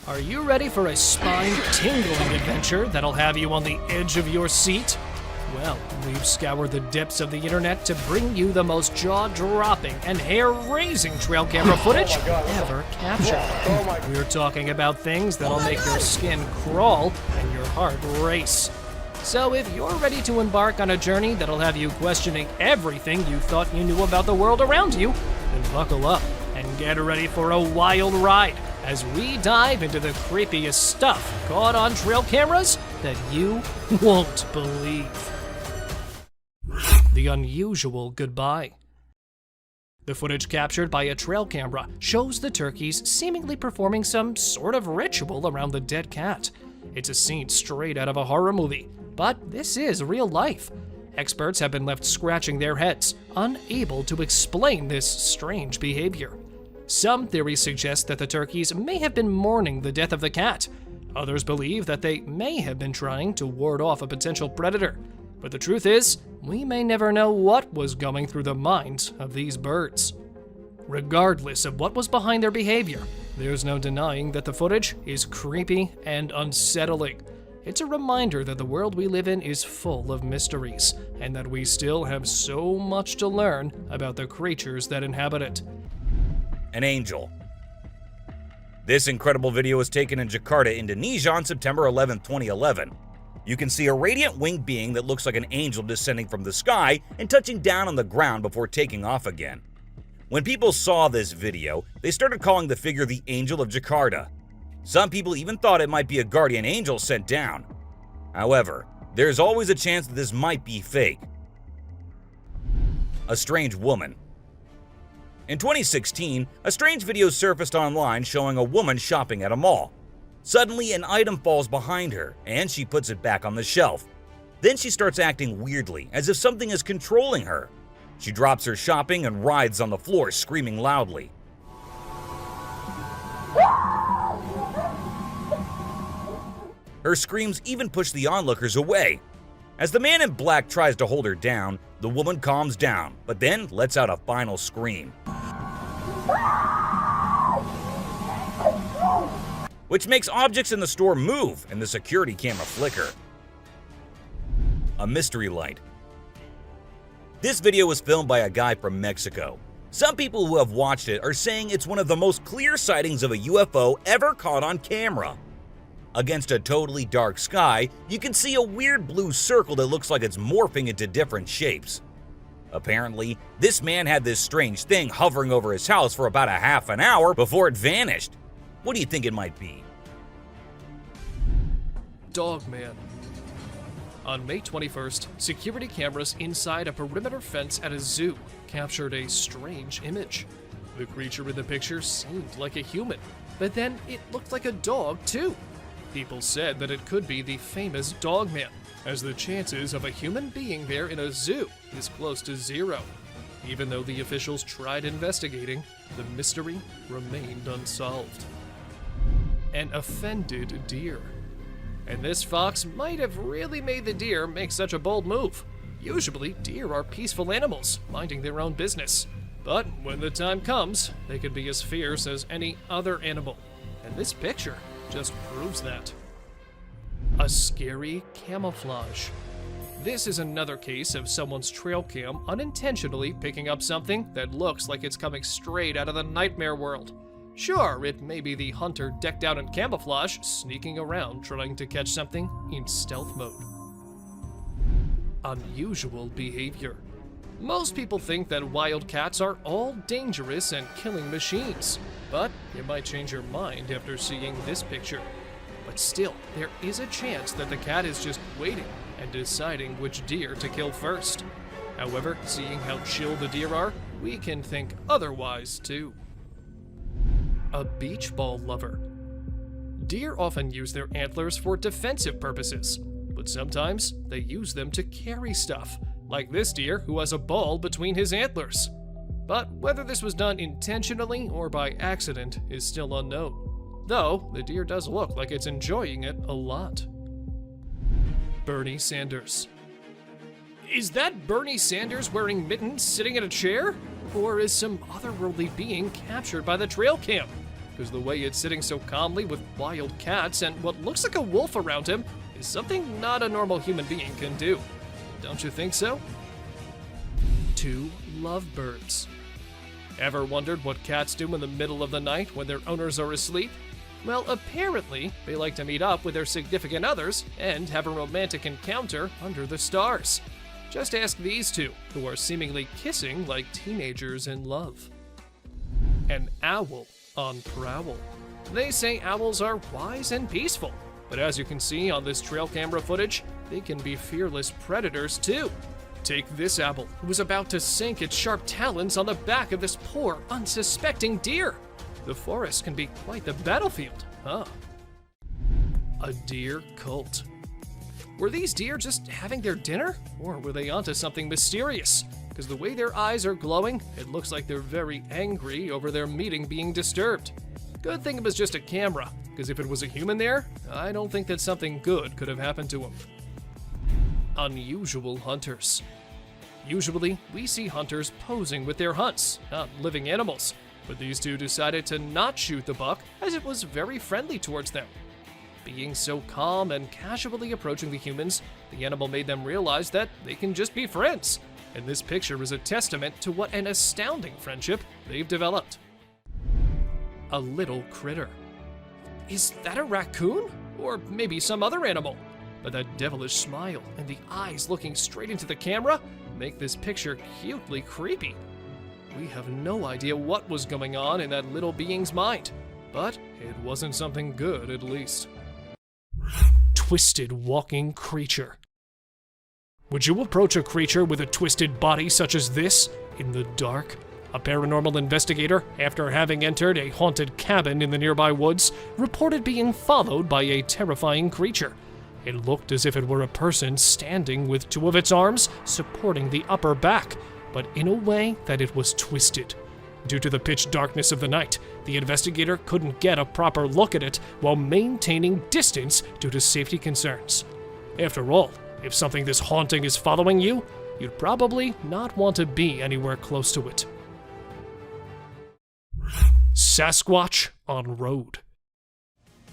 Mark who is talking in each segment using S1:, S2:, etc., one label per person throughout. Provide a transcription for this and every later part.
S1: Are you ready for a spine-tingling adventure that'll have you on the edge of your seat? Well, we've scoured the depths of the internet to bring you the most jaw-dropping and hair-raising trail camera footage ever captured. We're talking about things that'll make your skin crawl and your heart race. So if you're ready to embark on a journey that'll have you questioning everything you thought you knew about the world around you, then buckle up and get ready for a wild ride as we dive into the creepiest stuff caught on trail cameras that you won't believe. The unusual goodbye. The footage captured by a trail camera shows the turkeys seemingly performing some sort of ritual around the dead cat. It's a scene straight out of a horror movie, but this is real life. Experts have been left scratching their heads, unable to explain this strange behavior. Some theories suggest that the turkeys may have been mourning the death of the cat. Others believe that they may have been trying to ward off a potential predator. But the truth is, we may never know what was going through the minds of these birds. Regardless of what was behind their behavior, there's no denying that the footage is creepy and unsettling. It's a reminder that the world we live in is full of mysteries, and that we still have so much to learn about the creatures that inhabit it.
S2: An angel. This incredible video was taken in Jakarta, Indonesia on September 11, 2011. You can see a radiant winged being that looks like an angel descending from the sky and touching down on the ground before taking off again. When people saw this video, they started calling the figure the Angel of Jakarta. Some people even thought it might be a guardian angel sent down. However, there's always a chance that this might be fake. A strange woman. In 2016, a strange video surfaced online showing a woman shopping at a mall. Suddenly, an item falls behind her, and she puts it back on the shelf. Then she starts acting weirdly, as if something is controlling her. She drops her shopping and writhes on the floor, screaming loudly. Her screams even push the onlookers away. As the man in black tries to hold her down, the woman calms down, but then lets out a final scream, which makes objects in the store move and the security camera flicker. A mystery light. This video was filmed by a guy from Mexico. Some people who have watched it are saying it's one of the most clear sightings of a UFO ever caught on camera. Against a totally dark sky, you can see a weird blue circle that looks like it's morphing into different shapes. Apparently, this man had this strange thing hovering over his house for about a half an hour before it vanished. What do you think it might be?
S1: Dogman. On May 21st, security cameras inside a perimeter fence at a zoo captured a strange image. The creature in the picture seemed like a human, but then it looked like a dog too. People said that it could be the famous Dogman, as the chances of a human being there in a zoo is close to zero. Even though the officials tried investigating, the mystery remained unsolved. An offended deer. And this fox might have really made the deer make such a bold move. Usually, deer are peaceful animals, minding their own business. But when the time comes, they can be as fierce as any other animal. And this picture just proves that. A scary camouflage. This is another case of someone's trail cam unintentionally picking up something that looks like it's coming straight out of the nightmare world. Sure, it may be the hunter decked out in camouflage, sneaking around trying to catch something in stealth mode. Unusual behavior. Most people think that wild cats are all dangerous and killing machines, but you might change your mind after seeing this picture. But still, there is a chance that the cat is just waiting and deciding which deer to kill first. However, seeing how chill the deer are, we can think otherwise too. A beach ball lover. Deer often use their antlers for defensive purposes, but sometimes they use them to carry stuff, like this deer who has a ball between his antlers. But whether this was done intentionally or by accident is still unknown, though the deer does look like it's enjoying it a lot. Bernie Sanders. Is that Bernie Sanders wearing mittens sitting in a chair? Or is some otherworldly being captured by the trail cam? because the way it's sitting so calmly with wild cats and what looks like a wolf around him is something not a normal human being can do. Don't you think so? 2 lovebirds. Ever wondered what cats do in the middle of the night when their owners are asleep? Well, apparently, they like to meet up with their significant others and have a romantic encounter under the stars. Just ask these 2, who are seemingly kissing like teenagers in love. An owl on prowl. They say owls are wise and peaceful, but as you can see on this trail camera footage, they can be fearless predators too. Take this owl, who was about to sink its sharp talons on the back of this poor, unsuspecting deer. The forest can be quite the battlefield, huh? A deer cult. Were these deer just having their dinner? Or were they onto something mysterious? Because the way their eyes are glowing, it looks like they're very angry over their meeting being disturbed. Good thing it was just a camera, because if it was a human there, I don't think that something good could have happened to him. Unusual hunters. Usually, we see hunters posing with their hunts, not living animals, but these 2 decided to not shoot the buck as it was very friendly towards them. Being so calm and casually approaching the humans, the animal made them realize that they can just be friends, and this picture is a testament to what an astounding friendship they've developed. A little critter. Is that a raccoon? Or maybe some other animal? But that devilish smile and the eyes looking straight into the camera make this picture cutely creepy. We have no idea what was going on in that little being's mind, but it wasn't something good at least. Twisted walking creature. Would you approach a creature with a twisted body such as this in the dark? A paranormal investigator, after having entered a haunted cabin in the nearby woods, reported being followed by a terrifying creature. It looked as if it were a person standing with 2 of its arms supporting the upper back, but in a way that it was twisted. Due to the pitch darkness of the night, the investigator couldn't get a proper look at it while maintaining distance due to safety concerns. After all, if something this haunting is following you, you'd probably not want to be anywhere close to it. Sasquatch on road.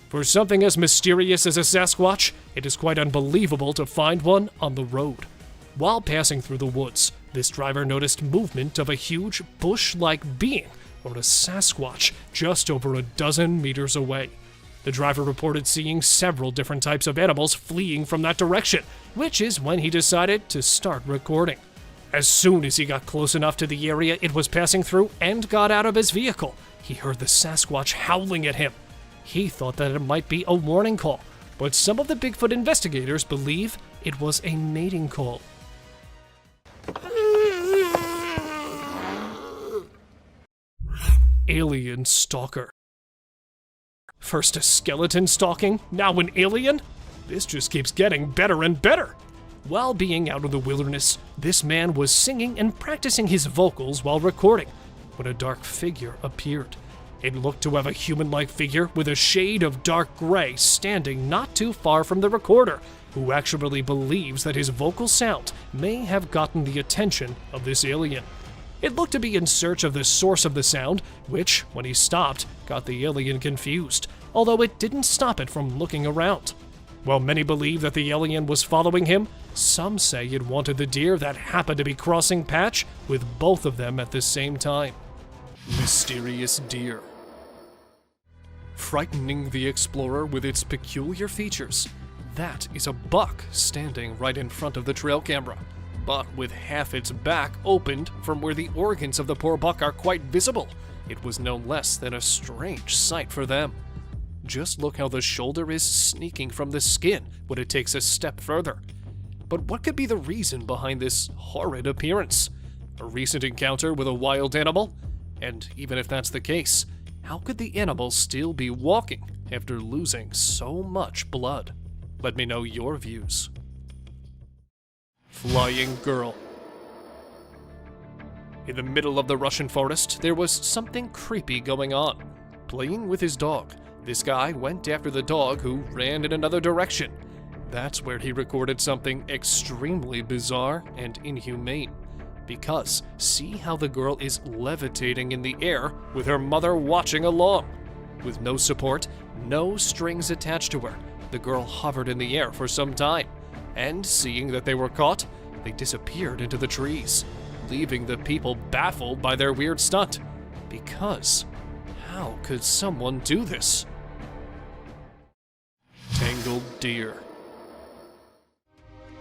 S1: For something as mysterious as a Sasquatch, it is quite unbelievable to find one on the road. While passing through the woods, this driver noticed movement of a huge bush-like being, or a Sasquatch, just over a dozen meters away. The driver reported seeing several different types of animals fleeing from that direction, which is when he decided to start recording. As soon as he got close enough to the area it was passing through and got out of his vehicle, he heard the Sasquatch howling at him. He thought that it might be a warning call, but some of the Bigfoot investigators believe it was a mating call. Alien stalker. First a skeleton stalking, now an alien? This just keeps getting better and better. While being out in the wilderness, this man was singing and practicing his vocals while recording when a dark figure appeared. It looked to have a human-like figure with a shade of dark gray standing not too far from the recorder, who actually believes that his vocal sound may have gotten the attention of this alien. It looked to be in search of the source of the sound, which, when he stopped, got the alien confused, although it didn't stop it from looking around. While many believe that the alien was following him, some say it wanted the deer that happened to be crossing patch with both of them at the same time. Mysterious deer. Frightening the explorer with its peculiar features, that is a buck standing right in front of the trail camera, but with half its back opened from where the organs of the poor buck are quite visible. It was no less than a strange sight for them. Just look how the shoulder is sneaking from the skin when it takes a step further. But what could be the reason behind this horrid appearance? A recent encounter with a wild animal? And even if that's the case, how could the animal still be walking after losing so much blood? Let me know your views. Flying girl. In the middle of the Russian forest, there was something creepy going on. Playing with his dog, this guy went after the dog who ran in another direction. That's where he recorded something extremely bizarre and inhumane. Because see how the girl is levitating in the air with her mother watching along. With no support, no strings attached to her, the girl hovered in the air for some time, and seeing that they were caught, they disappeared into the trees, leaving the people baffled by their weird stunt. Because, how could someone do this? Tangled deer.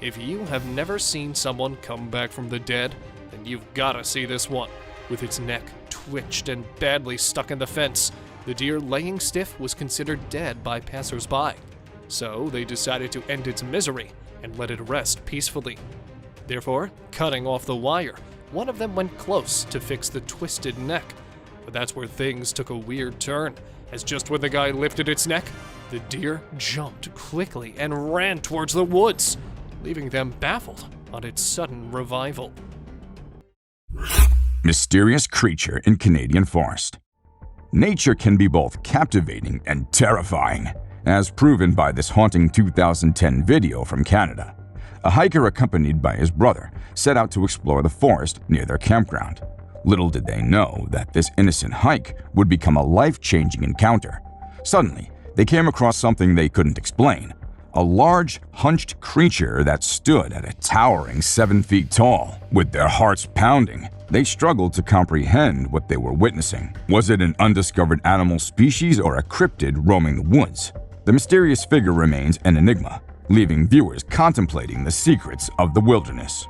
S1: If you have never seen someone come back from the dead, then you've gotta see this one. With its neck twitched and badly stuck in the fence, the deer laying stiff was considered dead by passers-by. So they decided to end its misery and let it rest peacefully. Therefore, cutting off the wire, one of them went close to fix the twisted neck. But that's where things took a weird turn, as just when the guy lifted its neck, the deer jumped quickly and ran towards the woods, leaving them baffled on its sudden revival.
S3: Mysterious creature in Canadian forest. Nature can be both captivating and terrifying, as proven by this haunting 2010 video from Canada. A hiker accompanied by his brother set out to explore the forest near their campground. Little did they know that this innocent hike would become a life-changing encounter. Suddenly, they came across something they couldn't explain. A large, hunched creature that stood at a towering 7 feet tall. With their hearts pounding, they struggled to comprehend what they were witnessing. Was it an undiscovered animal species or a cryptid roaming the woods? The mysterious figure remains an enigma, leaving viewers contemplating the secrets of the wilderness.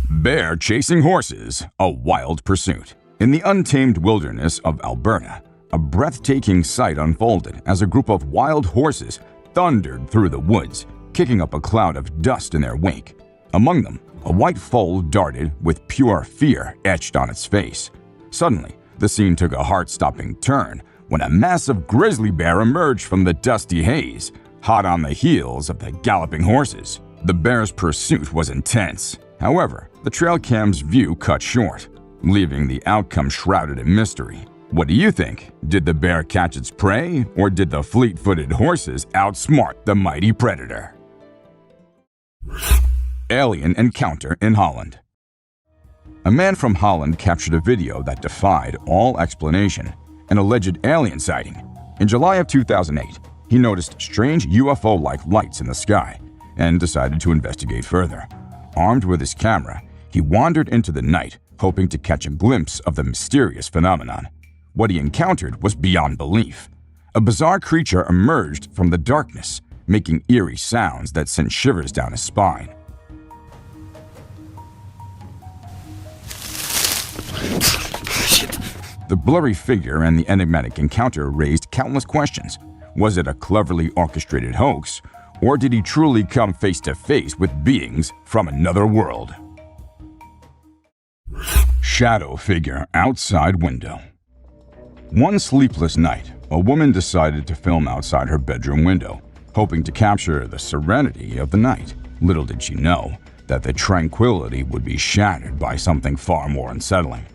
S3: Bear chasing horses, a wild pursuit. In the untamed wilderness of Alberta, a breathtaking sight unfolded as a group of wild horses thundered through the woods, kicking up a cloud of dust in their wake. Among them, a white foal darted with pure fear etched on its face. Suddenly, the scene took a heart-stopping turn when a massive grizzly bear emerged from the dusty haze, hot on the heels of the galloping horses. The bear's pursuit was intense. However, the trail cam's view cut short, leaving the outcome shrouded in mystery. What do you think? Did the bear catch its prey, or did the fleet-footed horses outsmart the mighty predator? Alien encounter in Holland. A man from Holland captured a video that defied all explanation, an alleged alien sighting. In July of 2008, he noticed strange UFO-like lights in the sky and decided to investigate further. Armed with his camera, he wandered into the night, hoping to catch a glimpse of the mysterious phenomenon. What he encountered was beyond belief. A bizarre creature emerged from the darkness, making eerie sounds that sent shivers down his spine. The blurry figure and the enigmatic encounter raised countless questions. Was it a cleverly orchestrated hoax, or did he truly come face to face with beings from another world? Shadow figure outside window. One sleepless night, a woman decided to film outside her bedroom window, hoping to capture the serenity of the night. Little did she know that the tranquility would be shattered by something far more unsettling.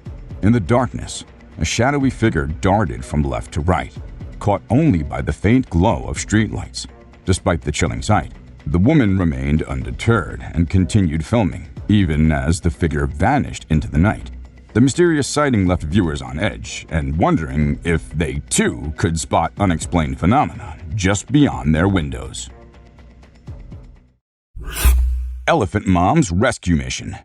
S3: In the darkness, a shadowy figure darted from left to right, caught only by the faint glow of streetlights. Despite the chilling sight, the woman remained undeterred and continued filming, even as the figure vanished into the night. The mysterious sighting left viewers on edge and wondering if they too could spot unexplained phenomena just beyond their windows. Elephant Mom's Rescue Mission.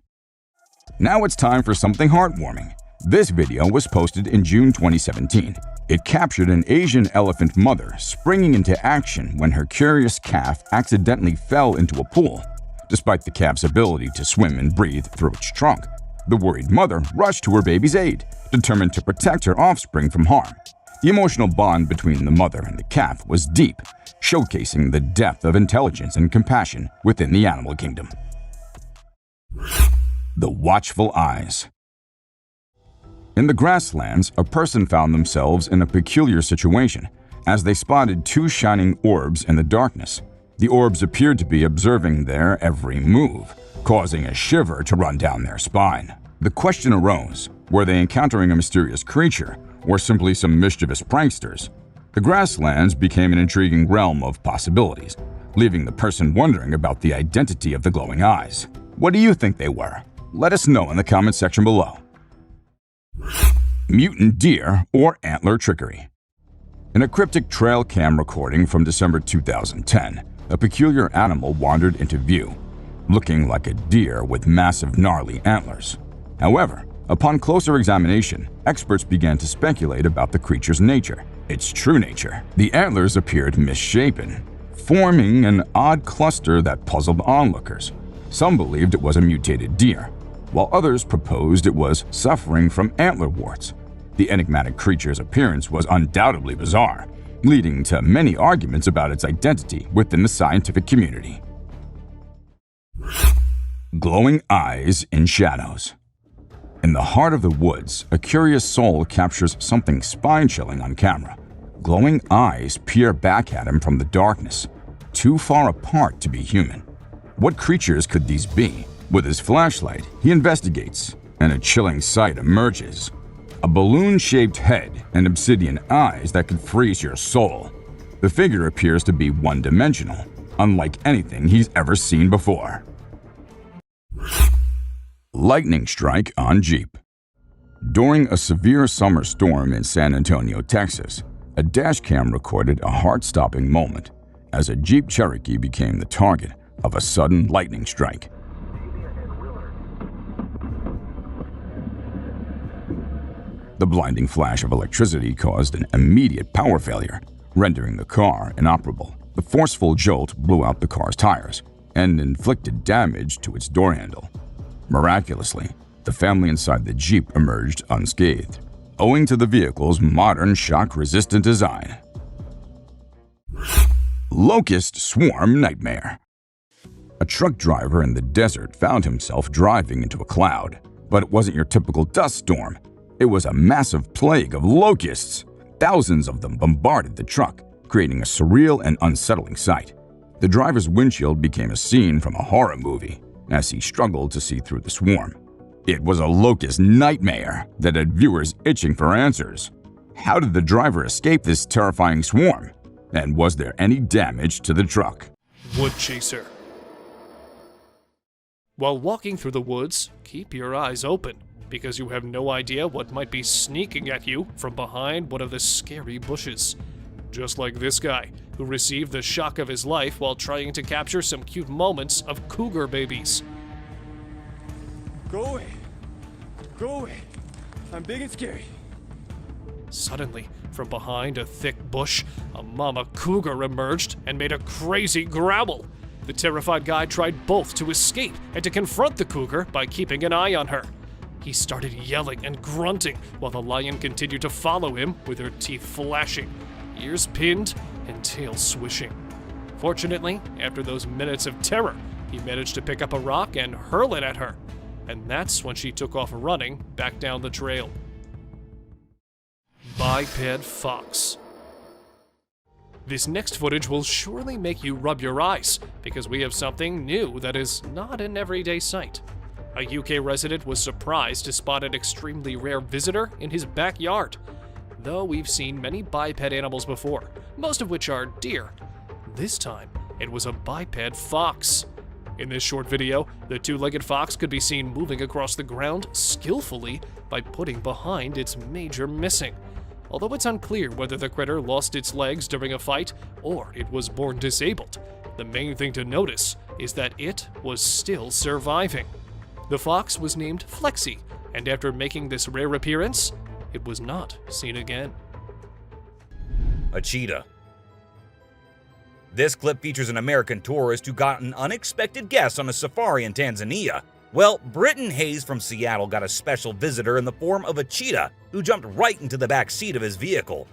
S3: Now it's time for something heartwarming. This video was posted in June 2017. It captured an Asian elephant mother springing into action when her curious calf accidentally fell into a pool. Despite the calf's ability to swim and breathe through its trunk, the worried mother rushed to her baby's aid, determined to protect her offspring from harm. The emotional bond between the mother and the calf was deep, showcasing the depth of intelligence and compassion within the animal kingdom. The Watchful Eyes. In the grasslands, a person found themselves in a peculiar situation as they spotted two shining orbs in the darkness. The orbs appeared to be observing their every move, causing a shiver to run down their spine. The question arose, were they encountering a mysterious creature or simply some mischievous pranksters? The grasslands became an intriguing realm of possibilities, leaving the person wondering about the identity of the glowing eyes. What do you think they were? Let us know in the comment section below. mutant deer, or antler trickery. In a cryptic trail cam recording from December 2010, a peculiar animal wandered into view, looking like a deer with massive gnarly antlers. However, upon closer examination, experts began to speculate about the creature's nature, its true nature. The antlers appeared misshapen, forming an odd cluster that puzzled onlookers. Some believed it was a mutated deer, while others proposed it was suffering from antler warts. The enigmatic creature's appearance was undoubtedly bizarre, leading to many arguments about its identity within the scientific community. Glowing eyes in shadows. In the heart of the woods, a curious soul captures something spine-chilling on camera. Glowing eyes peer back at him from the darkness, too far apart to be human. What creatures could these be? With his flashlight, he investigates, and a chilling sight emerges. A balloon-shaped head and obsidian eyes that could freeze your soul. The figure appears to be one-dimensional, unlike anything he's ever seen before. Lightning strike on Jeep. During a severe summer storm in San Antonio, Texas, a dashcam recorded a heart-stopping moment as a Jeep Cherokee became the target of a sudden lightning strike. The blinding flash of electricity caused an immediate power failure, rendering the car inoperable. The forceful jolt blew out the car's tires and inflicted damage to its door handle. Miraculously, the family inside the Jeep emerged unscathed, owing to the vehicle's modern shock-resistant design. Locust swarm nightmare. A truck driver in the desert found himself driving into a cloud, but it wasn't your typical dust storm. It was a massive plague of locusts. Thousands of them bombarded the truck, creating a surreal and unsettling sight. The driver's windshield became a scene from a horror movie as he struggled to see through the swarm. It was a locust nightmare that had viewers itching for answers. How did the driver escape this terrifying swarm? And was there any damage to the truck?
S1: Wood chaser. While walking through the woods, keep your eyes open, because you have no idea what might be sneaking at you from behind one of the scary bushes. Just like this guy, who received the shock of his life while trying to capture some cute moments of cougar babies.
S4: Go away. Go away. I'm big and scary.
S1: Suddenly, from behind a thick bush, a mama cougar emerged and made a crazy growl. The terrified guy tried both to escape and to confront the cougar by keeping an eye on her. He started yelling and grunting while the lion continued to follow him with her teeth flashing, ears pinned, and tail swishing. Fortunately, after those minutes of terror, he managed to pick up a rock and hurl it at her. And that's when she took off running back down the trail. Biped fox. This next footage will surely make you rub your eyes, because we have something new that is not an everyday sight. A UK resident was surprised to spot an extremely rare visitor in his backyard. Though we've seen many biped animals before, most of which are deer. This time, it was a biped fox. In this short video, the two-legged fox could be seen moving across the ground skillfully by putting behind its major missing. Although it's unclear whether the critter lost its legs during a fight or it was born disabled, the main thing to notice is that it was still surviving. The fox was named Flexi, and after making this rare appearance, it was not seen again.
S2: A cheetah. This clip features an American tourist who got an unexpected guest on a safari in Tanzania. Well, Britton Hayes from Seattle got a special visitor in the form of a cheetah who jumped right into the back seat of his vehicle.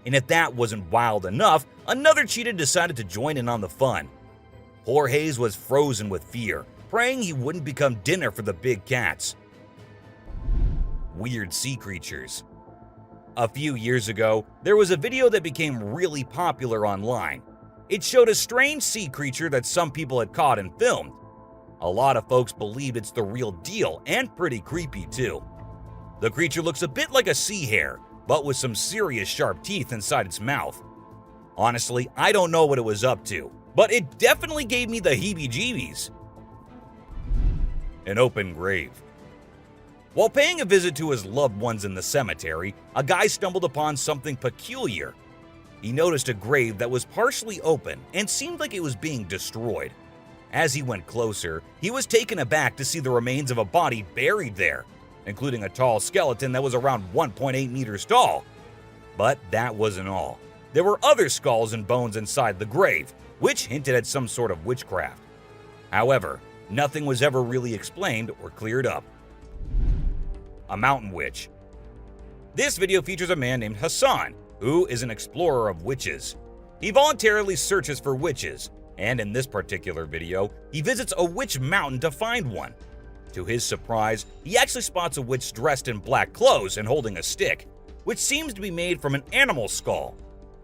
S2: And if that wasn't wild enough, another cheetah decided to join in on the fun. Poor Hayes was frozen with fear, praying he wouldn't become dinner for the big cats. Weird sea creatures. A few years ago, there was a video that became really popular online. It showed a strange sea creature that some people had caught and filmed. A lot of folks believe it's the real deal and pretty creepy too. The creature looks a bit like a sea hare, but with some serious sharp teeth inside its mouth. Honestly, I don't know what it was up to, but it definitely gave me the heebie-jeebies. An open grave. While paying a visit to his loved ones in the cemetery, a guy stumbled upon something peculiar. He noticed a grave that was partially open and seemed like it was being destroyed. As he went closer, he was taken aback to see the remains of a body buried there, including a tall skeleton that was around 1.8 meters tall. But that wasn't all. There were other skulls and bones inside the grave, which hinted at some sort of witchcraft. However, nothing was ever really explained or cleared up. A mountain witch. This video features a man named Hassan, who is an explorer of witches. He voluntarily searches for witches, and in this particular video, he visits a witch mountain to find one. To his surprise, he actually spots a witch dressed in black clothes and holding a stick, which seems to be made from an animal skull.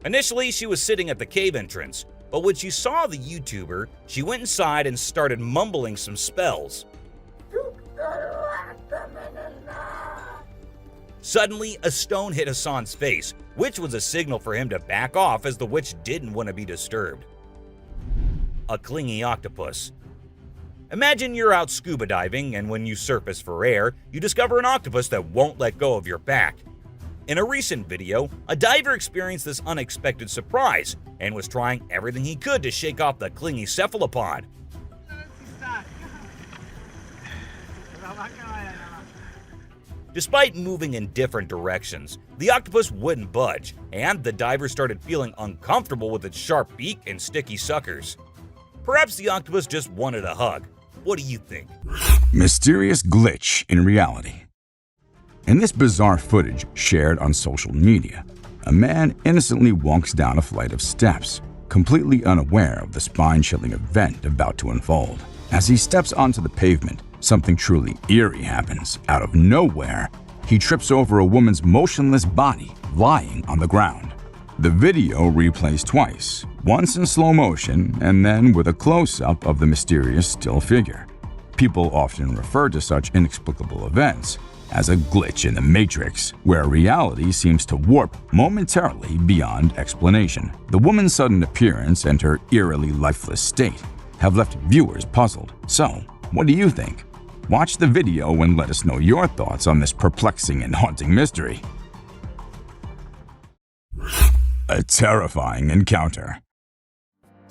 S2: Initially, she was sitting at the cave entrance, but when she saw the YouTuber, she went inside and started mumbling some spells. Suddenly, a stone hit Hassan's face, which was a signal for him to back off as the witch didn't want to be disturbed. A clingy octopus. Imagine you're out scuba diving, and when you surface for air, you discover an octopus that won't let go of your back. In a recent video, a diver experienced this unexpected surprise and was trying everything he could to shake off the clingy cephalopod. Despite moving in different directions, the octopus wouldn't budge, and the diver started feeling uncomfortable with its sharp beak and sticky suckers. Perhaps the octopus just wanted a hug. What do you think?
S3: Mysterious glitch in reality. In this bizarre footage shared on social media, a man innocently walks down a flight of steps, completely unaware of the spine-chilling event about to unfold. As he steps onto the pavement, something truly eerie happens. Out of nowhere, he trips over a woman's motionless body lying on the ground. The video replays twice, once in slow motion and then with a close-up of the mysterious still figure. People often refer to such inexplicable events as a glitch in the matrix, where reality seems to warp momentarily beyond explanation. The woman's sudden appearance and her eerily lifeless state have left viewers puzzled. So, what do you think? Watch the video and let us know your thoughts on this perplexing and haunting mystery. A terrifying encounter.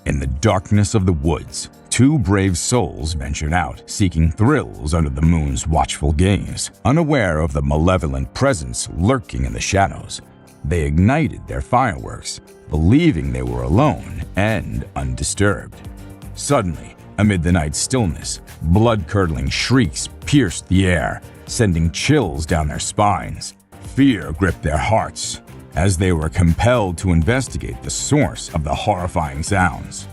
S3: In the darkness of the woods, two brave souls ventured out, seeking thrills under the moon's watchful gaze. Unaware of the malevolent presence lurking in the shadows, they ignited their fireworks, believing they were alone and undisturbed. Suddenly, amid the night's stillness, blood-curdling shrieks pierced the air, sending chills down their spines. Fear gripped their hearts as they were compelled to investigate the source of the horrifying sounds.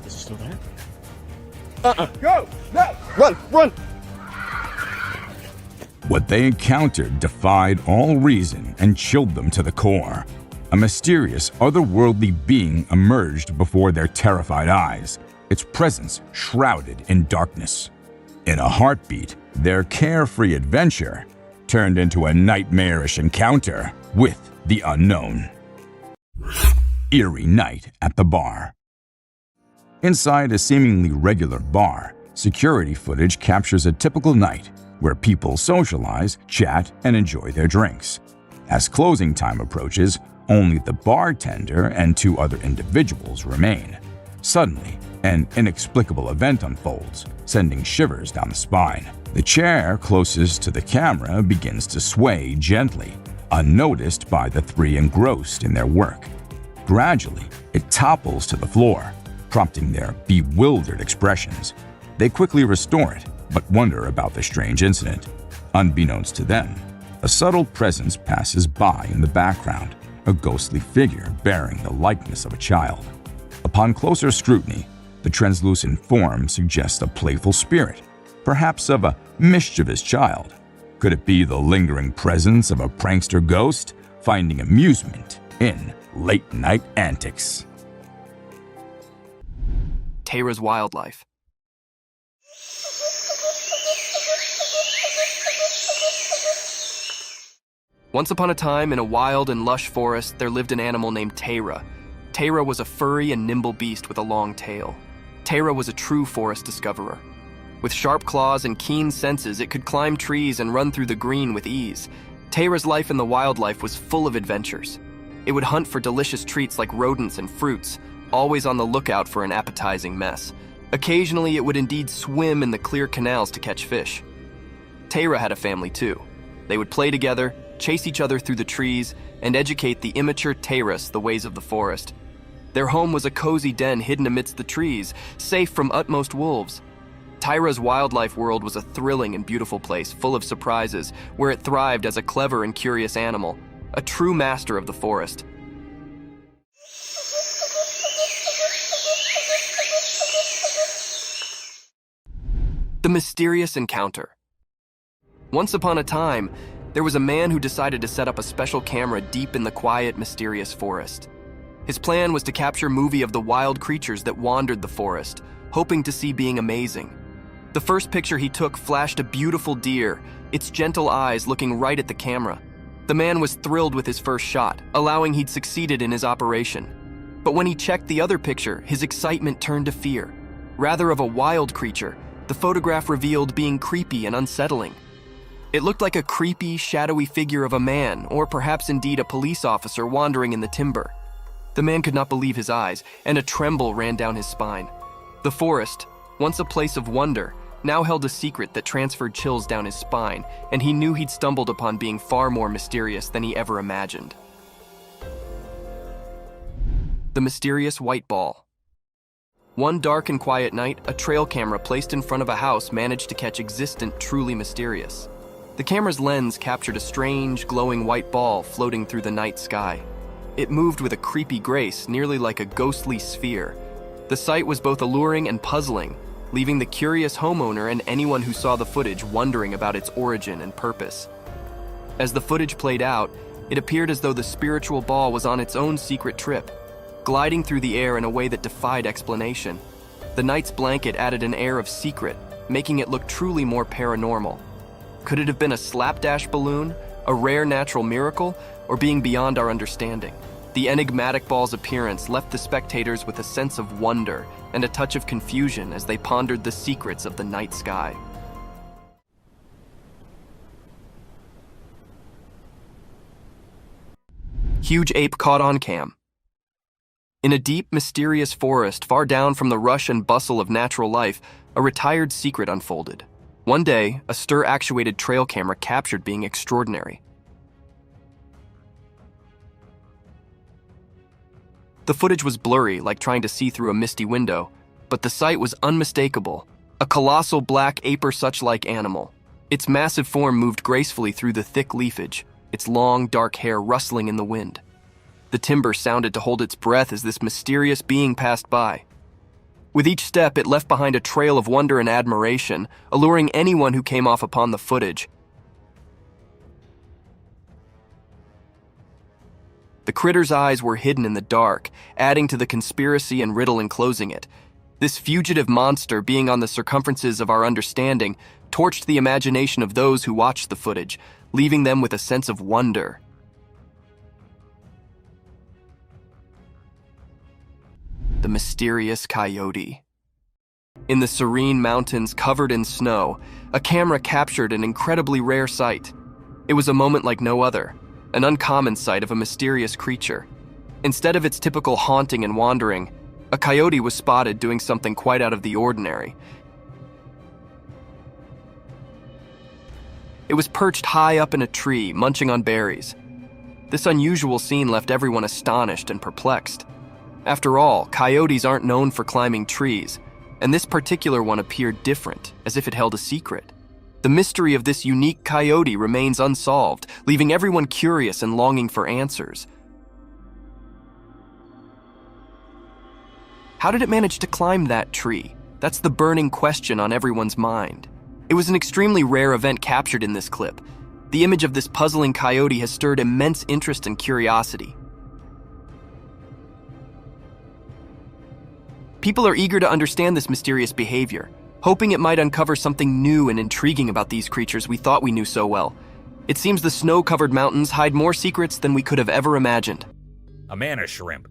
S4: Is he still there? Go! No! Run! Run!
S3: What they encountered defied all reason and chilled them to the core. A mysterious, otherworldly being emerged before their terrified eyes, its presence shrouded in darkness. In a heartbeat, their carefree adventure turned into a nightmarish encounter with the unknown. Eerie night at the bar. Inside a seemingly regular bar, security footage captures a typical night where people socialize, chat, and enjoy their drinks. As closing time approaches, only the bartender and two other individuals remain. Suddenly, an inexplicable event unfolds, sending shivers down the spine. The chair closest to the camera begins to sway gently, unnoticed by the three engrossed in their work. Gradually, it topples to the floor, prompting their bewildered expressions. They quickly restore it, but wonder about the strange incident. Unbeknownst to them, a subtle presence passes by in the background, a ghostly figure bearing the likeness of a child. Upon closer scrutiny, the translucent form suggests a playful spirit, perhaps of a mischievous child. Could it be the lingering presence of a prankster ghost finding amusement in late-night antics?
S5: Tara's wildlife. Once upon a time, in a wild and lush forest, there lived an animal named Tara. Tara was a furry and nimble beast with a long tail. Tara was a true forest discoverer. With sharp claws and keen senses, it could climb trees and run through the green with ease. Tayra's life in the wildlife was full of adventures. It would hunt for delicious treats like rodents and fruits, always on the lookout for an appetizing mess. Occasionally, it would indeed swim in the clear canals to catch fish. Tayra had a family too. They would play together, chase each other through the trees, and educate the immature Tayras the ways of the forest. Their home was a cozy den hidden amidst the trees, safe from utmost wolves. Tayra's wildlife world was a thrilling and beautiful place, full of surprises, where it thrived as a clever and curious animal, a true master of the forest. The mysterious encounter. Once upon a time, there was a man who decided to set up a special camera deep in the quiet, mysterious forest. His plan was to capture movie of the wild creatures that wandered the forest, hoping to see being amazing. The first picture he took flashed a beautiful deer, its gentle eyes looking right at the camera. The man was thrilled with his first shot, allowing he'd succeeded in his operation. But when he checked the other picture, his excitement turned to fear. Rather of a wild creature, the photograph revealed being creepy and unsettling. It looked like a creepy, shadowy figure of a man, or perhaps indeed a police officer wandering in the timber. The man could not believe his eyes, and a tremble ran down his spine. The forest, once a place of wonder, now held a secret that transferred chills down his spine, and he knew he'd stumbled upon being far more mysterious than he ever imagined. The mysterious white ball. One dark and quiet night, a trail camera placed in front of a house managed to catch existent, truly mysterious. The camera's lens captured a strange, glowing white ball floating through the night sky. It moved with a creepy grace, nearly like a ghostly sphere. The sight was both alluring and puzzling, leaving the curious homeowner and anyone who saw the footage wondering about its origin and purpose. As the footage played out, it appeared as though the spiritual ball was on its own secret trip, gliding through the air in a way that defied explanation. The night's blanket added an air of secret, making it look truly more paranormal. Could it have been a slapdash balloon, a rare natural miracle, or being beyond our understanding? The enigmatic ball's appearance left the spectators with a sense of wonder and a touch of confusion as they pondered the secrets of the night sky. Huge ape caught on cam. In a deep, mysterious forest far down from the rush and bustle of natural life, a retired secret unfolded. One day, a stir-actuated trail camera captured being extraordinary. The footage was blurry, like trying to see through a misty window, but the sight was unmistakable. A colossal black ape-or-such-like animal. Its massive form moved gracefully through the thick leafage, its long, dark hair rustling in the wind. The timber sounded to hold its breath as this mysterious being passed by. With each step, it left behind a trail of wonder and admiration, alluring anyone who came off upon the footage. The critter's eyes were hidden in the dark, adding to the conspiracy and riddle enclosing it. This fugitive monster, being on the circumferences of our understanding, torched the imagination of those who watched the footage, leaving them with a sense of wonder. The mysterious coyote. In the serene mountains covered in snow, a camera captured an incredibly rare sight. It was a moment like no other, an uncommon sight of a mysterious creature. Instead of its typical haunting and wandering, a coyote was spotted doing something quite out of the ordinary. It was perched high up in a tree, munching on berries. This unusual scene left everyone astonished and perplexed. After all, coyotes aren't known for climbing trees, and this particular one appeared different, as if it held a secret. The mystery of this unique coyote remains unsolved, leaving everyone curious and longing for answers. How did it manage to climb that tree? That's the burning question on everyone's mind. It was an extremely rare event captured in this clip. The image of this puzzling coyote has stirred immense interest and curiosity. People are eager to understand this mysterious behavior, hoping it might uncover something new and intriguing about these creatures we thought we knew so well. It seems the snow-covered mountains hide more secrets than we could have ever imagined.
S2: A manna shrimp.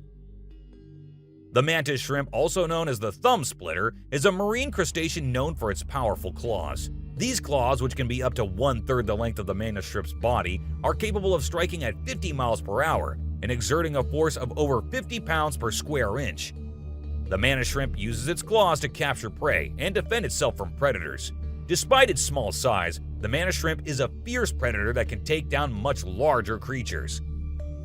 S2: The mantis shrimp, also known as the thumb splitter, is a marine crustacean known for its powerful claws. These claws, which can be up to 1/3 the length of the mantis shrimp's body, are capable of striking at 50 miles per hour and exerting a force of over 50 pounds per square inch. The mantis shrimp uses its claws to capture prey and defend itself from predators. Despite its small size, the mantis shrimp is a fierce predator that can take down much larger creatures.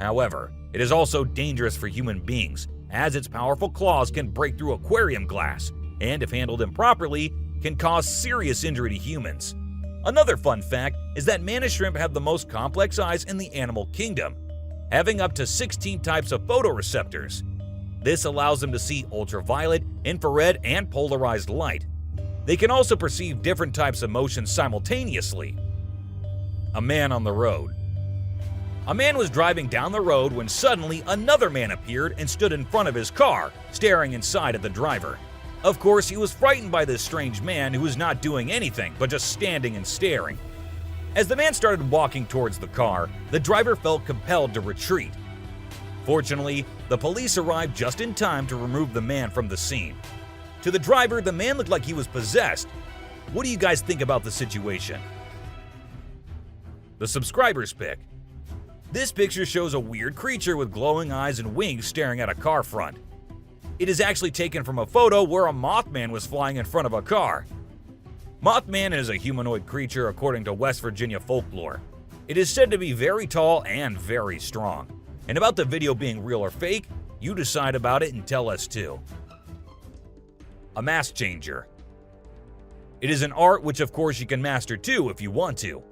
S2: However, it is also dangerous for human beings, as its powerful claws can break through aquarium glass and, if handled improperly, can cause serious injury to humans. Another fun fact is that mantis shrimp have the most complex eyes in the animal kingdom, having up to 16 types of photoreceptors. This allows them to see ultraviolet, infrared, and polarized light. They can also perceive different types of motion simultaneously. A man on the road. A man was driving down the road when suddenly another man appeared and stood in front of his car, staring inside at the driver. Of course, he was frightened by this strange man who was not doing anything but just standing and staring. As the man started walking towards the car, the driver felt compelled to retreat. Fortunately, the police arrived just in time to remove the man from the scene. To the driver, the man looked like he was possessed. What do you guys think about the situation? The subscribers pick. This picture shows a weird creature with glowing eyes and wings staring at a car front. It is actually taken from a photo where a Mothman was flying in front of a car. Mothman is a humanoid creature according to West Virginia folklore. It is said to be very tall and very strong. And about the video being real or fake, you decide about it and tell us too. A mask changer. It is an art which of course you can master too if you want to.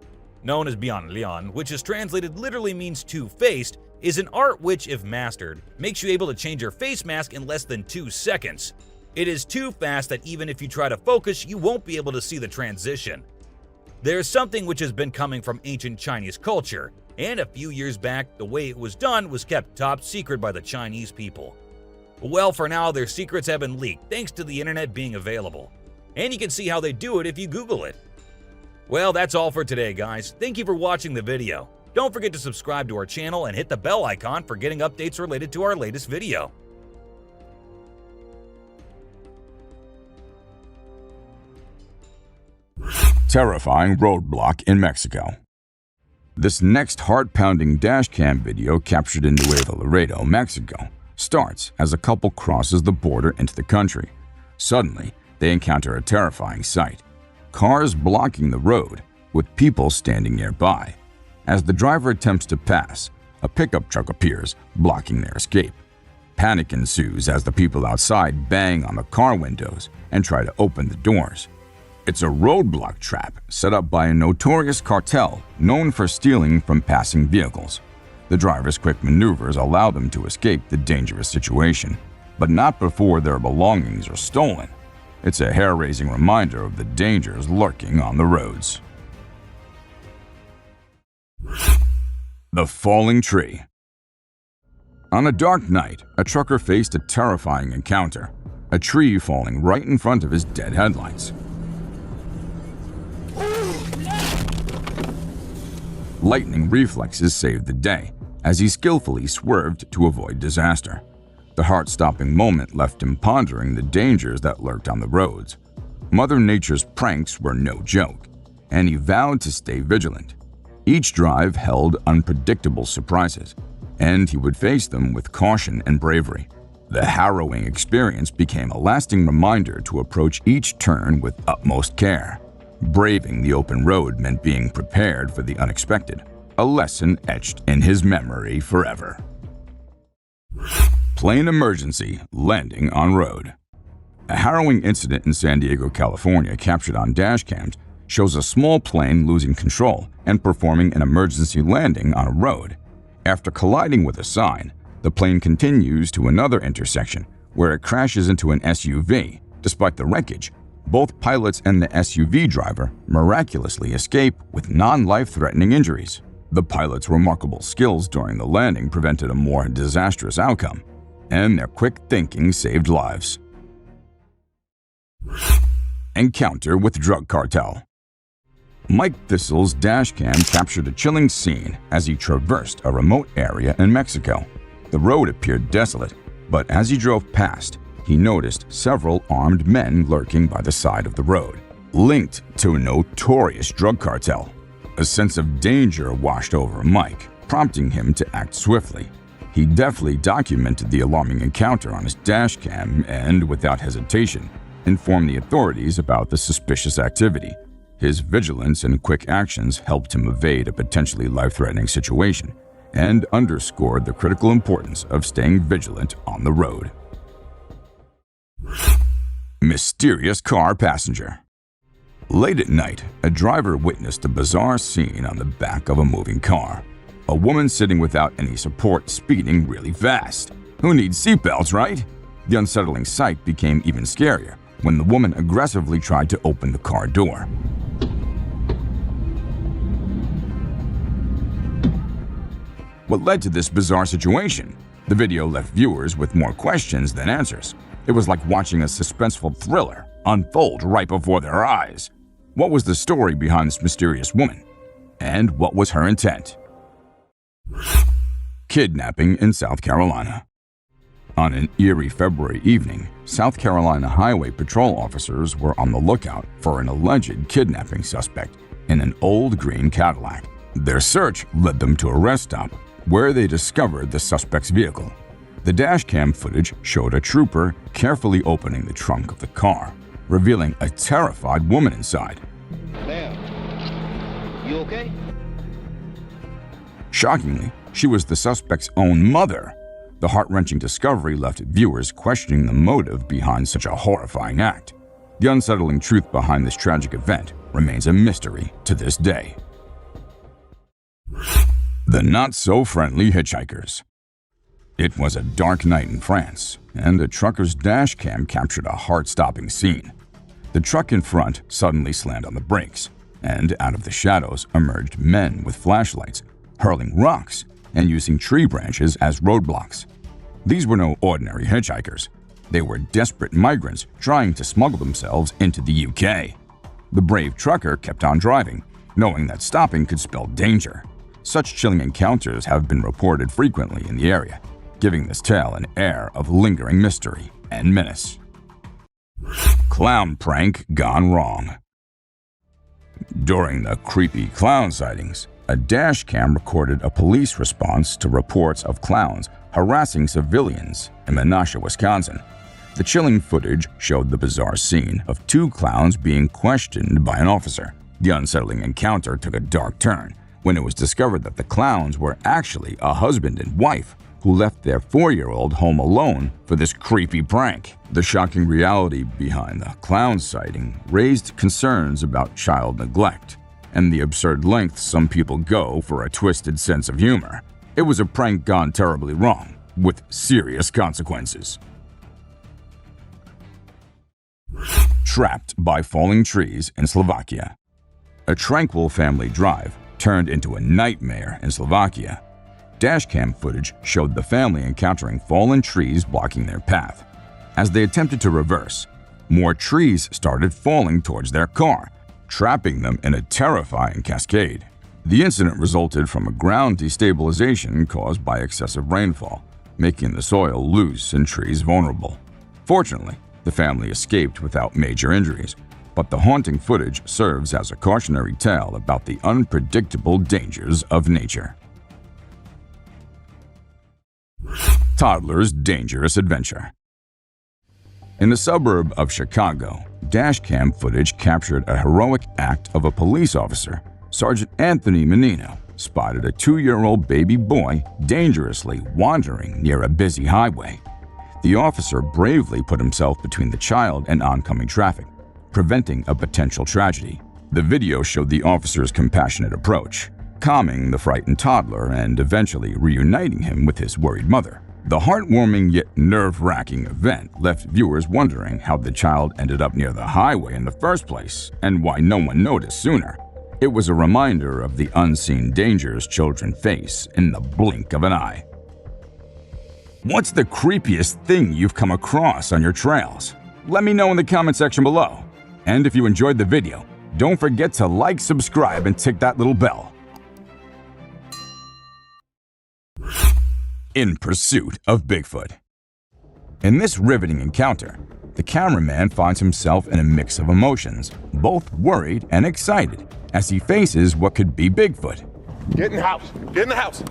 S2: Known as Bianlian, which is translated literally means two-faced, is an art which, if mastered, makes you able to change your face mask in less than 2 seconds. It is too fast that even if you try to focus, you won't be able to see the transition. There's something which has been coming from ancient Chinese culture, and a few years back, the way it was done was kept top secret by the Chinese people. Well, for now, their secrets have been leaked thanks to the internet being available. And you can see how they do it if you Google it. Well, that's all for today, guys. Thank you for watching the video. Don't forget to subscribe to our channel and hit the bell icon for getting updates related to our latest video.
S3: Terrifying roadblock in Mexico. This next heart-pounding dashcam video captured in Nuevo Laredo, Mexico, starts as a couple crosses the border into the country. Suddenly, they encounter a terrifying sight. Cars blocking the road, with people standing nearby. As the driver attempts to pass, a pickup truck appears, blocking their escape. Panic ensues as the people outside bang on the car windows and try to open the doors. It's a roadblock trap set up by a notorious cartel known for stealing from passing vehicles. The driver's quick maneuvers allow them to escape the dangerous situation, but not before their belongings are stolen. It's a hair-raising reminder of the dangers lurking on the roads. The falling tree. On a dark night, a trucker faced a terrifying encounter, a tree falling right in front of his dead headlights. Lightning reflexes saved the day, as he skillfully swerved to avoid disaster. The heart-stopping moment left him pondering the dangers that lurked on the roads. Mother Nature's pranks were no joke, and he vowed to stay vigilant. Each drive held unpredictable surprises, and he would face them with caution and bravery. The harrowing experience became a lasting reminder to approach each turn with utmost care. Braving the open road meant being prepared for the unexpected, a lesson etched in his memory forever. Plane emergency landing on road. A harrowing incident in San Diego, California, captured on dashcams, shows a small plane losing control and performing an emergency landing on a road. After colliding with a sign, the plane continues to another intersection where it crashes into an SUV. Despite the wreckage, both pilots and the SUV driver miraculously escape with non-life-threatening injuries. The pilot's remarkable skills during the landing prevented a more disastrous outcome, and their quick thinking saved lives. Encounter with drug cartel. Mike Thistle's dashcam captured a chilling scene as he traversed a remote area in Mexico. The road appeared desolate, But as he drove past, he noticed several armed men lurking by the side of the road, linked to a notorious drug cartel. A sense of danger washed over Mike, prompting him to act swiftly. He deftly documented the alarming encounter on his dash cam and, without hesitation, informed the authorities about the suspicious activity. His vigilance and quick actions helped him evade a potentially life-threatening situation and underscored the critical importance of staying vigilant on the road. Mysterious car passenger. Late at night, a driver witnessed a bizarre scene on the back of a moving car. A woman sitting without any support speeding really fast. Who needs seatbelts, right? The unsettling sight became even scarier when the woman aggressively tried to open the car door. What led to this bizarre situation? The video left viewers with more questions than answers. It was like watching a suspenseful thriller unfold right before their eyes. What was the story behind this mysterious woman? And what was her intent? Kidnapping in South Carolina. On an eerie February evening, South Carolina Highway Patrol officers were on the lookout for an alleged kidnapping suspect in an old green Cadillac. Their search led them to a rest stop, where they discovered the suspect's vehicle. The dashcam footage showed a trooper carefully opening the trunk of the car, revealing a terrified woman inside.
S6: Ma'am, you okay?
S3: Shockingly, she was the suspect's own mother. The heart-wrenching discovery left viewers questioning the motive behind such a horrifying act. The unsettling truth behind this tragic event remains a mystery to this day. The not-so-friendly hitchhikers. It was a dark night in France, and a trucker's dash cam captured a heart-stopping scene. The truck in front suddenly slammed on the brakes, and out of the shadows emerged men with flashlights, hurling rocks and using tree branches as roadblocks. These were no ordinary hitchhikers. They were desperate migrants trying to smuggle themselves into the UK. The brave trucker kept on driving, knowing that stopping could spell danger. Such chilling encounters have been reported frequently in the area, giving this tale an air of lingering mystery and menace. Clown prank gone wrong. During the creepy clown sightings, a dash cam recorded a police response to reports of clowns harassing civilians in Menasha, Wisconsin. The chilling footage showed the bizarre scene of two clowns being questioned by an officer. The unsettling encounter took a dark turn when it was discovered that the clowns were actually a husband and wife who left their 4-year-old home alone for this creepy prank. The shocking reality behind the clown sighting raised concerns about child neglect and the absurd lengths some people go for a twisted sense of humor. It was a prank gone terribly wrong, with serious consequences. Trapped by falling trees in Slovakia. A tranquil family drive turned into a nightmare in Slovakia. Dashcam footage showed the family encountering fallen trees blocking their path. As they attempted to reverse, more trees started falling towards their car, trapping them in a terrifying cascade. The incident resulted from a ground destabilization caused by excessive rainfall, making the soil loose and trees vulnerable. Fortunately, the family escaped without major injuries, but the haunting footage serves as a cautionary tale about the unpredictable dangers of nature. Toddler's dangerous adventure. In the suburb of Chicago, dashcam footage captured a heroic act of a police officer. Sergeant Anthony Menino spotted a 2-year-old baby boy dangerously wandering near a busy highway. The officer bravely put himself between the child and oncoming traffic, preventing a potential tragedy. The video showed the officer's compassionate approach, calming the frightened toddler and eventually reuniting him with his worried mother. The heartwarming yet nerve-wracking event left viewers wondering how the child ended up near the highway in the first place and why no one noticed sooner. It was a reminder of the unseen dangers children face in the blink of an eye. What's the creepiest thing you've come across on your trails? Let me know in the comment section below. And if you enjoyed the video, don't forget to like, subscribe, and tick that little bell. In pursuit of Bigfoot. In this riveting encounter, the cameraman finds himself in a mix of emotions, both worried and excited, as he faces what could be Bigfoot.
S6: Get in the house! Get in the house!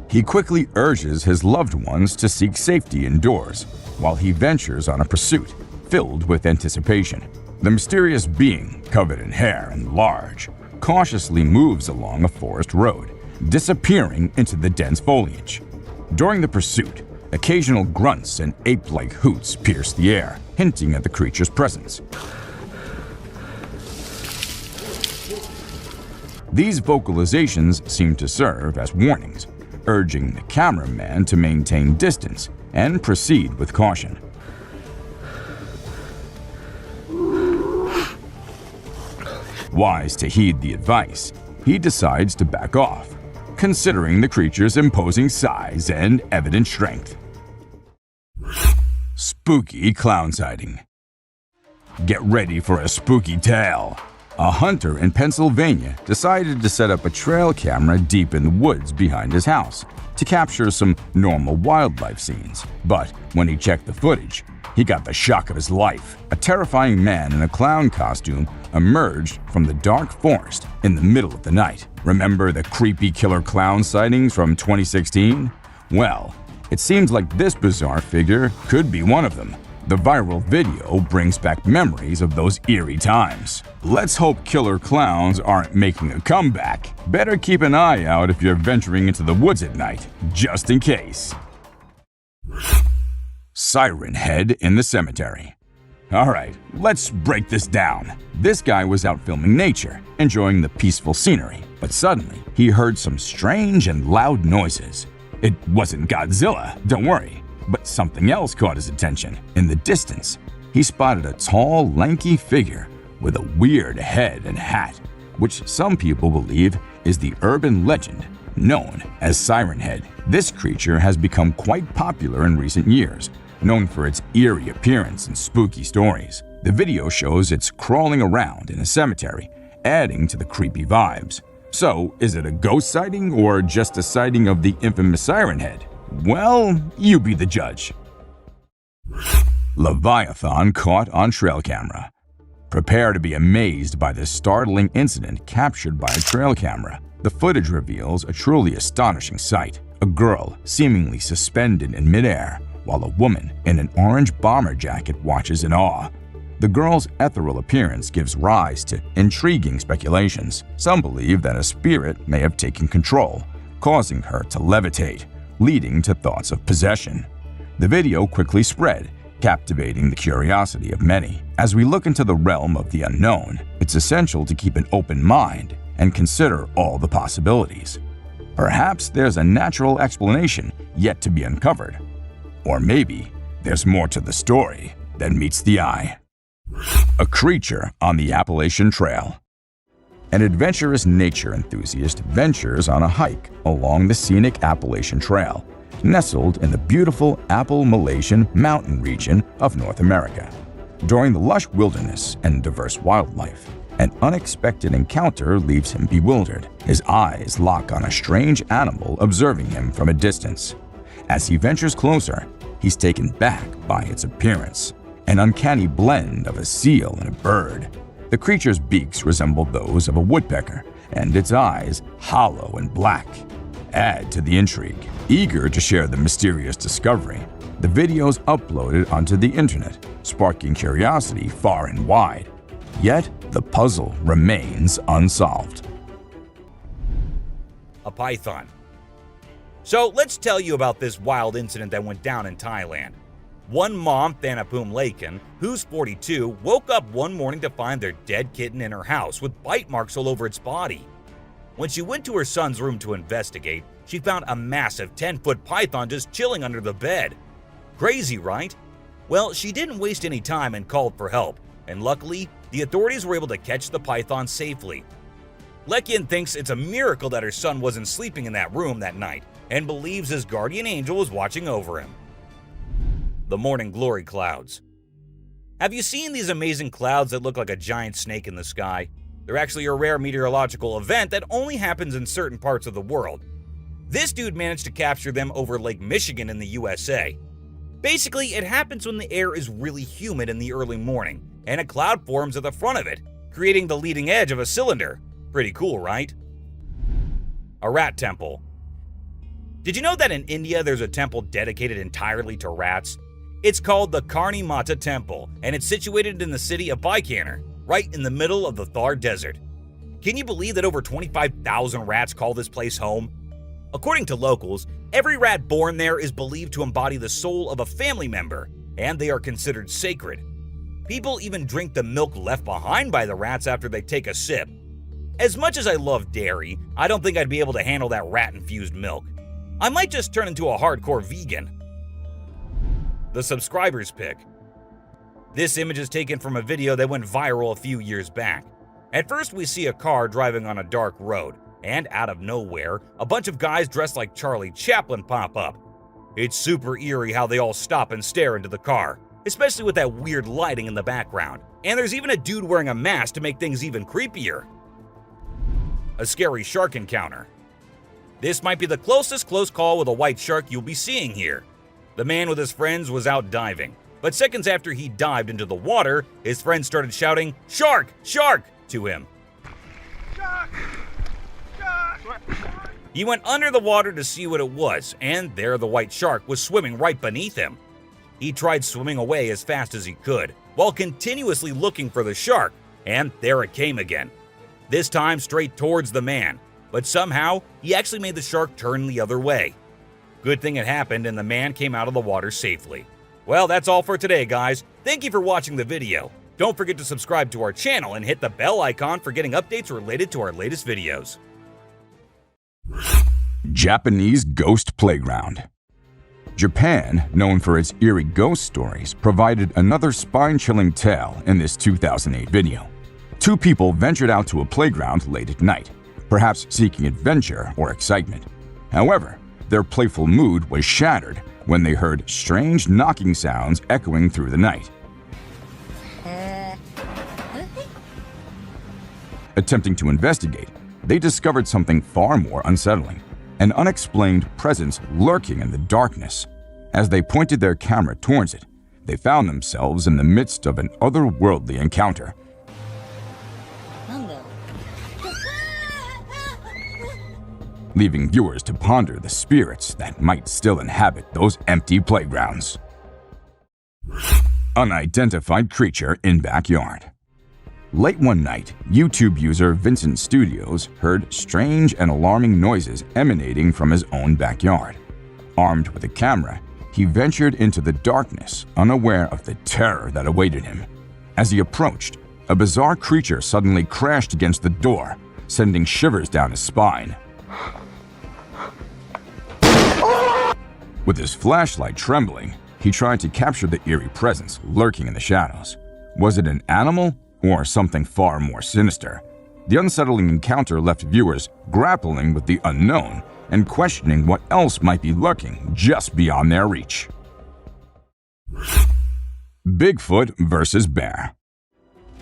S3: He quickly urges his loved ones to seek safety indoors, while he ventures on a pursuit filled with anticipation. The mysterious being, covered in hair and large, cautiously moves along a forest road, disappearing into the dense foliage. During the pursuit, occasional grunts and ape-like hoots pierce the air, hinting at the creature's presence. These vocalizations seem to serve as warnings, urging the cameraman to maintain distance and proceed with caution. Wise to heed the advice, he decides to back off, considering the creature's imposing size and evident strength. Spooky clown sighting. Get ready for a spooky tale. A hunter in Pennsylvania decided to set up a trail camera deep in the woods behind his house to capture some normal wildlife scenes. But when he checked the footage, he got the shock of his life. A terrifying man in a clown costume emerged from the dark forest in the middle of the night. Remember the creepy killer clown sightings from 2016? Well, it seems like this bizarre figure could be one of them. The viral video brings back memories of those eerie times. Let's hope killer clowns aren't making a comeback. Better keep an eye out if you're venturing into the woods at night, just in case. Siren Head in the cemetery. Alright, let's break this down. This guy was out filming nature, enjoying the peaceful scenery, but suddenly he heard some strange and loud noises. It wasn't Godzilla, don't worry, but something else caught his attention. In the distance, he spotted a tall, lanky figure with a weird head and hat, which some people believe is the urban legend known as Siren Head. This creature has become quite popular in recent years, known for its eerie appearance and spooky stories. The video shows it's crawling around in a cemetery, adding to the creepy vibes. So, is it a ghost sighting or just a sighting of the infamous Siren Head? Well, you be the judge. Leviathan caught on trail camera. Prepare to be amazed by this startling incident captured by a trail camera. The footage reveals a truly astonishing sight. A girl seemingly suspended in midair, while a woman in an orange bomber jacket watches in awe. The girl's ethereal appearance gives rise to intriguing speculations. Some believe that a spirit may have taken control, causing her to levitate, leading to thoughts of possession. The video quickly spread, captivating the curiosity of many. As we look into the realm of the unknown, it's essential to keep an open mind and consider all the possibilities. Perhaps there's a natural explanation yet to be uncovered. Or maybe there's more to the story than meets the eye. A creature on the Appalachian Trail. An adventurous nature enthusiast ventures on a hike along the scenic Appalachian Trail, nestled in the beautiful Appalachian mountain region of North America. During the lush wilderness and diverse wildlife, an unexpected encounter leaves him bewildered. His eyes lock on a strange animal observing him from a distance. As he ventures closer, he's taken back by its appearance, an uncanny blend of a seal and a bird. The creature's beaks resemble those of a woodpecker, and its eyes, hollow and black, add to the intrigue. Eager to share the mysterious discovery, the video's uploaded onto the internet, sparking curiosity far and wide. Yet, the puzzle remains unsolved.
S2: A python. So let's tell you about this wild incident that went down in Thailand. One mom, Thanapum Laken, who's 42, woke up one morning to find their dead kitten in her house with bite marks all over its body. When she went to her son's room to investigate, she found a massive 10-foot python just chilling under the bed. Crazy, right? Well, she didn't waste any time and called for help, and luckily, the authorities were able to catch the python safely. Lekin thinks it's a miracle that her son wasn't sleeping in that room that night, and believes his guardian angel was watching over him. The morning glory clouds. Have you seen these amazing clouds that look like a giant snake in the sky? They're actually a rare meteorological event that only happens in certain parts of the world. This dude managed to capture them over Lake Michigan in the USA. Basically, it happens when the air is really humid in the early morning, and a cloud forms at the front of it, creating the leading edge of a cylinder. Pretty cool, right? A rat temple. Did you know that in India there's a temple dedicated entirely to rats? It's called the Karni Mata Temple, and it's situated in the city of Bikaner, right in the middle of the Thar Desert. Can you believe that over 25,000 rats call this place home? According to locals, every rat born there is believed to embody the soul of a family member, and they are considered sacred. People even drink the milk left behind by the rats after they take a sip. As much as I love dairy, I don't think I'd be able to handle that rat-infused milk. I might just turn into a hardcore vegan. The subscriber's pick. This image is taken from a video that went viral a few years back. At first, we see a car driving on a dark road, and out of nowhere, a bunch of guys dressed like Charlie Chaplin pop up. It's super eerie how they all stop and stare into the car, especially with that weird lighting in the background. And there's even a dude wearing a mask to make things even creepier. A scary shark encounter. This might be the closest close call with a white shark you'll be seeing here. The man with his friends was out diving, but seconds after he dived into the water, his friends started shouting, "Shark! Shark!" to him. He went under the water to see what it was, and there the white shark was swimming right beneath him. He tried swimming away as fast as he could, while continuously looking for the shark, and there it came again. This time straight towards the man, but somehow he actually made the shark turn the other way. Good thing it happened and the man came out of the water safely. Well, that's all for today, guys. Thank you for watching the video. Don't forget to subscribe to our channel and hit the bell icon for getting updates related to our latest videos.
S3: Japanese Ghost Playground. Japan, known for its eerie ghost stories, provided another spine-chilling tale in this 2008 video. Two people ventured out to a playground late at night, perhaps seeking adventure or excitement. However, their playful mood was shattered when they heard strange knocking sounds echoing through the night. Attempting to investigate, they discovered something far more unsettling, an unexplained presence lurking in the darkness. As they pointed their camera towards it, they found themselves in the midst of an otherworldly encounter. Leaving viewers to ponder the spirits that might still inhabit those empty playgrounds. Unidentified creature in backyard. Late one night, YouTube user Vincent Studios heard strange and alarming noises emanating from his own backyard. Armed with a camera, he ventured into the darkness, unaware of the terror that awaited him. As he approached, a bizarre creature suddenly crashed against the door, sending shivers down his spine. With his flashlight trembling, he tried to capture the eerie presence lurking in the shadows. Was it an animal or something far more sinister? The unsettling encounter left viewers grappling with the unknown and questioning what else might be lurking just beyond their reach. Bigfoot versus bear.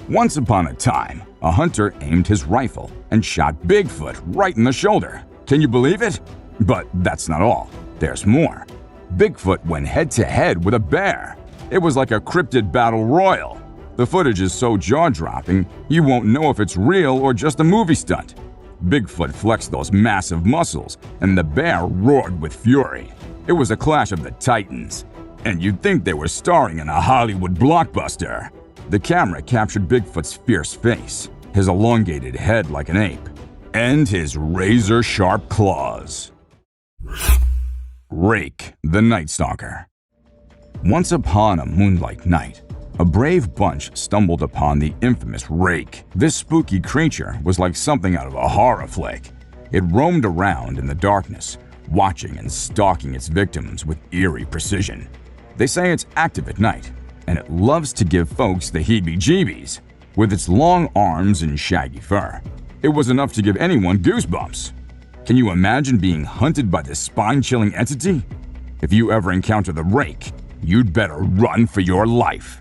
S3: Once upon a time, a hunter aimed his rifle and shot Bigfoot right in the shoulder. Can you believe it? But that's not all. There's more. Bigfoot went head-to-head with a bear. It was like a cryptid battle royal. The footage is so jaw-dropping, you won't know if it's real or just a movie stunt. Bigfoot flexed those massive muscles, and the bear roared with fury. It was a clash of the titans, and you'd think they were starring in a Hollywood blockbuster. The camera captured Bigfoot's fierce face, his elongated head like an ape, and his razor-sharp claws. Rake, the Night Stalker. Once upon a moonlight night, a brave bunch stumbled upon the infamous Rake. This spooky creature was like something out of a horror flick. It roamed around in the darkness, watching and stalking its victims with eerie precision. They say it's active at night, and it loves to give folks the heebie-jeebies. With its long arms and shaggy fur, it was enough to give anyone goosebumps. Can you imagine being hunted by this spine-chilling entity? If you ever encounter the Rake, you'd better run for your life.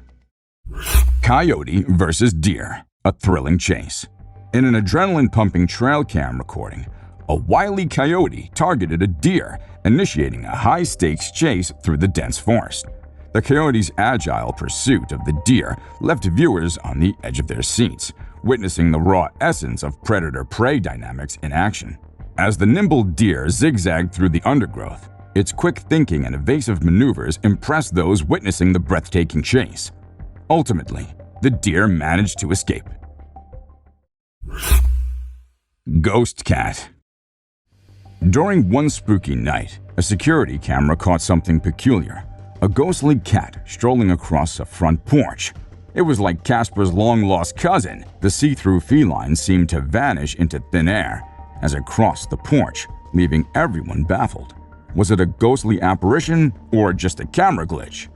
S3: Coyote versus deer, a thrilling chase. In an adrenaline-pumping trail cam recording, a wily coyote targeted a deer, initiating a high-stakes chase through the dense forest. The coyote's agile pursuit of the deer left viewers on the edge of their seats, witnessing the raw essence of predator-prey dynamics in action. As the nimble deer zigzagged through the undergrowth, its quick thinking and evasive maneuvers impressed those witnessing the breathtaking chase. Ultimately, the deer managed to escape. Ghost cat. During one spooky night, a security camera caught something peculiar. A ghostly cat strolling across a front porch. It was like Casper's long-lost cousin. The see-through feline seemed to vanish into thin air as it crossed the porch, leaving everyone baffled. Was it a ghostly apparition or just a camera glitch?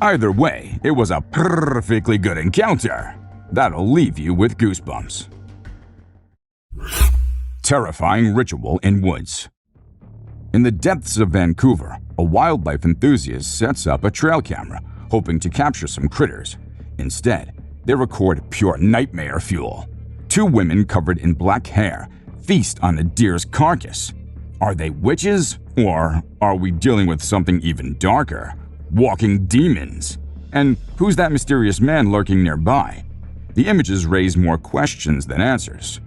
S3: Either way, it was a perfectly good encounter. That'll leave you with goosebumps. Terrifying ritual in woods. In the depths of Vancouver, a wildlife enthusiast sets up a trail camera, hoping to capture some critters. Instead, they record pure nightmare fuel. Two women covered in black hair feast on a deer's carcass. Are they witches, or are we dealing with something even darker? Walking demons? And who's that mysterious man lurking nearby? The images raise more questions than answers.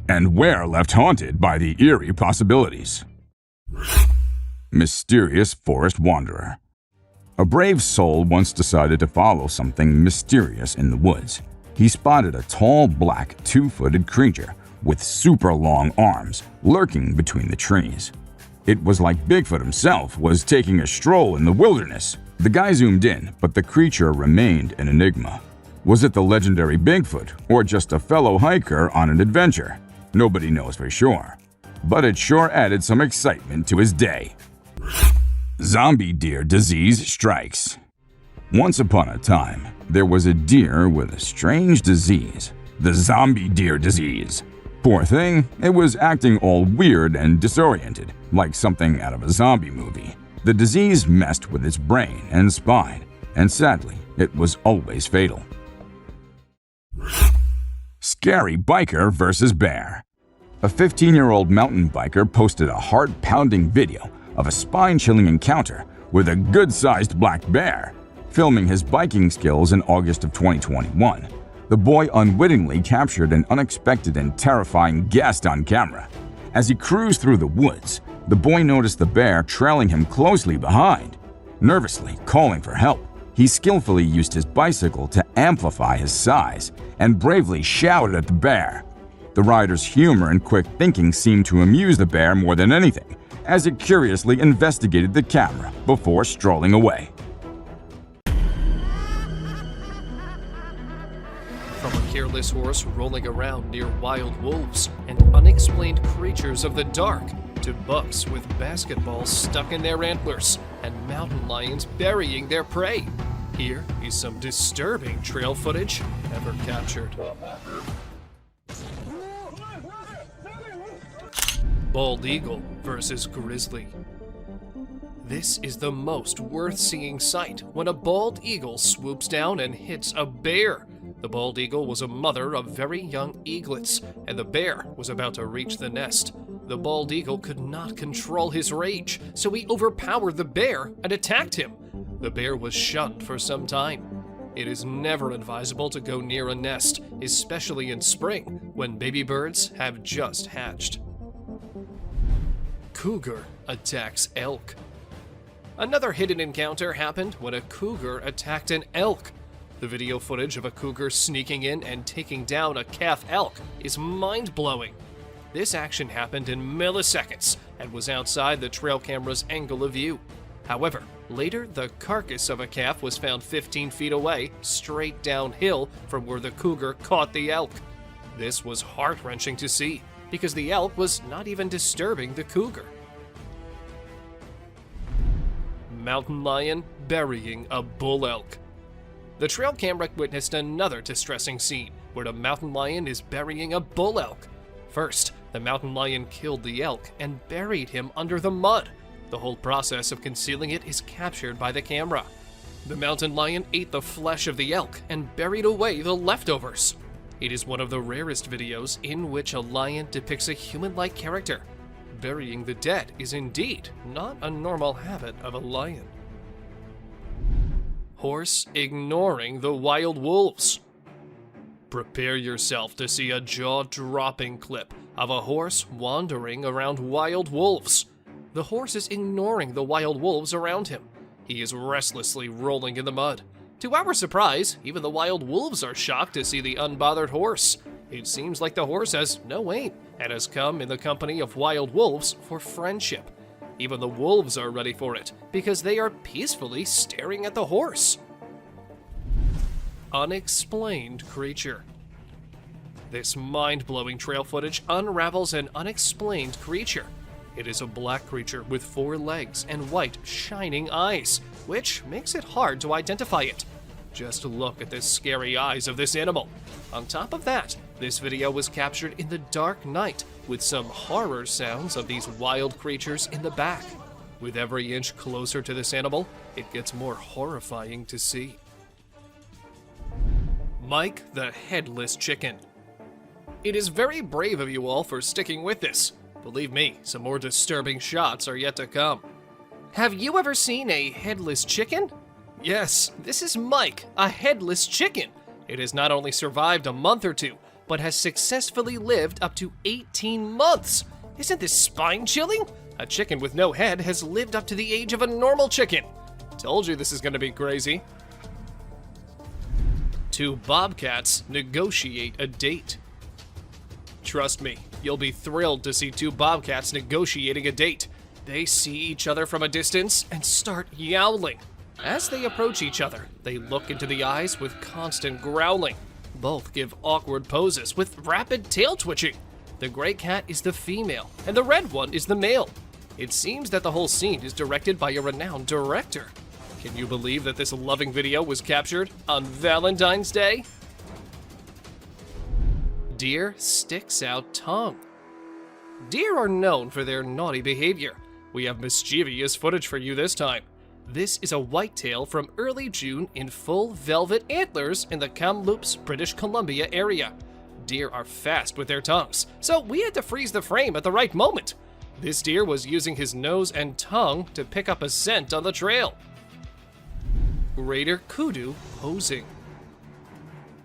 S3: And we're left haunted by the eerie possibilities. Mysterious forest wanderer. A brave soul once decided to follow something mysterious in the woods. He spotted a tall, black, two-footed creature with super long arms lurking between the trees. It was like Bigfoot himself was taking a stroll in the wilderness. The guy zoomed in, but the creature remained an enigma. Was it the legendary Bigfoot or just a fellow hiker on an adventure? Nobody knows for sure, but it sure added some excitement to his day. Zombie deer disease strikes. Once upon a time, there was a deer with a strange disease, the zombie deer disease. Poor thing, it was acting all weird and disoriented, like something out of a zombie movie. The disease messed with its brain and spine, and sadly, it was always fatal. Scary biker versus bear. A 15-year-old mountain biker posted a heart-pounding video of a spine-chilling encounter with a good-sized black bear. Filming his biking skills in August of 2021, the boy unwittingly captured an unexpected and terrifying guest on camera. As he cruised through the woods, the boy noticed the bear trailing him closely behind. Nervously calling for help, he skillfully used his bicycle to amplify his size and bravely shouted at the bear. The rider's humor and quick thinking seemed to amuse the bear more than anything, as it curiously investigated the camera before strolling away.
S1: From a careless horse rolling around near wild wolves and unexplained creatures of the dark, to bucks with basketballs stuck in their antlers and mountain lions burying their prey. Here is some disturbing trail footage ever captured. Bald eagle versus grizzly. This is the most worth-seeing sight when a bald eagle swoops down and hits a bear. The bald eagle was a mother of very young eaglets, and the bear was about to reach the nest. The bald eagle could not control his rage, so he overpowered the bear and attacked him. The bear was shunned for some time. It is never advisable to go near a nest, especially in spring, when baby birds have just hatched. Cougar attacks elk. Another hidden encounter happened when a cougar attacked an elk. The video footage of a cougar sneaking in and taking down a calf elk is mind-blowing. This action happened in milliseconds and was outside the trail camera's angle of view. However, later the carcass of a calf was found 15 feet away, straight downhill from where the cougar caught the elk. This was heart-wrenching to see, because the elk was not even disturbing the cougar. Mountain lion burying a bull elk. The trail camera witnessed another distressing scene where the mountain lion is burying a bull elk. First, the mountain lion killed the elk and buried him under the mud. The whole process of concealing it is captured by the camera. The mountain lion ate the flesh of the elk and buried away the leftovers. It is one of the rarest videos in which a lion depicts a human-like character. Burying the dead is indeed not a normal habit of a lion. Horse ignoring the wild wolves. Prepare yourself to see a jaw-dropping clip of a horse wandering around wild wolves. The horse is ignoring the wild wolves around him. He is restlessly rolling in the mud. To our surprise, even the wild wolves are shocked to see the unbothered horse. It seems like the horse has no aim and has come in the company of wild wolves for friendship. Even the wolves are ready for it because they are peacefully staring at the horse. Unexplained creature. This mind-blowing trail footage unravels an unexplained creature. It is a black creature with 4 legs and white, shining eyes, which makes it hard to identify it. Just look at the scary eyes of this animal. On top of that, this video was captured in the dark night with some horror sounds of these wild creatures in the back. With every inch closer to this animal, it gets more horrifying to see. Mike the Headless Chicken. It is very brave of you all for sticking with this. Believe me, some more disturbing shots are yet to come. Have you ever seen a headless chicken? Yes, this is Mike, a headless chicken. It has not only survived a month or two, but has successfully lived up to 18 months. Isn't this spine-chilling? A chicken with no head has lived up to the age of a normal chicken. Told you this is gonna be crazy. 2 bobcats negotiate a date. Trust me, you'll be thrilled to see 2 bobcats negotiating a date. They see each other from a distance and start yowling. As they approach each other, they look into the eyes with constant growling. Both give awkward poses with rapid tail twitching. The gray cat is the female, and the red one is the male. It seems that the whole scene is directed by a renowned director. Can you believe that this loving video was captured on Valentine's Day? Deer sticks out tongue. Deer are known for their naughty behavior. We have mischievous footage for you this time. This is a whitetail from early June in full velvet antlers in the Kamloops, British Columbia area. Deer are fast with their tongues, so we had to freeze the frame at the right moment. This deer was using his nose and tongue to pick up a scent on the trail. Greater kudu posing.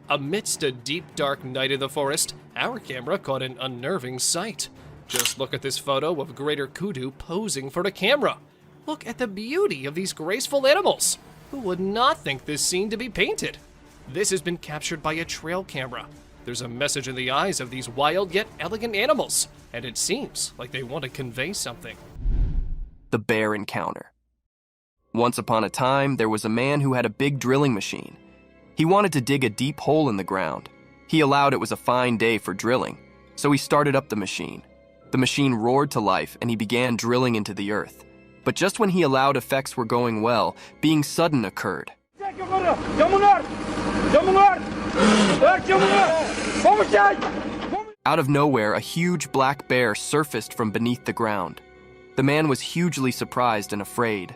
S1: Amidst a deep, dark night in the forest, our camera caught an unnerving sight. Just look at this photo of greater kudu posing for the camera. Look at the beauty of these graceful animals. Who would not think this scene to be painted? This has been captured by a trail camera. There's a message in the eyes of these wild yet elegant animals, and it seems like they want to convey something.
S5: The bear encounter. Once upon a time, there was a man who had a big drilling machine. He wanted to dig a deep hole in the ground. He allowed it was a fine day for drilling, so he started up the machine. The machine roared to life and he began drilling into the earth. But just when he allowed effects were going well, being sudden occurred. Out of nowhere, a huge black bear surfaced from beneath the ground. The man was hugely surprised and afraid.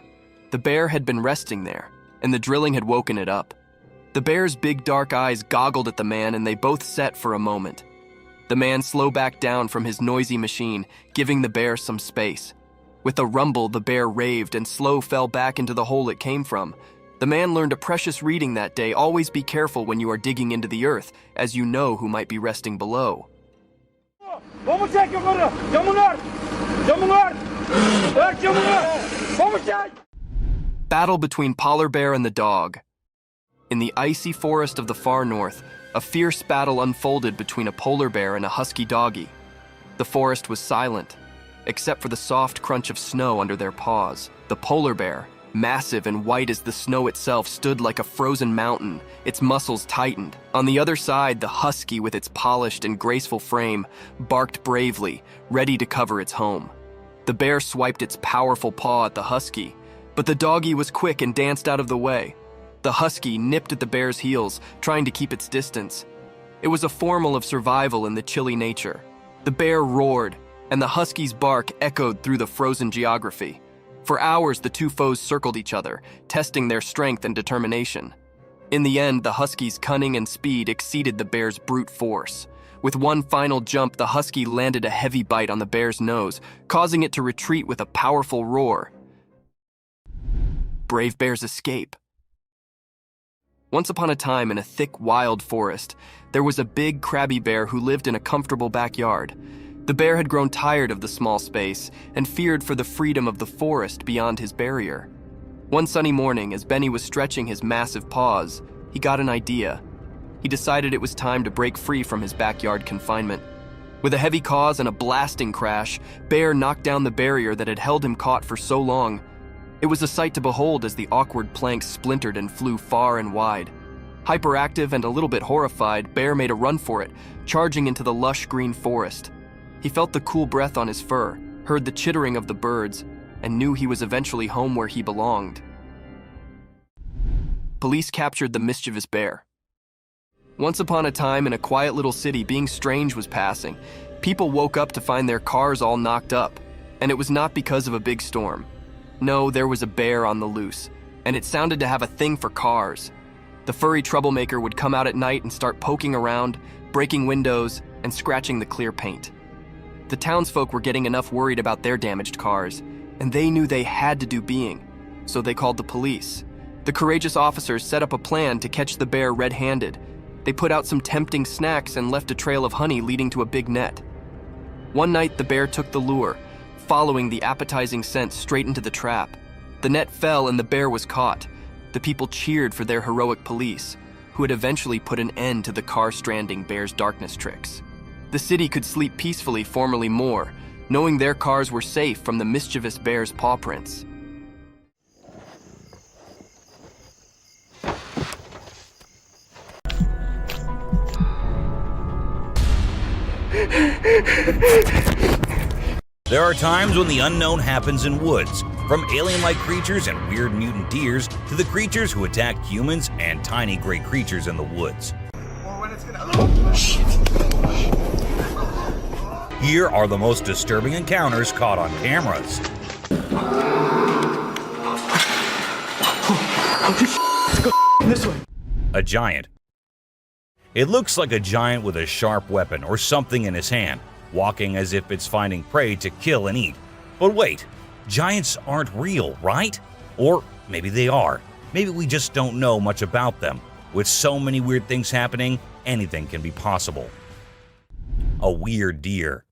S5: The bear had been resting there, and the drilling had woken it up. The bear's big dark eyes goggled at the man and they both set for a moment. The man slowed back down from his noisy machine, giving the bear some space. With a rumble, the bear raved and slow fell back into the hole it came from. The man learned a precious reading that day: always be careful when you are digging into the earth, as you know who might be resting below. Battle between polar bear and the dog. In the icy forest of the far north, a fierce battle unfolded between a polar bear and a husky doggy. The forest was silent, except for the soft crunch of snow under their paws. The polar bear, massive and white as the snow itself, stood like a frozen mountain, its muscles tightened. On the other side, the husky, with its polished and graceful frame, barked bravely, ready to cover its home. The bear swiped its powerful paw at the husky, but the doggy was quick and danced out of the way. The husky nipped at the bear's heels, trying to keep its distance. It was a formal of survival in the chilly nature. The bear roared, and the husky's bark echoed through the frozen geography. For hours, the two foes circled each other, testing their strength and determination. In the end, the husky's cunning and speed exceeded the bear's brute force. With one final jump, the husky landed a heavy bite on the bear's nose, causing it to retreat with a powerful roar. Brave bears escape. Once upon a time, in a thick, wild forest, there was a big, crabby bear who lived in a comfortable backyard. The bear had grown tired of the small space and feared for the freedom of the forest beyond his barrier. One sunny morning, as Benny was stretching his massive paws, he got an idea. He decided it was time to break free from his backyard confinement. With a heavy cause and a blasting crash, Bear knocked down the barrier that had held him caught for so long. It was a sight to behold as the awkward planks splintered and flew far and wide. Hyperactive and a little bit horrified, Bear made a run for it, charging into the lush green forest. He felt the cool breath on his fur, heard the chittering of the birds, and knew he was eventually home where he belonged. Police captured the mischievous bear. Once upon a time, in a quiet little city, being strange was passing. People woke up to find their cars all knocked up, and it was not because of a big storm. No, there was a bear on the loose, and it sounded to have a thing for cars. The furry troublemaker would come out at night and start poking around, breaking windows, and scratching the clear paint. The townsfolk were getting enough worried about their damaged cars, and they knew they had to do being, so they called the police. The courageous officers set up a plan to catch the bear red-handed. They put out some tempting snacks and left a trail of honey leading to a big net. One night, the bear took the lure, following the appetizing scent straight into the trap. The net fell and the bear was caught. The people cheered for their heroic police, who had eventually put an end to the car-stranding bear's darkness tricks. The city could sleep peacefully, formerly more, knowing their cars were safe from the mischievous bear's paw prints.
S2: There are times when the unknown happens in woods, from alien-like creatures and weird mutant deers to the creatures who attack humans and tiny gray creatures in the woods. Here are the most disturbing encounters caught on cameras.
S4: This way.
S2: A giant. It looks like a giant with a sharp weapon or something in his hand, walking as if it's finding prey to kill and eat. But wait, giants aren't real, right? Or maybe they are. Maybe we just don't know much about them. With so many weird things happening, anything can be possible. A weird deer.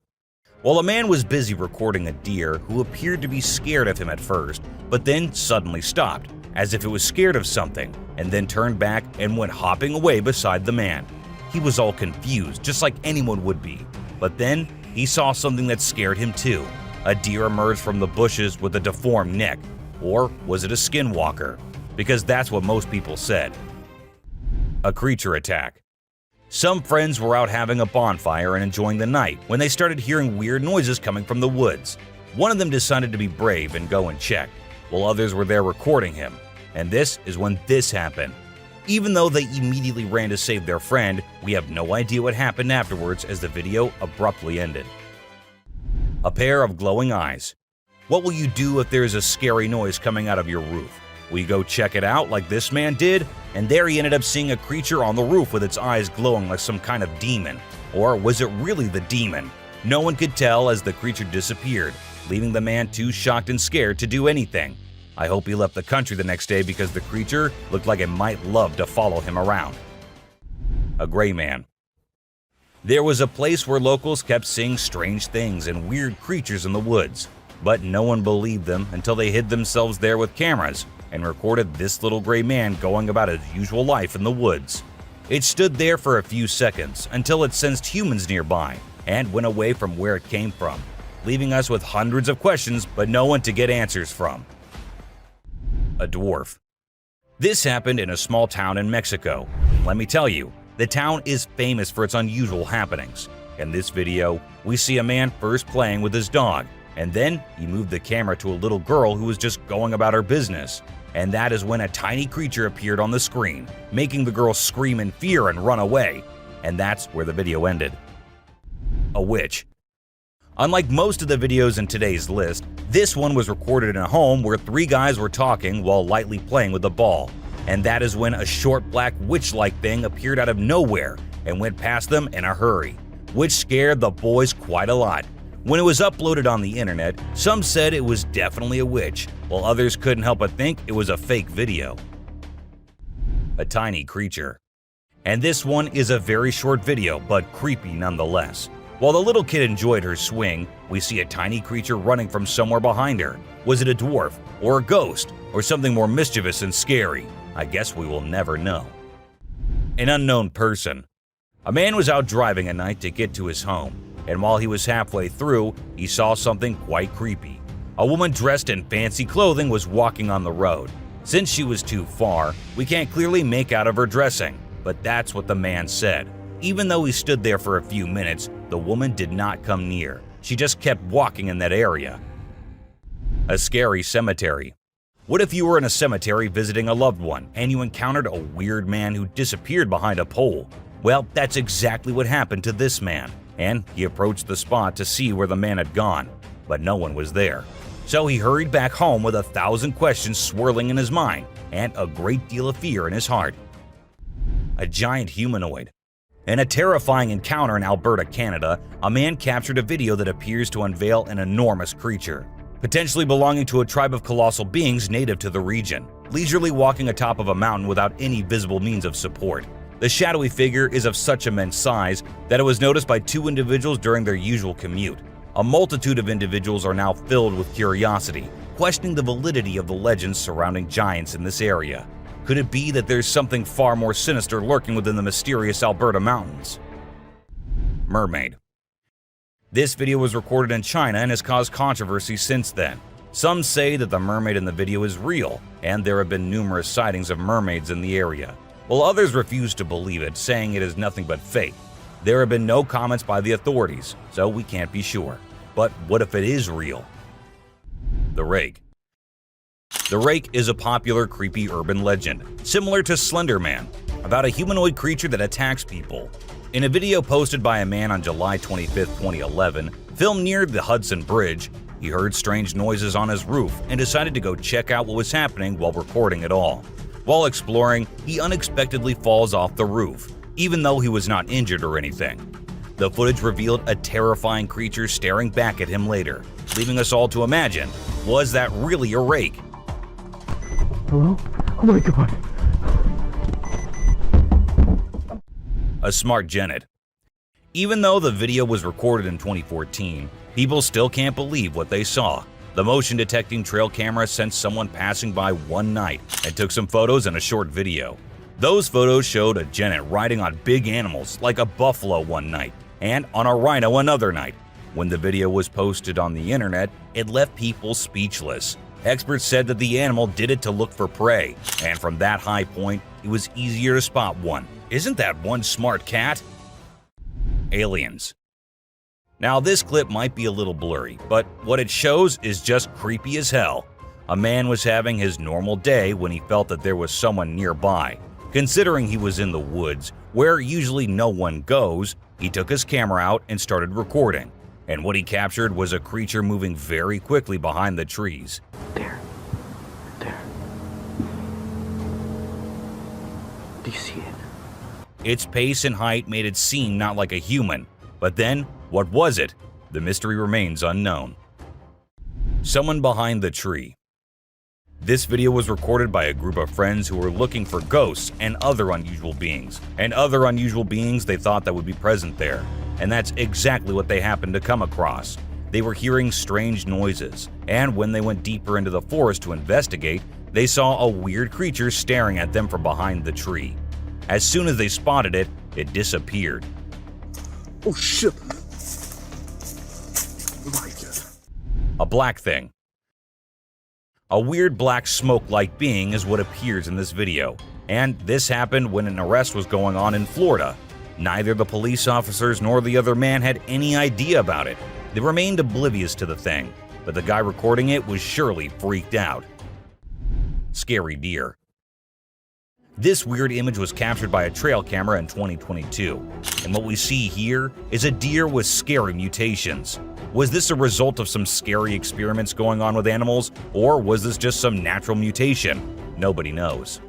S2: Well, a man was busy recording a deer who appeared to be scared of him at first, but then suddenly stopped, as if it was scared of something, and then turned back and went hopping away beside the man. He was all confused, just like anyone would be. But then he saw something that scared him too. A deer emerged from the bushes with a deformed neck. Or was it a skinwalker? Because that's what most people said. A creature attack. Some friends were out having a bonfire and enjoying the night when they started hearing weird noises coming from the woods. One of them decided to be brave and go and check, while others were there recording him. And this is when this happened. Even though they immediately ran to save their friend, we have no idea what happened afterwards as the video abruptly ended. A pair of glowing eyes. What will you do if there is a scary noise coming out of your roof? Will you go check it out like this man did? And there he ended up seeing a creature on the roof with its eyes glowing like some kind of demon. Or was it really the demon? No one could tell as the creature disappeared, leaving the man too shocked and scared to do anything. I hope he left the country the next day because the creature looked like it might love to follow him around. A gray man. There was a place where locals kept seeing strange things and weird creatures in the woods, but no one believed them until they hid themselves there with cameras and recorded this little gray man going about his usual life in the woods. It stood there for a few seconds until it sensed humans nearby and went away from where it came from, leaving us with hundreds of questions but no one to get answers from. A dwarf. This happened in a small town in Mexico. Let me tell you, the town is famous for its unusual happenings. In this video, we see a man first playing with his dog, and then he moved the camera to a little girl who was just going about her business. And that is when a tiny creature appeared on the screen, making the girl scream in fear and run away. And that's where the video ended. A witch. Unlike most of the videos in today's list, this one was recorded in a home where three guys were talking while lightly playing with a ball. And that is when a short black witch-like thing appeared out of nowhere and went past them in a hurry, which scared the boys quite a lot. When it was uploaded on the internet, some said it was definitely a witch, while others couldn't help but think it was a fake video. a tiny creature. And this one is a very short video, but creepy nonetheless. While the little kid enjoyed her swing, we see a tiny creature running from somewhere behind her. Was it a dwarf, or a ghost, or something more mischievous and scary? I guess we will never know. An unknown person. A man was out driving at night to get to his home, and while he was halfway through, he saw something quite creepy. A woman dressed in fancy clothing was walking on the road. Since she was too far, we can't clearly make out of her dressing, but that's what the man said. Even though he stood there for a few minutes, the woman did not come near. She just kept walking in that area. A scary cemetery. What if you were in a cemetery visiting a loved one and you encountered a weird man who disappeared behind a pole? Well, that's exactly what happened to this man, and he approached the spot to see where the man had gone, but no one was there. So he hurried back home with 1,000 questions swirling in his mind and a great deal of fear in his heart. A giant humanoid. In a terrifying encounter in Alberta, Canada, a man captured a video that appears to unveil an enormous creature, potentially belonging to a tribe of colossal beings native to the region, leisurely walking atop of a mountain without any visible means of support. The shadowy figure is of such immense size that it was noticed by 2 individuals during their usual commute. A multitude of individuals are now filled with curiosity, questioning the validity of the legends surrounding giants in this area. Could it be that there's something far more sinister lurking within the mysterious Alberta mountains? Mermaid. This video was recorded in China and has caused controversy since then. Some say that the mermaid in the video is real, and there have been numerous sightings of mermaids in the area, while others refuse to believe it, saying it is nothing but fake. There have been no comments by the authorities, so we can't be sure. But what if it is real? The Rake. The Rake is a popular creepy urban legend, similar to Slender Man, about a humanoid creature that attacks people. In a video posted by a man on July 25, 2011, filmed near the Hudson Bridge, he heard strange noises on his roof and decided to go check out what was happening while recording it all. While exploring, he unexpectedly falls off the roof, even though he was not injured or anything. The footage revealed a terrifying creature staring back at him later, leaving us all to imagine, was that really a rake?
S7: Hello? Oh my god.
S2: A smart genet. Even though the video was recorded in 2014, people still can't believe what they saw. The motion detecting trail camera sent someone passing by one night and took some photos and a short video. Those photos showed a genet riding on big animals like a buffalo one night and on a rhino another night. When the video was posted on the internet, it left people speechless. Experts said that the animal did it to look for prey, and from that high point, it was easier to spot one. Isn't that one smart cat? Aliens. Now this clip might be a little blurry, but what it shows is just creepy as hell. A man was having his normal day when he felt that there was someone nearby. Considering he was in the woods, where usually no one goes, he took his camera out and started recording. And what he captured was a creature moving very quickly behind the trees.
S7: There. Do you see it?
S2: Its pace and height made it seem not like a human. But then, what was it? The mystery remains unknown. Someone behind the tree. This video was recorded by a group of friends who were looking for ghosts and other unusual beings. They thought that would be present there. And that's exactly what they happened to come across. They were hearing strange noises, and when they went deeper into the forest to investigate, they saw a weird creature staring at them from behind the tree. As soon as they spotted it, it disappeared.
S6: Oh shit. My God.
S2: A black thing. A weird black smoke-like being is what appears in this video, and this happened when an arrest was going on in Florida. Neither the police officers nor the other man had any idea about it. They remained oblivious to the thing, but the guy recording it was surely freaked out. Scary deer. This weird image was captured by a trail camera in 2022, and what we see here is a deer with scary mutations. Was this a result of some scary experiments going on with animals, or was this just some natural mutation? Nobody knows.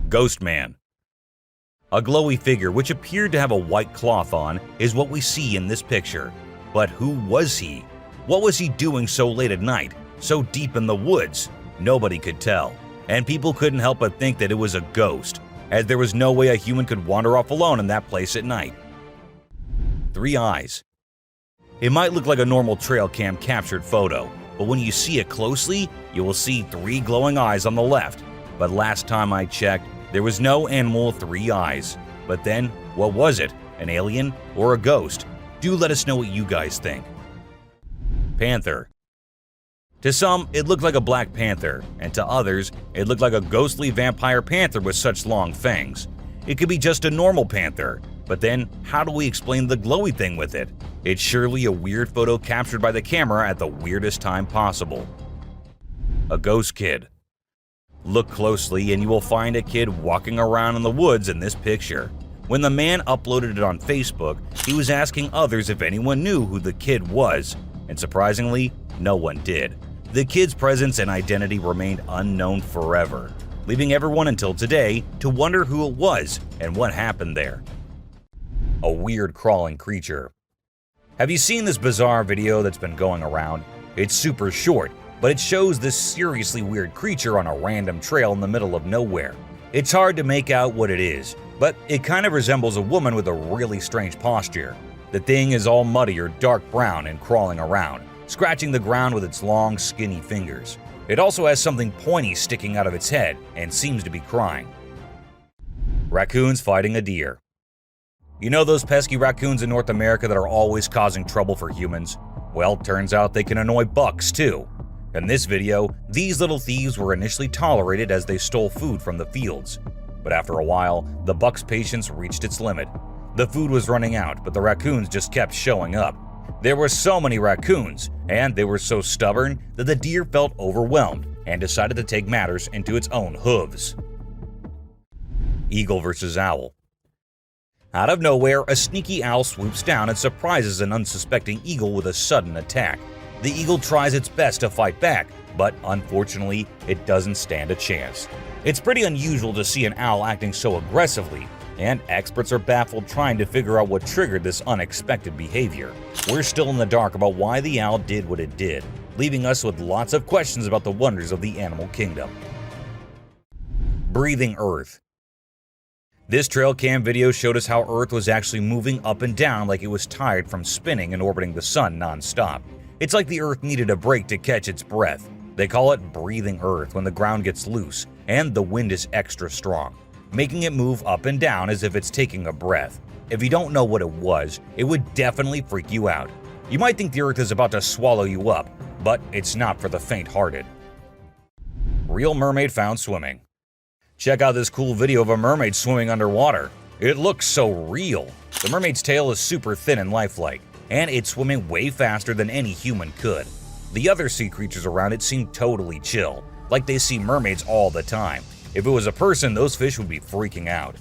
S2: Ghost Man. A glowy figure which appeared to have a white cloth on is what we see in this picture. But who was he? What was he doing so late at night, so deep in the woods? Nobody could tell. and people couldn't help but think that it was a ghost, as there was no way a human could wander off alone in that place at night. 3 eyes. It might look like a normal trail cam captured photo, but when you see it closely, you will see 3 glowing eyes on the left. But last time I checked, there was no animal with 3 eyes. But then, what was it? An alien or a ghost? Do let us know what you guys think. Panther. To some, it looked like a black panther, and to others, it looked like a ghostly vampire panther with such long fangs. It could be just a normal panther, but then how do we explain the glowy thing with it? It's surely a weird photo captured by the camera at the weirdest time possible. A ghost kid. Look closely and you will find a kid walking around in the woods in this picture. When the man uploaded it on Facebook, he was asking others if anyone knew who the kid was, and surprisingly, no one did. The kid's presence and identity remained unknown forever, leaving everyone until today to wonder who it was and what happened there. A weird crawling creature. Have you seen this bizarre video that's been going around? It's super short, but it shows this seriously weird creature on a random trail in the middle of nowhere. It's hard to make out what it is, but it kind of resembles a woman with a really strange posture. The thing is all muddy or dark brown and crawling around, scratching the ground with its long, skinny fingers. It also has something pointy sticking out of its head and seems to be crying. Raccoons fighting a deer. You know those pesky raccoons in North America that are always causing trouble for humans? Well, turns out they can annoy bucks too. In this video, these little thieves were initially tolerated as they stole food from the fields. But after a while, the buck's patience reached its limit. The food was running out, but the raccoons just kept showing up. There were so many raccoons, and they were so stubborn that the deer felt overwhelmed and decided to take matters into its own hooves. Eagle versus owl. Out of nowhere, a sneaky owl swoops down and surprises an unsuspecting eagle with a sudden attack. The eagle tries its best to fight back, but unfortunately, it doesn't stand a chance. It's pretty unusual to see an owl acting so aggressively, and experts are baffled trying to figure out what triggered this unexpected behavior. We're still in the dark about why the owl did what it did, leaving us with lots of questions about the wonders of the animal kingdom. Breathing Earth. This trail cam video showed us how Earth was actually moving up and down like it was tired from spinning and orbiting the sun non-stop. It's like the Earth needed a break to catch its breath. They call it breathing Earth when the ground gets loose and the wind is extra strong, making it move up and down as if it's taking a breath. If you don't know what it was, it would definitely freak you out. You might think the Earth is about to swallow you up, but it's not for the faint-hearted. Real mermaid found swimming. Check out this cool video of a mermaid swimming underwater. It looks so real. The mermaid's tail is super thin and lifelike, and it's swimming way faster than any human could. The other sea creatures around it seem totally chill, like they see mermaids all the time. If it was a person, those fish would be freaking out.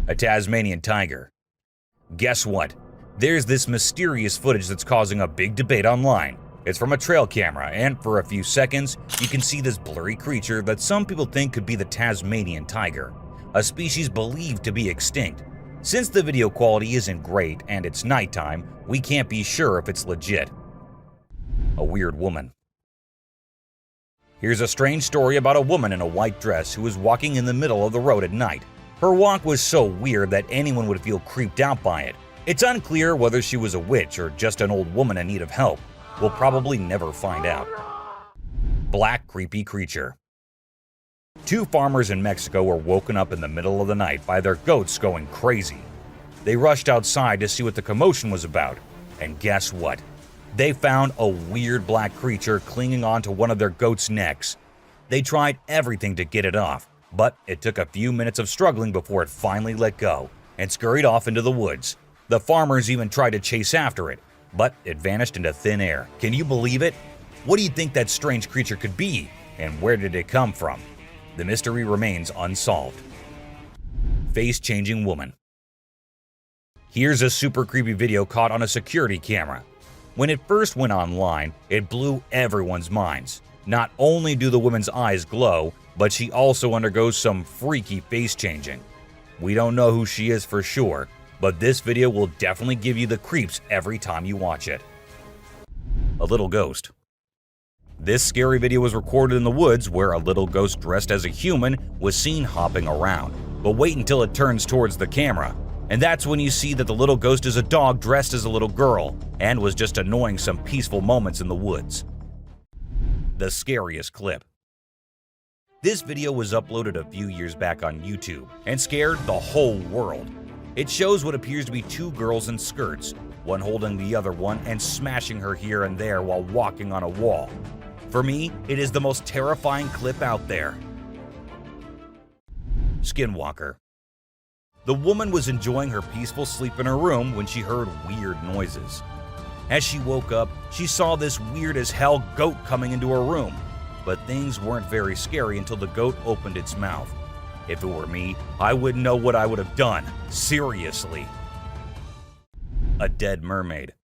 S2: A Tasmanian tiger. Guess what? There's this mysterious footage that's causing a big debate online. It's from a trail camera, and for a few seconds, you can see this blurry creature that some people think could be the Tasmanian tiger, a species believed to be extinct. Since the video quality isn't great and it's nighttime, we can't be sure if it's legit. A weird woman. Here's a strange story about a woman in a white dress who was walking in the middle of the road at night. Her walk was so weird that anyone would feel creeped out by it. It's unclear whether she was a witch or just an old woman in need of help. We'll probably never find out. Black creepy creature. 2 farmers in Mexico were woken up in the middle of the night by their goats going crazy. They rushed outside to see what the commotion was about, and guess what? They found a weird black creature clinging onto one of their goats' necks. They tried everything to get it off, but it took a few minutes of struggling before it finally let go and scurried off into the woods. The farmers even tried to chase after it, but it vanished into thin air. Can you believe it? What do you think that strange creature could be, and where did it come from? The mystery remains unsolved. Face-changing woman. Here's a super creepy video caught on a security camera. When it first went online, it blew everyone's minds. Not only do the woman's eyes glow, but she also undergoes some freaky face changing. We don't know who she is for sure, but this video will definitely give you the creeps every time you watch it. A little ghost. This scary video was recorded in the woods where a little ghost dressed as a human was seen hopping around. But wait until it turns towards the camera, and that's when you see that the little ghost is a dog dressed as a little girl and was just annoying some peaceful moments in the woods. The scariest clip. This video was uploaded a few years back on YouTube and scared the whole world. It shows what appears to be two girls in skirts, one holding the other one and smashing her here and there while walking on a wall. For me, it is the most terrifying clip out there. Skinwalker. The woman was enjoying her peaceful sleep in her room when she heard weird noises. As she woke up, she saw this weird as hell goat coming into her room. But things weren't very scary until the goat opened its mouth. If it were me, I wouldn't know what I would have done. Seriously. A dead mermaid.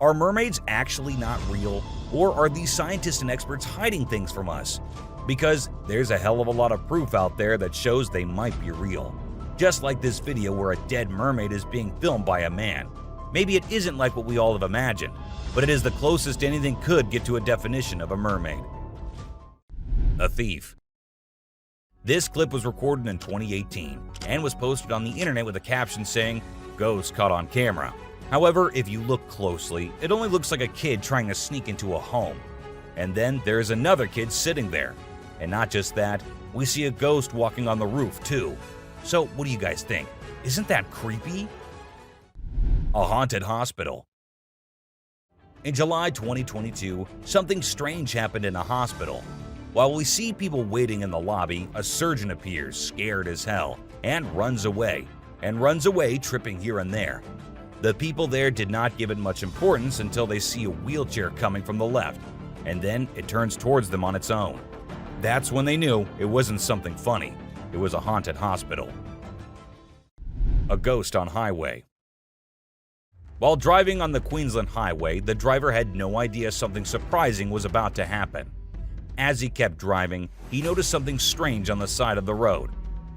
S2: Are mermaids actually not real? Or are these scientists and experts hiding things from us? Because there's a hell of a lot of proof out there that shows they might be real. Just like this video where a dead mermaid is being filmed by a man. Maybe it isn't like what we all have imagined, but it is the closest anything could get to a definition of a mermaid. A thief. This clip was recorded in 2018 and was posted on the internet with a caption saying, "Ghost caught on camera." However, if you look closely, it only looks like a kid trying to sneak into a home. And then there's another kid sitting there. And not just that, we see a ghost walking on the roof too. So what do you guys think? Isn't that creepy? A haunted hospital. In July 2022, something strange happened in a hospital. While we see people waiting in the lobby, a surgeon appears, scared as hell, and runs away, tripping here and there. The people there did not give it much importance until they see a wheelchair coming from the left, and then it turns towards them on its own. That's when they knew it wasn't something funny. It was a haunted hospital. A ghost on highway. While driving on the Queensland Highway, the driver had no idea something surprising was about to happen. As he kept driving, he noticed something strange on the side of the road.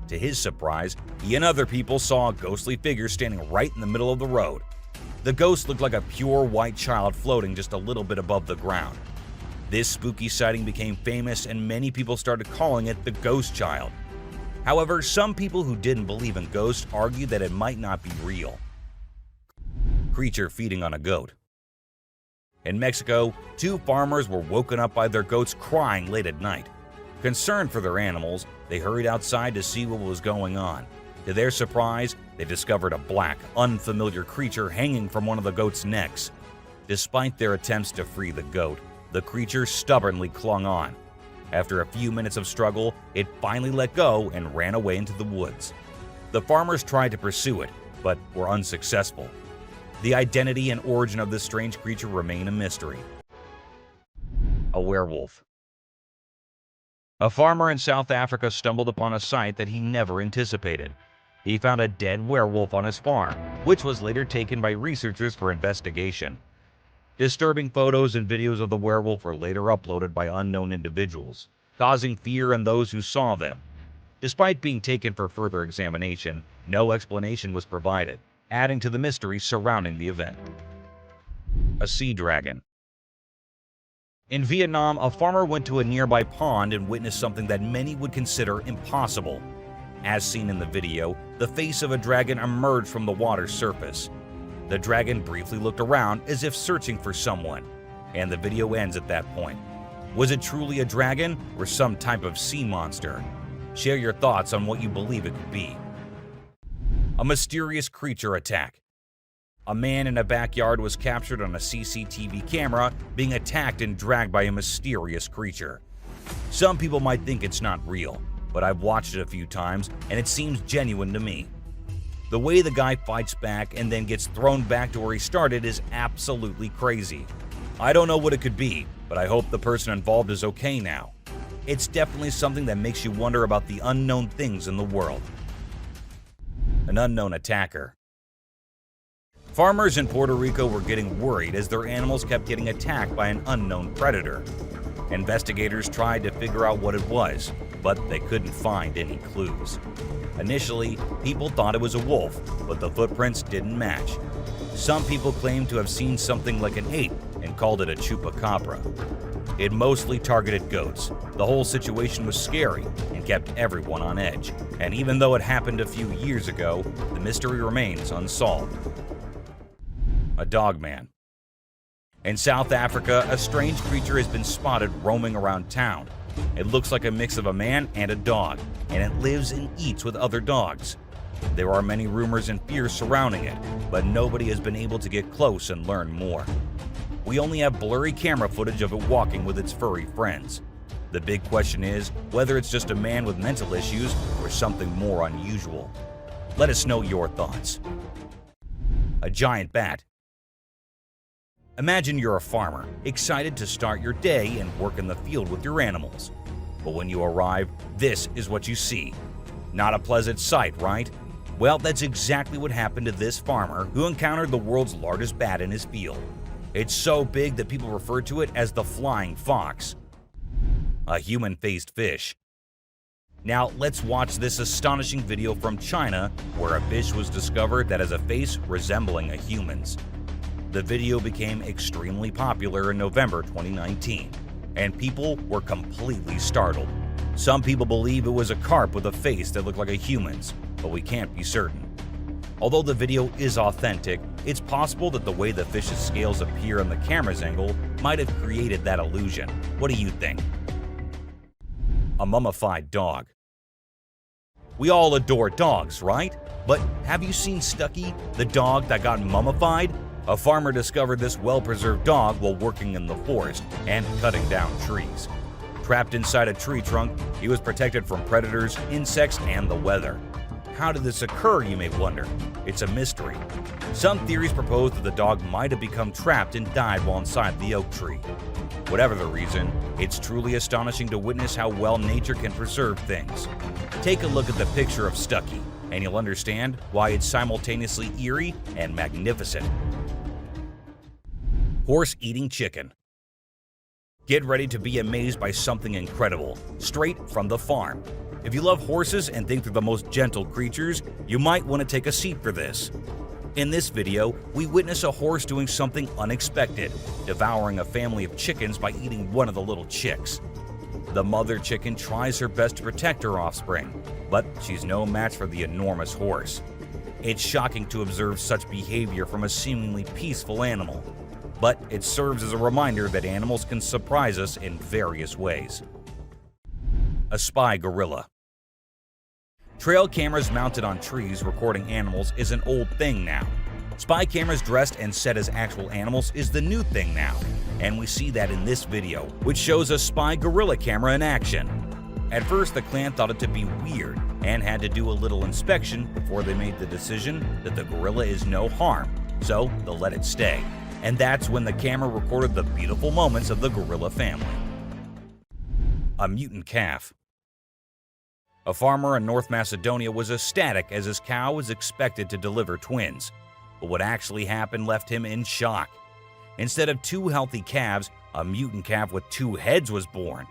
S2: To his surprise, he and other people saw a ghostly figure standing right in the middle of the road. The ghost looked like a pure white child floating just a little bit above the ground. This spooky sighting became famous and many people started calling it the ghost child. However, some people who didn't believe in ghosts argued that it might not be real. Creature feeding on a goat. In Mexico, two farmers were woken up by their goats crying late at night. Concerned for their animals, they hurried outside to see what was going on. To their surprise, they discovered a black, unfamiliar creature hanging from one of the goat's necks. Despite their attempts to free the goat, the creature stubbornly clung on. After a few minutes of struggle, it finally let go and ran away into the woods. The farmers tried to pursue it, but were unsuccessful. The identity and origin of this strange creature remain a mystery. A werewolf. A farmer in South Africa stumbled upon a sight that he never anticipated. He found a dead werewolf on his farm, which was later taken by researchers for investigation. Disturbing photos and videos of the werewolf were later uploaded by unknown individuals, causing fear in those who saw them. Despite being taken for further examination, no explanation was provided, adding to the mystery surrounding the event. A sea dragon. In Vietnam, a farmer went to a nearby pond and witnessed something that many would consider impossible. As seen in the video, the face of a dragon emerged from the water's surface. The dragon briefly looked around as if searching for someone, and the video ends at that point. Was it truly a dragon or some type of sea monster? Share your thoughts on what you believe it could be. A mysterious creature attack. A man in a backyard was captured on a CCTV camera being attacked and dragged by a mysterious creature. Some people might think it's not real, but I've watched it a few times and it seems genuine to me. The way the guy fights back and then gets thrown back to where he started is absolutely crazy. I don't know what it could be, but I hope the person involved is okay now. It's definitely something that makes you wonder about the unknown things in the world. An unknown attacker. Farmers in Puerto Rico were getting worried as their animals kept getting attacked by an unknown predator. Investigators tried to figure out what it was, but they couldn't find any clues. Initially, people thought it was a wolf, but the footprints didn't match. Some people claimed to have seen something like an ape, and called it a chupacabra. It mostly targeted goats. The whole situation was scary and kept everyone on edge. And even though it happened a few years ago, the mystery remains unsolved. A dogman. In South Africa, a strange creature has been spotted roaming around town. It looks like a mix of a man and a dog, and it lives and eats with other dogs. There are many rumors and fears surrounding it, but nobody has been able to get close and learn more. We only have blurry camera footage of it walking with its furry friends. The big question is whether it's just a man with mental issues or something more unusual. Let us know your thoughts. A giant bat. Imagine you're a farmer, excited to start your day and work in the field with your animals. But when you arrive, this is what you see. Not a pleasant sight, right? Well, that's exactly what happened to this farmer who encountered the world's largest bat in his field. It's so big that people refer to it as the flying fox. A human-faced fish. Now, let's watch this astonishing video from China where a fish was discovered that has a face resembling a human's. The video became extremely popular in November 2019, and people were completely startled. Some people believe it was a carp with a face that looked like a human's, but we can't be certain. Although the video is authentic, it's possible that the way the fish's scales appear on the camera's angle might have created that illusion. What do you think? A mummified dog. We all adore dogs, right? But have you seen Stucky, the dog that got mummified? A farmer discovered this well-preserved dog while working in the forest and cutting down trees. Trapped inside a tree trunk, he was protected from predators, insects, and the weather. How did this occur, you may wonder? It's a mystery. Some theories propose that the dog might have become trapped and died while inside the oak tree. Whatever the reason, it's truly astonishing to witness how well nature can preserve things. Take a look at the picture of Stucky, and you'll understand why it's simultaneously eerie and magnificent. Horse eating chicken. Get ready to be amazed by something incredible, straight from the farm. If you love horses and think they're the most gentle creatures, you might want to take a seat for this. In this video, we witness a horse doing something unexpected, devouring a family of chickens by eating one of the little chicks. The mother chicken tries her best to protect her offspring, but she's no match for the enormous horse. It's shocking to observe such behavior from a seemingly peaceful animal, but it serves as a reminder that animals can surprise us in various ways. A spy gorilla. Trail cameras mounted on trees recording animals is an old thing now. Spy cameras dressed and set as actual animals is the new thing now, and we see that in this video, which shows a spy gorilla camera in action. At first, the clan thought it to be weird and had to do a little inspection before they made the decision that the gorilla is no harm, so they'll let it stay. And that's when the camera recorded the beautiful moments of the gorilla family. A mutant calf. A farmer in North Macedonia was ecstatic as his cow was expected to deliver twins. But what actually happened left him in shock. Instead of two healthy calves, a mutant calf with two heads was born.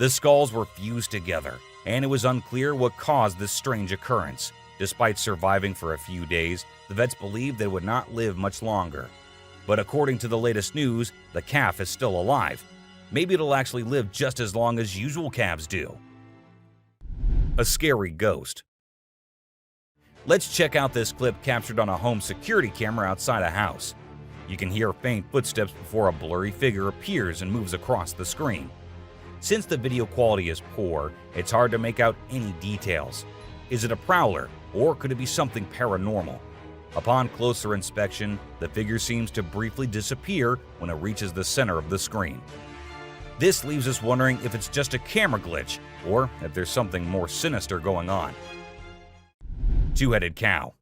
S2: The skulls were fused together, and it was unclear what caused this strange occurrence. Despite surviving for a few days, the vets believed they would not live much longer. But according to the latest news, the calf is still alive. Maybe it'll actually live just as long as usual calves do. A scary ghost. Let's check out this clip captured on a home security camera outside a house. You can hear faint footsteps before a blurry figure appears and moves across the screen. Since the video quality is poor, it's hard to make out any details. Is it a prowler, or could it be something paranormal? Upon closer inspection, the figure seems to briefly disappear when it reaches the center of the screen. This leaves us wondering if it's just a camera glitch, or if there's something more sinister going on. Two-headed cow.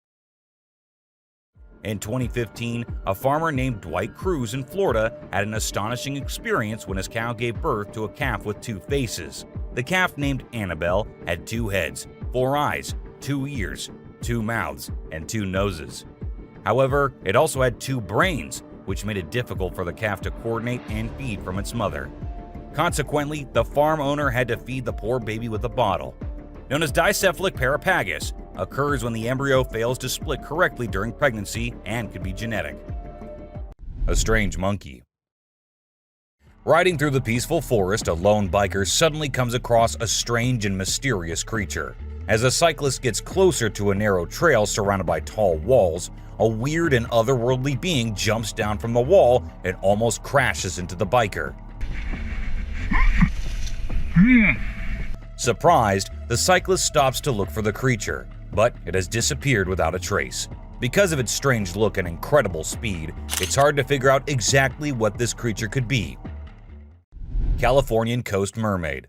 S2: In 2015, a farmer named Dwight Cruz in Florida had an astonishing experience when his cow gave birth to a calf with two faces. The calf, named Annabelle, had two heads, 4 eyes, 2 ears, 2 mouths, and 2 noses. However, it also had 2 brains, which made it difficult for the calf to coordinate and feed from its mother. Consequently, the farm owner had to feed the poor baby with a bottle. Known as dicephalic parapagus, occurs when the embryo fails to split correctly during pregnancy and could be genetic. A strange monkey. Riding through the peaceful forest, a lone biker suddenly comes across a strange and mysterious creature. As the cyclist gets closer to a narrow trail surrounded by tall walls, a weird and otherworldly being jumps down from the wall and almost crashes into the biker. Surprised, the cyclist stops to look for the creature, but it has disappeared without a trace. Because of its strange look and incredible speed, it's hard to figure out exactly what this creature could be. Californian Coast Mermaid.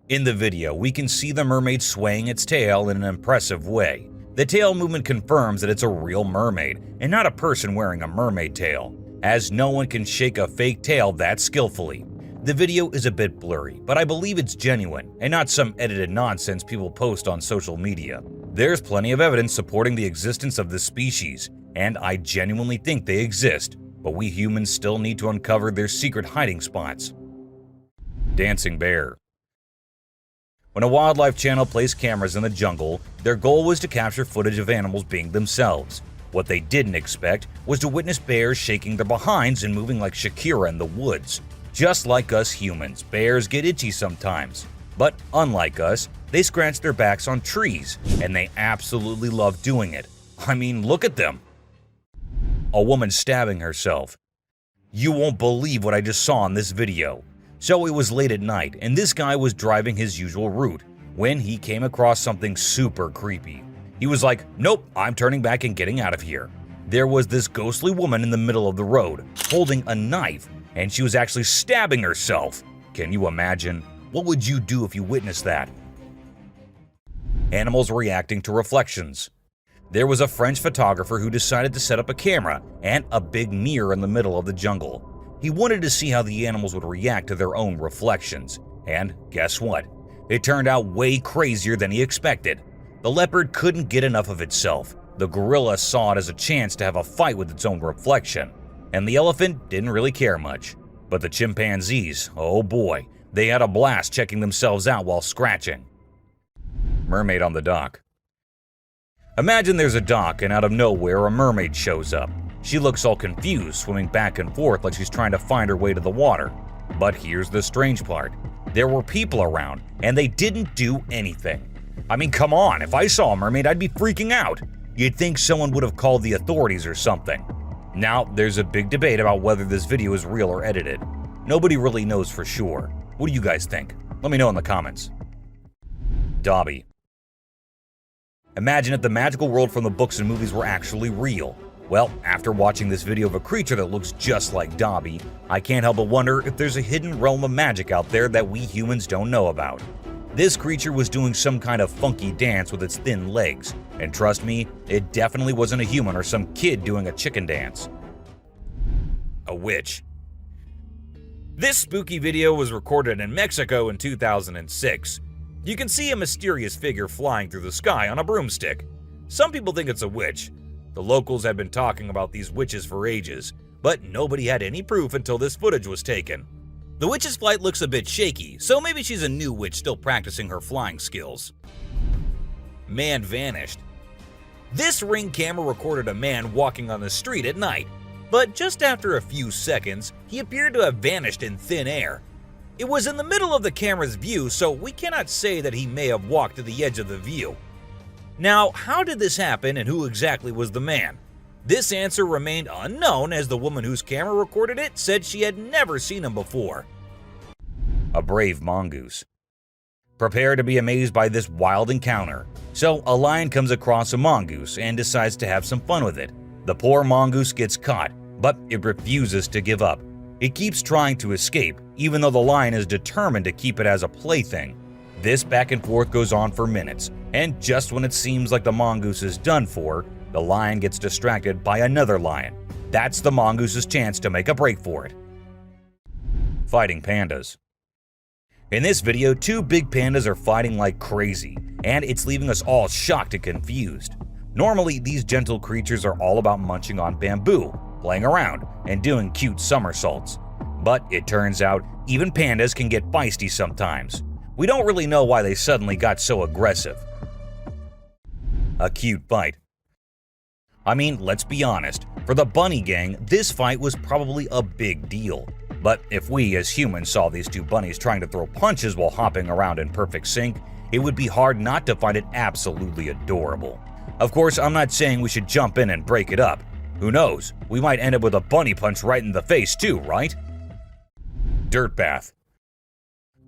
S2: In the video, we can see the mermaid swaying its tail in an impressive way. The tail movement confirms that it's a real mermaid and not a person wearing a mermaid tail, as no one can shake a fake tail that skillfully. The video is a bit blurry, but I believe it's genuine and not some edited nonsense people post on social media. There's plenty of evidence supporting the existence of this species, and I genuinely think they exist, but we humans still need to uncover their secret hiding spots. Dancing bear. When a wildlife channel placed cameras in the jungle, their goal was to capture footage of animals being themselves. What they didn't expect was to witness bears shaking their behinds and moving like Shakira in the woods. Just like us humans, bears get itchy sometimes. But unlike us, they scratch their backs on trees, and they absolutely love doing it. I mean, look at them. A woman stabbing herself. You won't believe what I just saw in this video. So it was late at night, and this guy was driving his usual route when he came across something super creepy. He was like, nope, I'm turning back and getting out of here. There was this ghostly woman in the middle of the road, holding a knife, and she was actually stabbing herself. Can you imagine? What would you do if you witnessed that? Animals reacting to reflections. There was a French photographer who decided to set up a camera and a big mirror in the middle of the jungle. He wanted to see how the animals would react to their own reflections. And guess what? It turned out way crazier than he expected. The leopard couldn't get enough of itself. The gorilla saw it as a chance to have a fight with its own reflection. And the elephant didn't really care much. But the chimpanzees, oh boy, they had a blast checking themselves out while scratching. Mermaid on the dock. Imagine there's a dock and out of nowhere a mermaid shows up. She looks all confused, swimming back and forth like she's trying to find her way to the water. But here's the strange part. There were people around, and they didn't do anything. I mean, come on, if I saw a mermaid, I'd be freaking out. You'd think someone would have called the authorities or something. Now, there's a big debate about whether this video is real or edited. Nobody really knows for sure. What do you guys think? Let me know in the comments. Dobby. Imagine if the magical world from the books and movies were actually real. Well, after watching this video of a creature that looks just like Dobby, I can't help but wonder if there's a hidden realm of magic out there that we humans don't know about. This creature was doing some kind of funky dance with its thin legs, and trust me, it definitely wasn't a human or some kid doing a chicken dance. A witch. This spooky video was recorded in Mexico in 2006. You can see a mysterious figure flying through the sky on a broomstick. Some people think it's a witch. The locals had been talking about these witches for ages, but nobody had any proof until this footage was taken. The witch's flight looks a bit shaky, so maybe she's a new witch still practicing her flying skills. Man vanished. This Ring camera recorded a man walking on the street at night, but just after a few seconds, he appeared to have vanished in thin air. It was in the middle of the camera's view, so we cannot say that he may have walked to the edge of the view. Now, how did this happen and who exactly was the man? This answer remained unknown as the woman whose camera recorded it said she had never seen him before. A brave mongoose. Prepare to be amazed by this wild encounter. So, a lion comes across a mongoose and decides to have some fun with it. The poor mongoose gets caught, but it refuses to give up. It keeps trying to escape, even though the lion is determined to keep it as a plaything. This back and forth goes on for minutes, and just when it seems like the mongoose is done for, the lion gets distracted by another lion. That's the mongoose's chance to make a break for it. Fighting pandas. In this video, two big pandas are fighting like crazy, and it's leaving us all shocked and confused. Normally, these gentle creatures are all about munching on bamboo, playing around, and doing cute somersaults. But it turns out, even pandas can get feisty sometimes. We don't really know why they suddenly got so aggressive. A cute fight. I mean, let's be honest, for the bunny gang, this fight was probably a big deal. But if we as humans saw these two bunnies trying to throw punches while hopping around in perfect sync, it would be hard not to find it absolutely adorable. Of course, I'm not saying we should jump in and break it up. Who knows, we might end up with a bunny punch right in the face too, right? Dirt bath.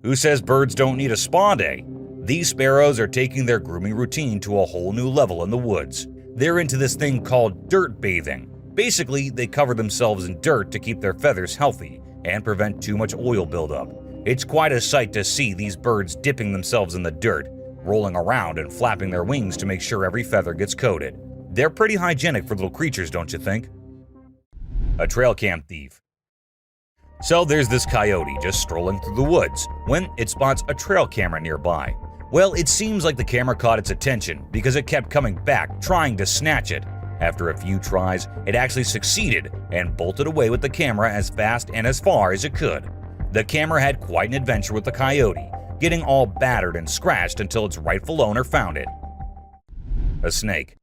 S2: Who says birds don't need a spa day? These sparrows are taking their grooming routine to a whole new level in the woods. They're into this thing called dirt bathing. Basically, they cover themselves in dirt to keep their feathers healthy and prevent too much oil buildup. It's quite a sight to see these birds dipping themselves in the dirt, rolling around and flapping their wings to make sure every feather gets coated. They're pretty hygienic for little creatures, don't you think? A trail cam thief. So there's this coyote just strolling through the woods when it spots a trail camera nearby. Well, it seems like the camera caught its attention because it kept coming back trying to snatch it. After a few tries, it actually succeeded and bolted away with the camera as fast and as far as it could. The camera had quite an adventure with the coyote, getting all battered and scratched until its rightful owner found it. A snake.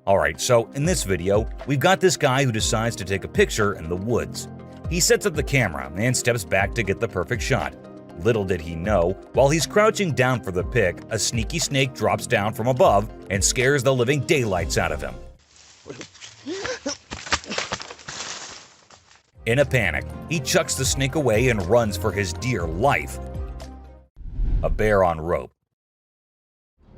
S2: Alright, so in this video, we've got this guy who decides to take a picture in the woods. He sets up the camera and steps back to get the perfect shot. Little did he know, while he's crouching down for the pic, a sneaky snake drops down from above and scares the living daylights out of him. In a panic, he chucks the snake away and runs for his dear life. A bear on rope.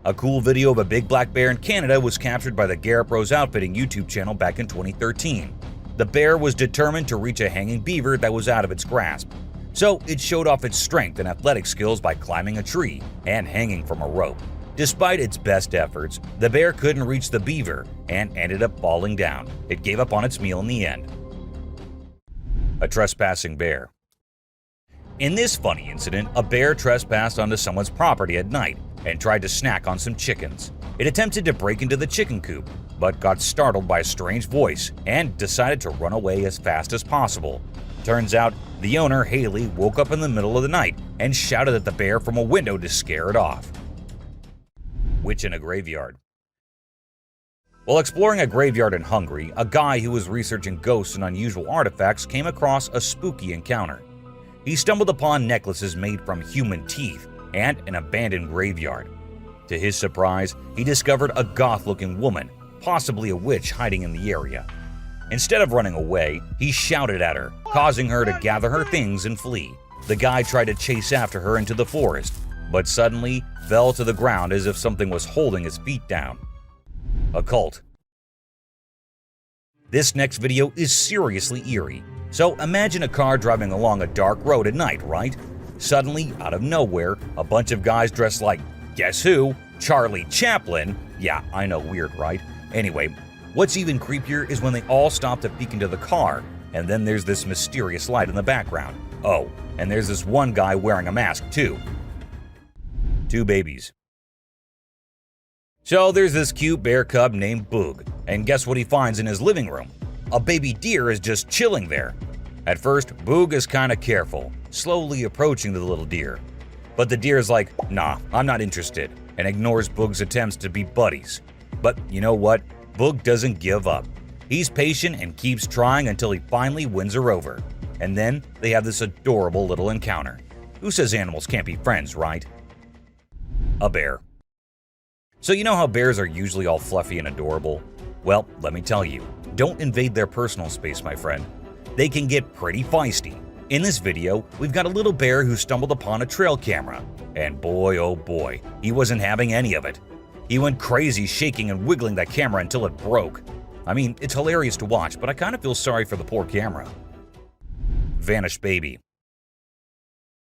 S2: A cool video of a big black bear in Canada was captured by the Garrett Rose Outfitting YouTube channel back in 2013. The bear was determined to reach a hanging beaver that was out of its grasp. So it showed off its strength and athletic skills by climbing a tree and hanging from a rope. Despite its best efforts, the bear couldn't reach the beaver and ended up falling down. It gave up on its meal in the end. A trespassing bear. In this funny incident, a bear trespassed onto someone's property at night and tried to snack on some chickens. It attempted to break into the chicken coop, but got startled by a strange voice and decided to run away as fast as possible. Turns out, the owner, Haley, woke up in the middle of the night and shouted at the bear from a window to scare it off. Witch in a graveyard. While exploring a graveyard in Hungary, a guy who was researching ghosts and unusual artifacts came across a spooky encounter. He stumbled upon necklaces made from human teeth and an abandoned graveyard. To his surprise, he discovered a goth-looking woman, possibly a witch, hiding in the area. Instead of running away, he shouted at her, causing her to gather her things and flee. The guy tried to chase after her into the forest, but suddenly fell to the ground as if something was holding his feet down. A cult. This next video is seriously eerie. So imagine a car driving along a dark road at night, right? Suddenly, out of nowhere, a bunch of guys dressed like, guess who? Charlie Chaplin. Yeah, I know, weird, right? Anyway, what's even creepier is when they all stop to peek into the car, and then there's this mysterious light in the background. Oh, and there's this one guy wearing a mask too. Two babies. So there's this cute bear cub named Boog, and guess what he finds in his living room? A baby deer is just chilling there. At first, Boog is kinda careful, slowly approaching the little deer. But the deer is like, nah, I'm not interested, and ignores Boog's attempts to be buddies. But you know what? Boog doesn't give up. He's patient and keeps trying until he finally wins her over. And then they have this adorable little encounter. Who says animals can't be friends, right? A bear. So you know how bears are usually all fluffy and adorable? Well, let me tell you, don't invade their personal space, my friend. They can get pretty feisty. In this video, we've got a little bear who stumbled upon a trail camera. And boy, oh boy, he wasn't having any of it. He went crazy shaking and wiggling that camera until it broke. I mean, it's hilarious to watch, but I kind of feel sorry for the poor camera. Vanished baby.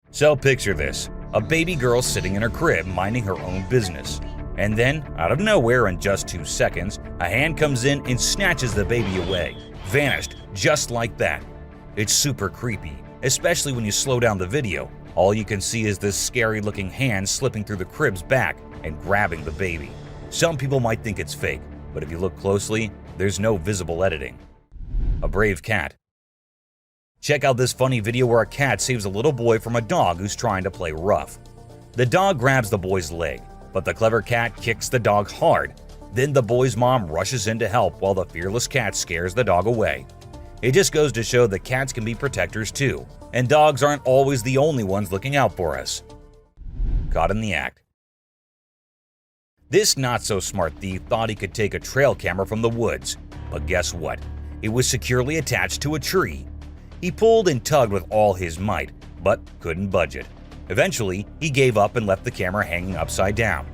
S2: So picture this, a baby girl sitting in her crib minding her own business. And then, out of nowhere in just 2 seconds, a hand comes in and snatches the baby away. Vanished, just like that. It's super creepy, especially when you slow down the video. All you can see is this scary-looking hand slipping through the crib's back and grabbing the baby. Some people might think it's fake, but if you look closely, there's no visible editing. A brave cat. Check out this funny video where a cat saves a little boy from a dog who's trying to play rough. The dog grabs the boy's leg, but the clever cat kicks the dog hard. Then the boy's mom rushes in to help while the fearless cat scares the dog away. It just goes to show that cats can be protectors too, and dogs aren't always the only ones looking out for us. Caught in the act. This not-so-smart thief thought he could take a trail camera from the woods, but guess what? It was securely attached to a tree. He pulled and tugged with all his might, but couldn't budge it. Eventually, he gave up and left the camera hanging upside down.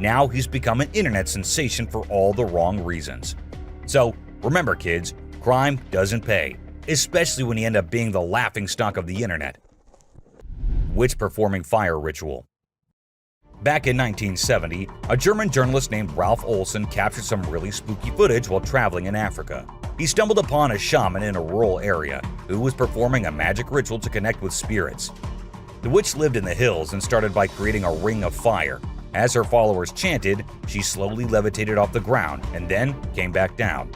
S2: Now he's become an internet sensation for all the wrong reasons. So, remember kids, crime doesn't pay, especially when you end up being the laughingstock of the internet. Witch performing fire ritual. Back in 1970, a German journalist named Ralph Olsen captured some really spooky footage while traveling in Africa. He stumbled upon a shaman in a rural area who was performing a magic ritual to connect with spirits. The witch lived in the hills and started by creating a ring of fire. As her followers chanted, she slowly levitated off the ground and then came back down.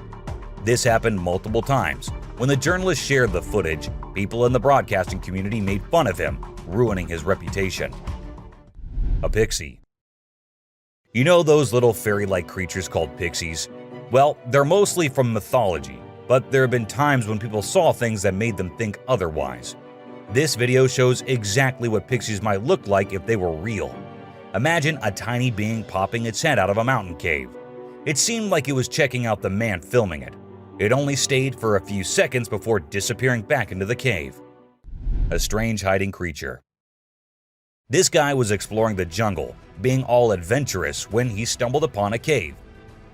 S2: This happened multiple times. When the journalist shared the footage, people in the broadcasting community made fun of him, ruining his reputation. A pixie. You know those little fairy-like creatures called pixies? Well, they're mostly from mythology, but there have been times when people saw things that made them think otherwise. This video shows exactly what pixies might look like if they were real. Imagine a tiny being popping its head out of a mountain cave. It seemed like it was checking out the man filming it. It only stayed for a few seconds before disappearing back into the cave. A strange hiding creature. This guy was exploring the jungle, being all adventurous when he stumbled upon a cave.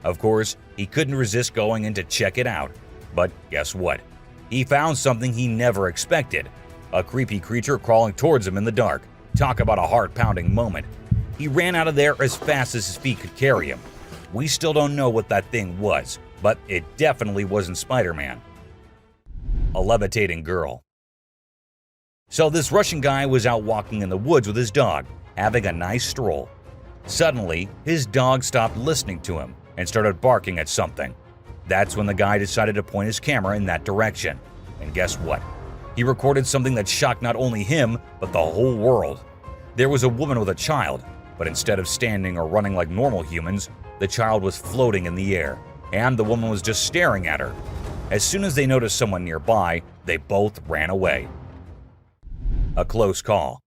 S2: Of course, he couldn't resist going in to check it out. But guess what? He found something he never expected. A creepy creature crawling towards him in the dark. Talk about a heart-pounding moment. He ran out of there as fast as his feet could carry him. We still don't know what that thing was, but it definitely wasn't Spider-Man. A levitating girl. So this Russian guy was out walking in the woods with his dog, having a nice stroll. Suddenly, his dog stopped listening to him and started barking at something. That's when the guy decided to point his camera in that direction. And guess what? He recorded something that shocked not only him, but the whole world. There was a woman with a child, but instead of standing or running like normal humans, the child was floating in the air, and the woman was just staring at her. As soon as they noticed someone nearby, they both ran away. A close call.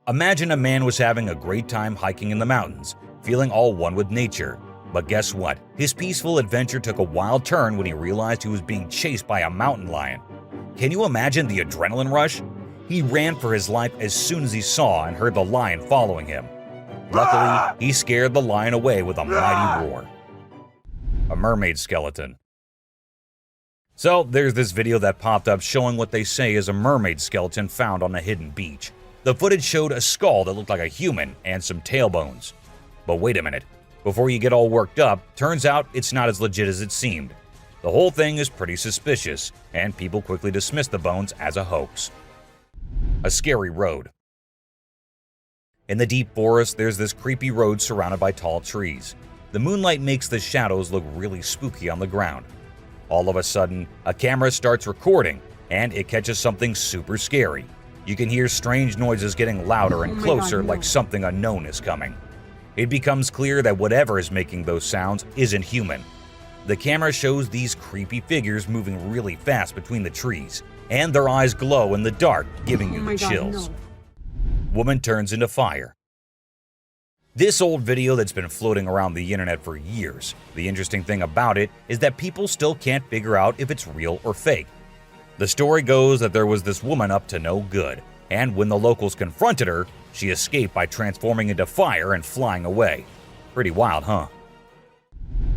S2: Imagine a man was having a great time hiking in the mountains, feeling all one with nature. But guess what? His peaceful adventure took a wild turn when he realized he was being chased by a mountain lion. Can you imagine the adrenaline rush? He ran for his life as soon as he saw and heard the lion following him. Luckily, he scared the lion away with a mighty roar. A mermaid skeleton. So there's this video that popped up showing what they say is a mermaid skeleton found on a hidden beach. The footage showed a skull that looked like a human and some tailbones. But wait a minute, before you get all worked up, turns out it's not as legit as it seemed. The whole thing is pretty suspicious, and people quickly dismiss the bones as a hoax. A scary road. In the deep forest, there's this creepy road surrounded by tall trees. The moonlight makes the shadows look really spooky on the ground. All of a sudden, a camera starts recording, and it catches something super scary. You can hear strange noises getting louder and closer, like something unknown is coming. It becomes clear that whatever is making those sounds isn't human. The camera shows these creepy figures moving really fast between the trees, and their eyes glow in the dark, giving you the chills. Woman turns into fire. This old video that's been floating around the internet for years. The interesting thing about it is that people still can't figure out if it's real or fake. The story goes that there was this woman up to no good, and when the locals confronted her, she escaped by transforming into fire and flying away. Pretty wild, huh?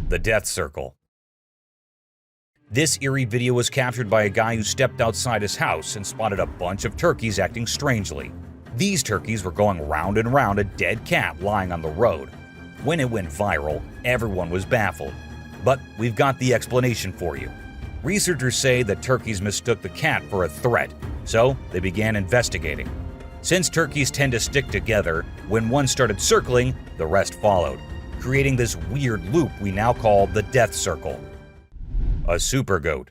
S2: The Death Circle. This eerie video was captured by a guy who stepped outside his house and spotted a bunch of turkeys acting strangely. These turkeys were going round and round a dead cat lying on the road. When it went viral, everyone was baffled. But we've got the explanation for you. Researchers say that turkeys mistook the cat for a threat, so they began investigating. Since turkeys tend to stick together, when one started circling, the rest followed, creating this weird loop we now call the Death Circle. A super goat.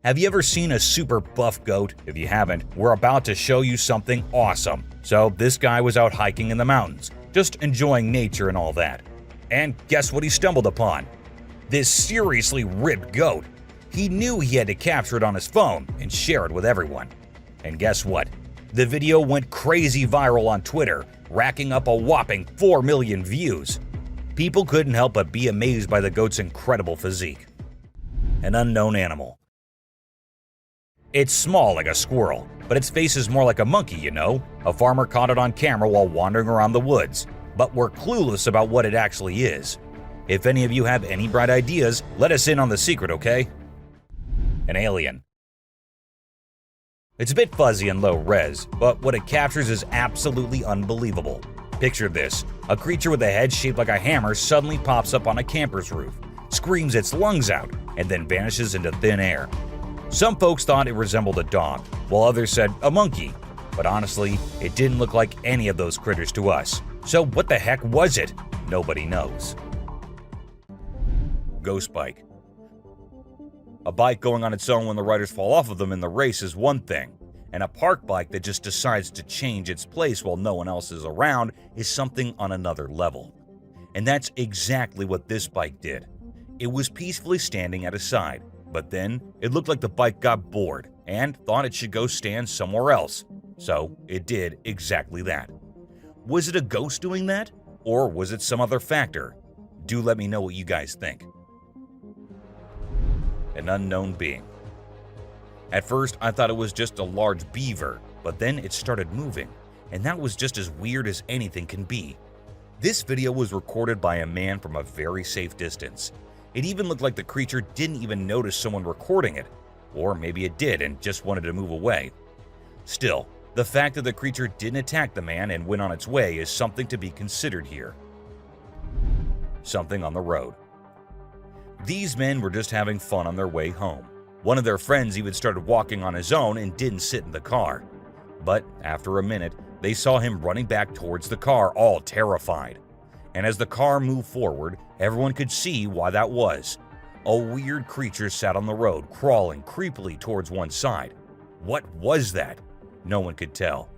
S2: Have you ever seen a super buff goat? If you haven't, we're about to show you something awesome. So this guy was out hiking in the mountains, just enjoying nature and all that. And guess what he stumbled upon? This seriously ripped goat. He knew he had to capture it on his phone and share it with everyone. And guess what? The video went crazy viral on Twitter, racking up a whopping 4 million views. People couldn't help but be amazed by the goat's incredible physique. An unknown animal. It's small like a squirrel, but its face is more like a monkey, you know? A farmer caught it on camera while wandering around the woods, but we're clueless about what it actually is. If any of you have any bright ideas, let us in on the secret, okay? An alien. It's a bit fuzzy and low res, but what it captures is absolutely unbelievable. Picture this: a creature with a head shaped like a hammer suddenly pops up on a camper's roof, screams its lungs out, and then vanishes into thin air. Some folks thought it resembled a dog, while others said a monkey, but honestly, it didn't look like any of those critters to us. So what the heck was it? Nobody knows. Ghost bike. A bike going on its own when the riders fall off of them in the race is one thing, and a park bike that just decides to change its place while no one else is around is something on another level. And that's exactly what this bike did. It was peacefully standing at a side, but then it looked like the bike got bored and thought it should go stand somewhere else. So it did exactly that. Was it a ghost doing that? Or was it some other factor? Do let me know what you guys think. An unknown being. At first, I thought it was just a large beaver, but then it started moving, and that was just as weird as anything can be. This video was recorded by a man from a very safe distance. It even looked like the creature didn't even notice someone recording it, or maybe it did and just wanted to move away. Still, the fact that the creature didn't attack the man and went on its way is something to be considered here. Something on the road. These men were just having fun on their way home. One of their friends even started walking on his own and didn't sit in the car. But after a minute, they saw him running back towards the car, all terrified. And as the car moved forward, everyone could see why that was. A weird creature sat on the road, crawling creepily towards one side. What was that? No one could tell.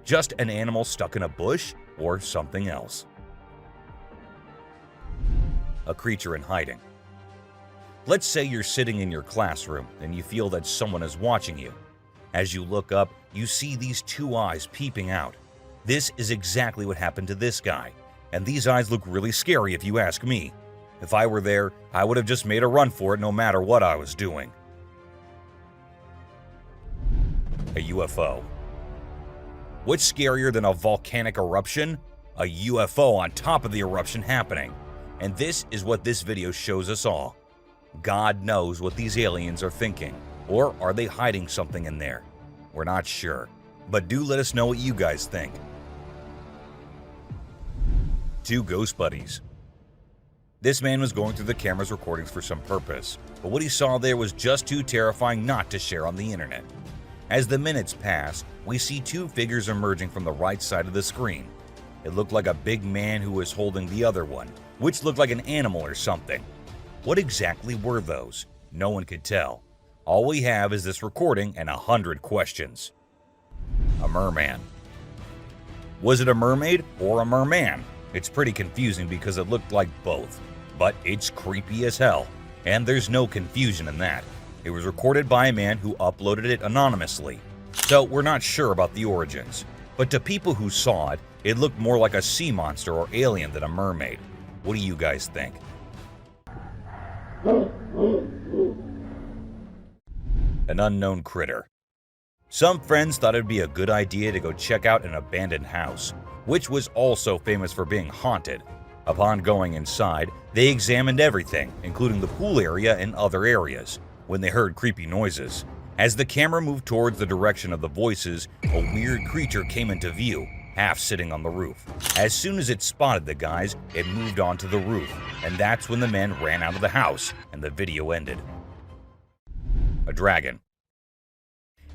S2: Just an animal stuck in a bush or something else. A creature in hiding. Let's say you're sitting in your classroom and you feel that someone is watching you. As you look up, you see these two eyes peeping out. This is exactly what happened to this guy, and these eyes look really scary if you ask me. If I were there, I would have just made a run for it no matter what I was doing. A UFO. What's scarier than a volcanic eruption? A UFO on top of the eruption happening. And this is what this video shows us all. God knows what these aliens are thinking. Or are they hiding something in there? We're not sure. But do let us know what you guys think. Two ghost buddies. This man was going through the camera's recordings for some purpose, but what he saw there was just too terrifying not to share on the internet. As the minutes pass, we see two figures emerging from the right side of the screen. It looked like a big man who was holding the other one, which looked like an animal or something. What exactly were those? No one could tell. All we have is this recording and 100 questions. A merman. Was it a mermaid or a merman? It's pretty confusing because it looked like both, but it's creepy as hell, and there's no confusion in that. It was recorded by a man who uploaded it anonymously, so we're not sure about the origins. But to people who saw it, it looked more like a sea monster or alien than a mermaid. What do you guys think? An unknown critter. Some friends thought it'd be a good idea to go check out an abandoned house, which was also famous for being haunted. Upon going inside, they examined everything, including the pool area and other areas, when they heard creepy noises. As the camera moved towards the direction of the voices, a weird creature came into view, half sitting on the roof. As soon as it spotted the guys, it moved onto the roof, and that's when the men ran out of the house, and the video ended. A dragon.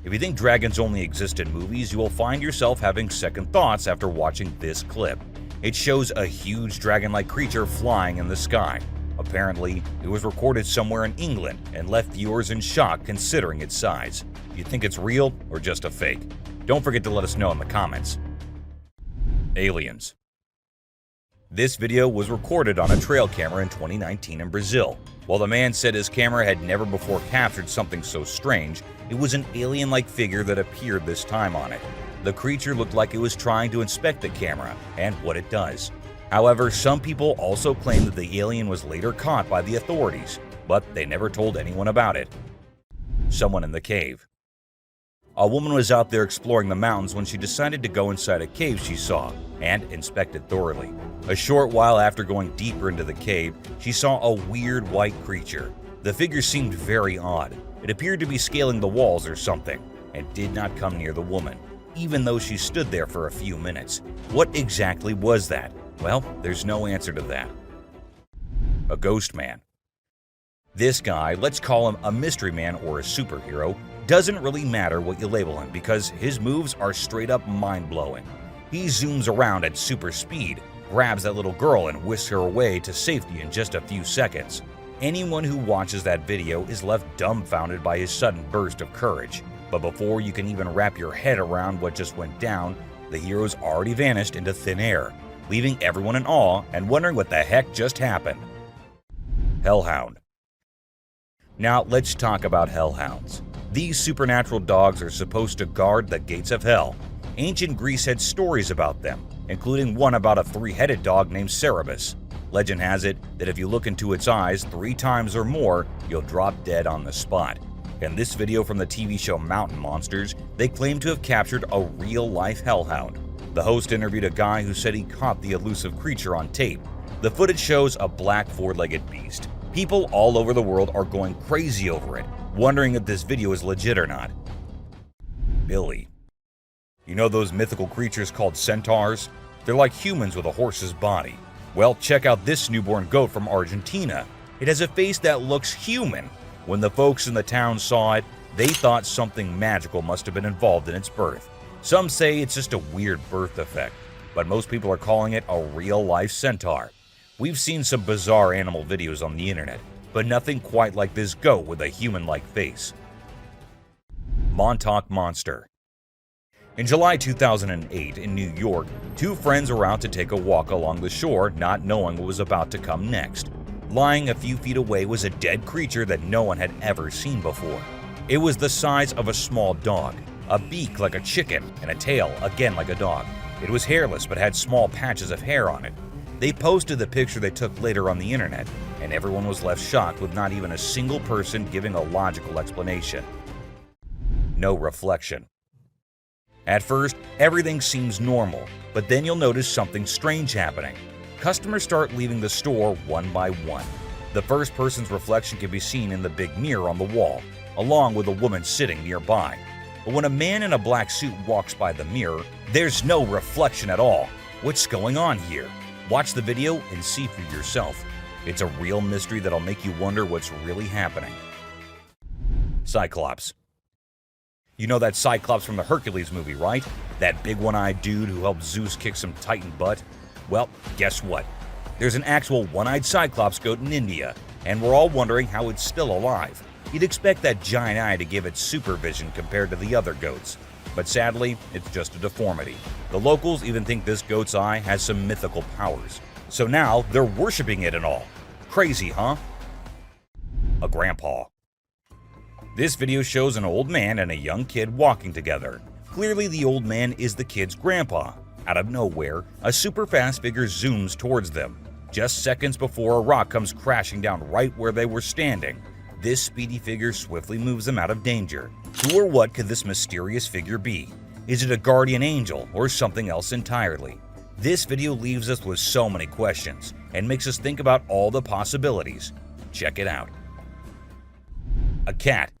S2: If you think dragons only exist in movies, you will find yourself having second thoughts after watching this clip. It shows a huge dragon-like creature flying in the sky. Apparently, it was recorded somewhere in England and left viewers in shock considering its size. Do you think it's real or just a fake? Don't forget to let us know in the comments. Aliens. This video was recorded on a trail camera in 2019 in Brazil. While the man said his camera had never before captured something so strange, it was an alien-like figure that appeared this time on it. The creature looked like it was trying to inspect the camera and what it does. However, some people also claim that the alien was later caught by the authorities, but they never told anyone about it. Someone in the cave. A woman was out there exploring the mountains when she decided to go inside a cave she saw and inspect it thoroughly. A short while after going deeper into the cave, she saw a weird white creature. The figure seemed very odd. It appeared to be scaling the walls or something and did not come near the woman, even though she stood there for a few minutes. What exactly was that? Well, there's no answer to that. A ghost man. This guy, let's call him a mystery man or a superhero, doesn't really matter what you label him because his moves are straight up mind-blowing. He zooms around at super speed, grabs that little girl and whisks her away to safety in just a few seconds. Anyone who watches that video is left dumbfounded by his sudden burst of courage. But before you can even wrap your head around what just went down, the hero's already vanished into thin air, leaving everyone in awe and wondering what the heck just happened. Hellhound. Now let's talk about hellhounds. These supernatural dogs are supposed to guard the gates of hell. Ancient Greece had stories about them, including one about a three-headed dog named Cerberus. Legend has it that if you look into its eyes 3 times or more, you'll drop dead on the spot. In this video from the TV show Mountain Monsters, they claim to have captured a real-life hellhound. The host interviewed a guy who said he caught the elusive creature on tape. The footage shows a black 4-legged beast. People all over the world are going crazy over it, wondering if this video is legit or not. Billy. You know those mythical creatures called centaurs? They're like humans with a horse's body. Well, check out this newborn goat from Argentina. It has a face that looks human. When the folks in the town saw it, they thought something magical must have been involved in its birth. Some say it's just a weird birth defect, but most people are calling it a real-life centaur. We've seen some bizarre animal videos on the internet, but nothing quite like this goat with a human-like face. Montauk Monster. In July 2008 in New York, 2 friends were out to take a walk along the shore, not knowing what was about to come next. Lying a few feet away was a dead creature that no one had ever seen before. It was the size of a small dog, a beak like a chicken, and a tail again like a dog. It was hairless but had small patches of hair on it. They posted the picture they took later on the internet, and everyone was left shocked with not even a single person giving a logical explanation. No reflection. At first, everything seems normal, but then you'll notice something strange happening. Customers start leaving the store one by one. The first person's reflection can be seen in the big mirror on the wall, along with a woman sitting nearby. But when a man in a black suit walks by the mirror, there's no reflection at all. What's going on here? Watch the video and see for yourself. It's a real mystery that'll make you wonder what's really happening. Cyclops. You know that Cyclops from the Hercules movie, right? That big one-eyed dude who helped Zeus kick some Titan butt? Well, guess what? There's an actual one-eyed Cyclops goat in India, and we're all wondering how it's still alive. You'd expect that giant eye to give it supervision compared to the other goats. But sadly, it's just a deformity. The locals even think this goat's eye has some mythical powers. So now they're worshipping it and all. Crazy, huh? A grandpa. This video shows an old man and a young kid walking together. Clearly the old man is the kid's grandpa. Out of nowhere, a super fast figure zooms towards them, just seconds before a rock comes crashing down right where they were standing. This speedy figure swiftly moves them out of danger. Who or what could this mysterious figure be? Is it a guardian angel or something else entirely? This video leaves us with so many questions and makes us think about all the possibilities. Check it out. A cat.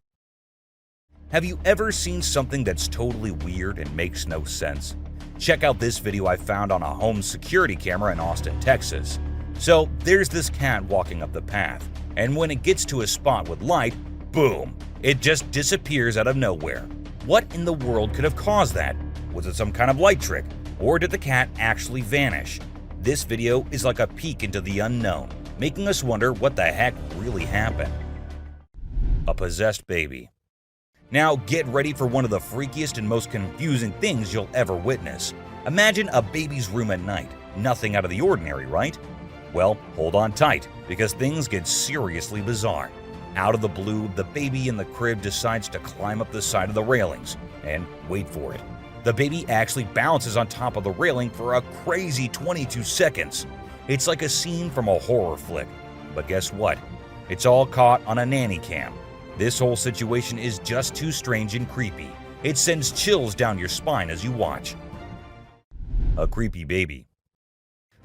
S2: Have you ever seen something that's totally weird and makes no sense? Check out this video I found on a home security camera in Austin, Texas. So there's this cat walking up the path, and when it gets to a spot with light, boom, it just disappears out of nowhere. What in the world could have caused that? Was it some kind of light trick, or did the cat actually vanish? This video is like a peek into the unknown, making us wonder what the heck really happened. A possessed baby. Now get ready for one of the freakiest and most confusing things you'll ever witness. Imagine a baby's room at night. Nothing out of the ordinary, right? Well, hold on tight, because things get seriously bizarre. Out of the blue, the baby in the crib decides to climb up the side of the railings. And wait for it. The baby actually bounces on top of the railing for a crazy 22 seconds. It's like a scene from a horror flick. But guess what? It's all caught on a nanny cam. This whole situation is just too strange and creepy. It sends chills down your spine as you watch. A creepy baby.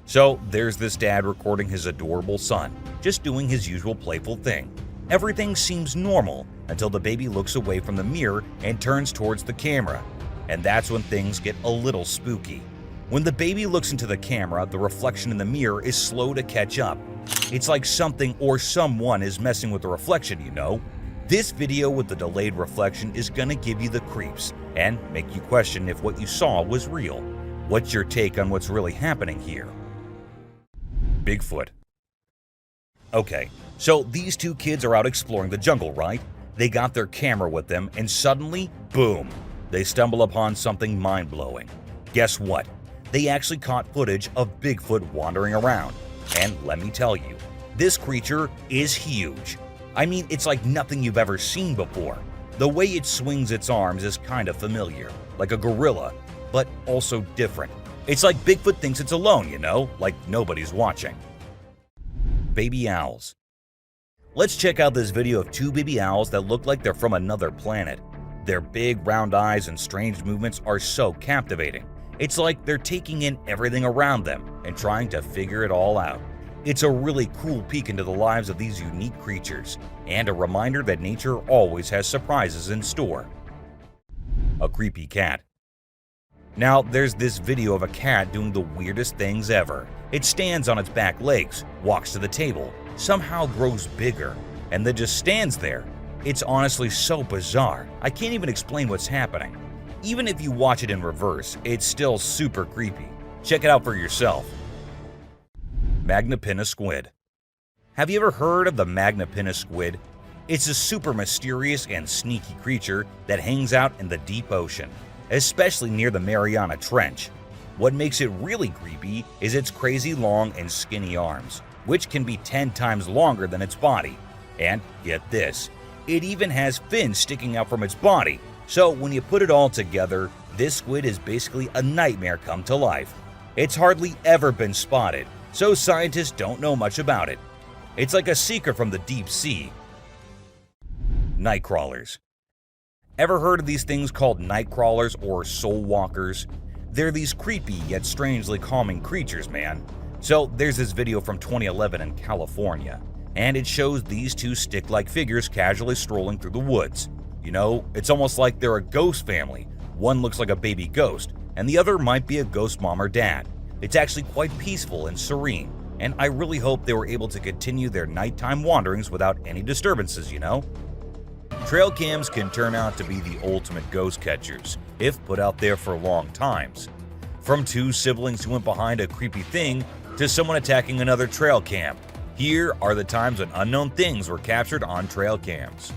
S2: So there's this dad recording his adorable son, just doing his usual playful thing. Everything seems normal until the baby looks away from the mirror and turns towards the camera. And that's when things get a little spooky. When the baby looks into the camera, the reflection in the mirror is slow to catch up. It's like something or someone is messing with the reflection, you know? This video with the delayed reflection is gonna give you the creeps and make you question if what you saw was real. What's your take on what's really happening here? Bigfoot. Okay, so these two kids are out exploring the jungle, right? They got their camera with them and suddenly, boom, they stumble upon something mind-blowing. Guess what? They actually caught footage of Bigfoot wandering around. And let me tell you, this creature is huge. I mean, it's like nothing you've ever seen before. The way it swings its arms is kind of familiar, like a gorilla, but also different. It's like Bigfoot thinks it's alone, you know, like nobody's watching. Baby owls. Let's check out this video of two baby owls that look like they're from another planet. Their big round eyes and strange movements are so captivating. It's like they're taking in everything around them and trying to figure it all out. It's a really cool peek into the lives of these unique creatures, and a reminder that nature always has surprises in store. A creepy cat. Now, there's this video of a cat doing the weirdest things ever. It stands on its back legs, walks to the table, somehow grows bigger, and then just stands there. It's honestly so bizarre, I can't even explain what's happening. Even if you watch it in reverse, it's still super creepy. Check it out for yourself. Magnapinna squid. Have you ever heard of the Magnapinna squid? It's a super mysterious and sneaky creature that hangs out in the deep ocean, especially near the Mariana Trench. What makes it really creepy is its crazy long and skinny arms, which can be 10 times longer than its body. And get this, it even has fins sticking out from its body. So when you put it all together, this squid is basically a nightmare come to life. It's hardly ever been spotted, so scientists don't know much about it. It's like a secret from the deep sea. Night crawlers. Ever heard of these things called night crawlers or soul walkers? They're these creepy yet strangely calming creatures, man. So there's this video from 2011 in California, and it shows these two stick-like figures casually strolling through the woods. You know, it's almost like they're a ghost family. One looks like a baby ghost, and the other might be a ghost mom or dad. It's actually quite peaceful and serene, and I really hope they were able to continue their nighttime wanderings without any disturbances, you know? Trail cams can turn out to be the ultimate ghost catchers, if put out there for long times. From two siblings who went behind a creepy thing to someone attacking another trail cam, here are the times when unknown things were captured on trail cams.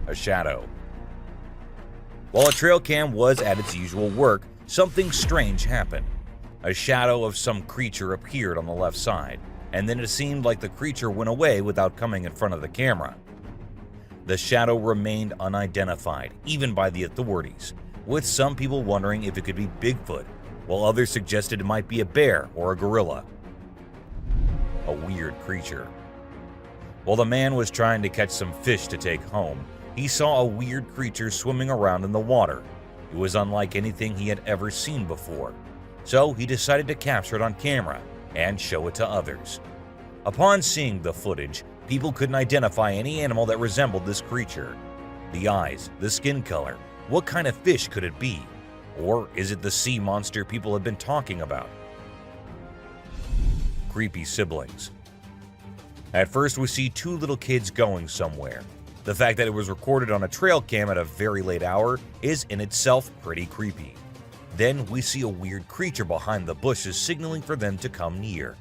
S2: A shadow. While a trail cam was at its usual work, something strange happened. A shadow of some creature appeared on the left side, and then it seemed like the creature went away without coming in front of the camera. The shadow remained unidentified, even by the authorities, with some people wondering if it could be Bigfoot, while others suggested it might be a bear or a gorilla. A weird creature. While the man was trying to catch some fish to take home, he saw a weird creature swimming around in the water. It was unlike anything he had ever seen before, so he decided to capture it on camera and show it to others. Upon seeing the footage, people couldn't identify any animal that resembled this creature. The eyes, the skin color, what kind of fish could it be? Or is it the sea monster people have been talking about? Creepy siblings. At first we see two little kids going somewhere. The fact that it was recorded on a trail cam at a very late hour is in itself pretty creepy. Then we see a weird creature behind the bushes signaling for them to come near.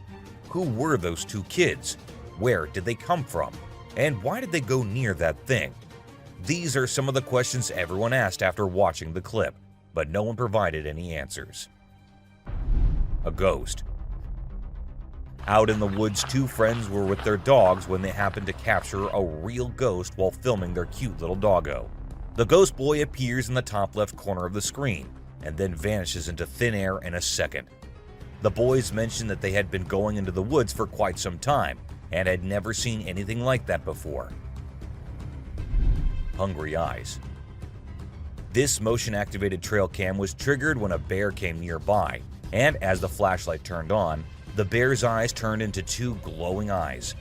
S2: Who were those two kids? Where did they come from? And why did they go near that thing? These are some of the questions everyone asked after watching the clip, but no one provided any answers. A ghost. Out in the woods, two friends were with their dogs when they happened to capture a real ghost while filming their cute little doggo. The ghost boy appears in the top left corner of the screen and then vanishes into thin air in a second. The boys mentioned that they had been going into the woods for quite some time and had never seen anything like that before. Hungry eyes. This motion-activated trail cam was triggered when a bear came nearby, and as the flashlight turned on, the bear's eyes turned into two glowing eyes.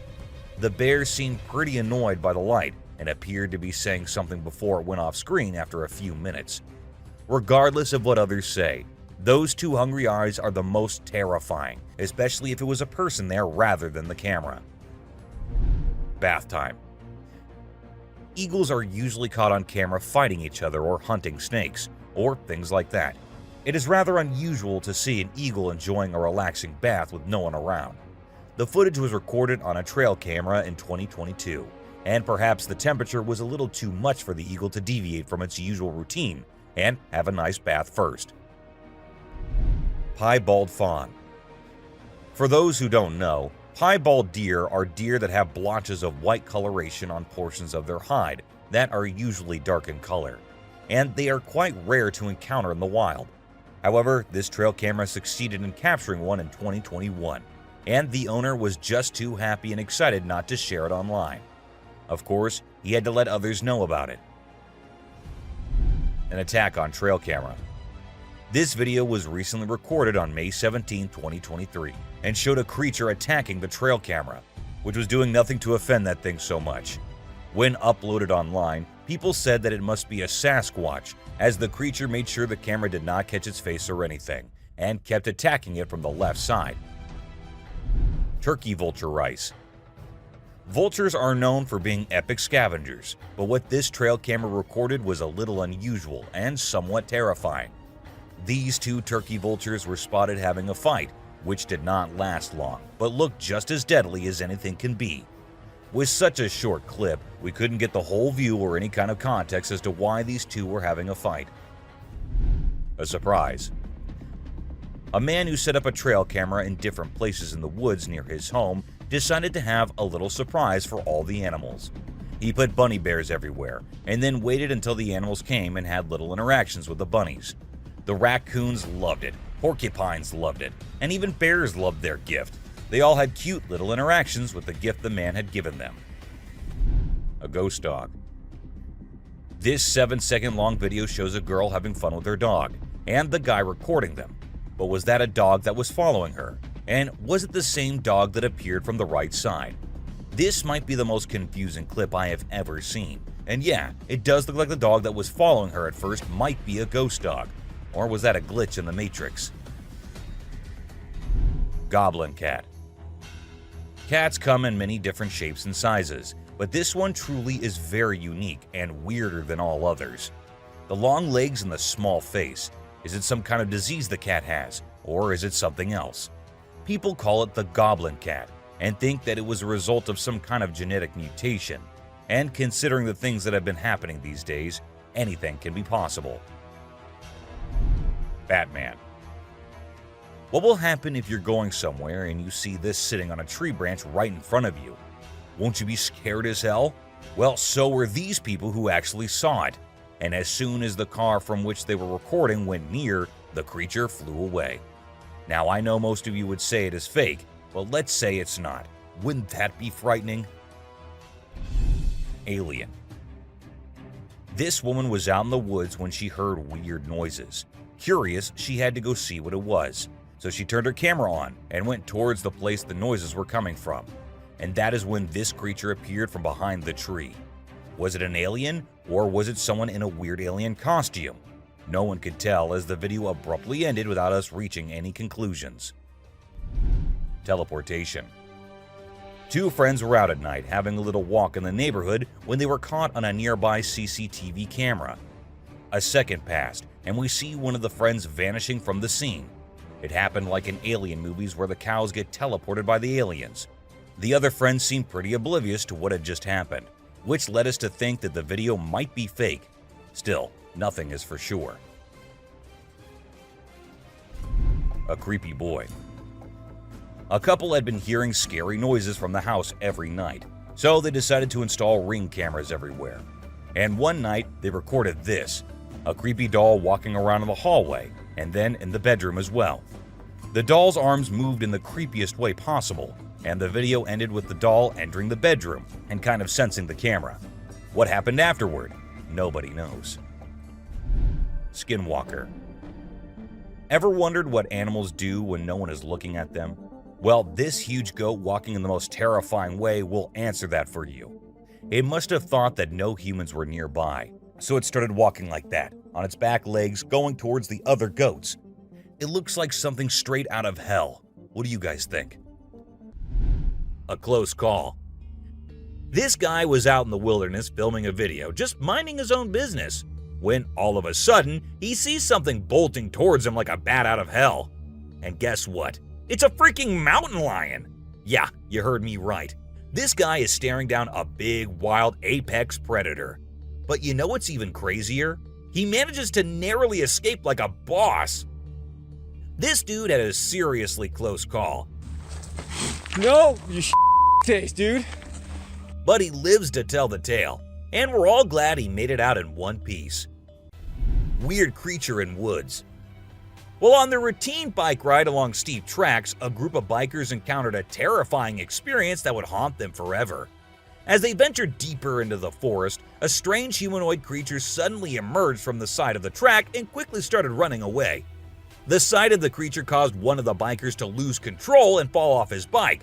S2: The bear seemed pretty annoyed by the light and appeared to be saying something before it went off screen after a few minutes. Regardless of what others say, those two hungry eyes are the most terrifying, especially if it was a person there rather than the camera. Bath time. Eagles are usually caught on camera fighting each other or hunting snakes, or things like that. It is rather unusual to see an eagle enjoying a relaxing bath with no one around. The footage was recorded on a trail camera in 2022, and perhaps the temperature was a little too much for the eagle to deviate from its usual routine and have a nice bath first. Piebald fawn. For those who don't know, piebald deer are deer that have blotches of white coloration on portions of their hide that are usually dark in color, and they are quite rare to encounter in the wild. However, this trail camera succeeded in capturing one in 2021, and the owner was just too happy and excited not to share it online. Of course, he had to let others know about it. An attack on trail camera. This video was recently recorded on May 17, 2023, and showed a creature attacking the trail camera, which was doing nothing to offend that thing so much. When uploaded online, people said that it must be a Sasquatch, as the creature made sure the camera did not catch its face or anything, and kept attacking it from the left side. Turkey vulture rice. Vultures are known for being epic scavengers, but what this trail camera recorded was a little unusual and somewhat terrifying. These two turkey vultures were spotted having a fight, which did not last long, but looked just as deadly as anything can be. With such a short clip, we couldn't get the whole view or any kind of context as to why these two were having a fight. A surprise. A man who set up a trail camera in different places in the woods near his home decided to have a little surprise for all the animals. He put bunny bears everywhere, and then waited until the animals came and had little interactions with the bunnies. The raccoons loved it, porcupines loved it, and even bears loved their gift. They all had cute little interactions with the gift the man had given them. A ghost dog. This 7-second long video shows a girl having fun with her dog, and the guy recording them. But was that a dog that was following her? And was it the same dog that appeared from the right side? This might be the most confusing clip I have ever seen. And yeah, it does look like the dog that was following her at first might be a ghost dog. Or was that a glitch in the Matrix? Goblin cat. Cats come in many different shapes and sizes, but this one truly is very unique and weirder than all others. The long legs and the small face. Is it some kind of disease the cat has, or is it something else? People call it the goblin cat and think that it was a result of some kind of genetic mutation. And considering the things that have been happening these days, anything can be possible. Batman. What will happen if you're going somewhere and you see this sitting on a tree branch right in front of you? Won't you be scared as hell? Well, so were these people who actually saw it. And as soon as the car from which they were recording went near, the creature flew away. Now, I know most of you would say it is fake, but let's say it's not. Wouldn't that be frightening? Alien. This woman was out in the woods when she heard weird noises. Curious, she had to go see what it was. So she turned her camera on and went towards the place the noises were coming from. And that is when this creature appeared from behind the tree. Was it an alien, or was it someone in a weird alien costume? No one could tell, as the video abruptly ended without us reaching any conclusions. Teleportation. Two friends were out at night having a little walk in the neighborhood when they were caught on a nearby CCTV camera. A second passed, and we see one of the friends vanishing from the scene. It happened like in alien movies where the cows get teleported by the aliens. The other friend seemed pretty oblivious to what had just happened, which led us to think that the video might be fake. Still, nothing is for sure. a creepy boy. A couple had been hearing scary noises from the house every night, so they decided to install Ring cameras everywhere. And one night, they recorded this, a creepy doll walking around in the hallway, and then in the bedroom as well. The doll's arms moved in the creepiest way possible, and the video ended with the doll entering the bedroom and kind of sensing the camera. What happened afterward? Nobody knows. Skinwalker. Ever wondered what animals do when no one is looking at them? Well, this huge goat walking in the most terrifying way will answer that for you. It must have thought that no humans were nearby, so it started walking like that, on its back legs going towards the other goats. It looks like something straight out of hell. What do you guys think? A close call. This guy was out in the wilderness filming a video, just minding his own business, when all of a sudden, he sees something bolting towards him like a bat out of hell. And guess what? It's a freaking mountain lion! Yeah, you heard me right. This guy is staring down a big, wild apex predator. But you know what's even crazier? He manages to narrowly escape like a boss. This dude had a seriously close call.
S4: No, you taste, dude.
S2: But he lives to tell the tale, and we're all glad he made it out in one piece. Weird creature in woods. Well, on their routine bike ride along steep tracks, a group of bikers encountered a terrifying experience that would haunt them forever. As they ventured deeper into the forest, a strange humanoid creature suddenly emerged from the side of the track and quickly started running away. The sight of the creature caused one of the bikers to lose control and fall off his bike.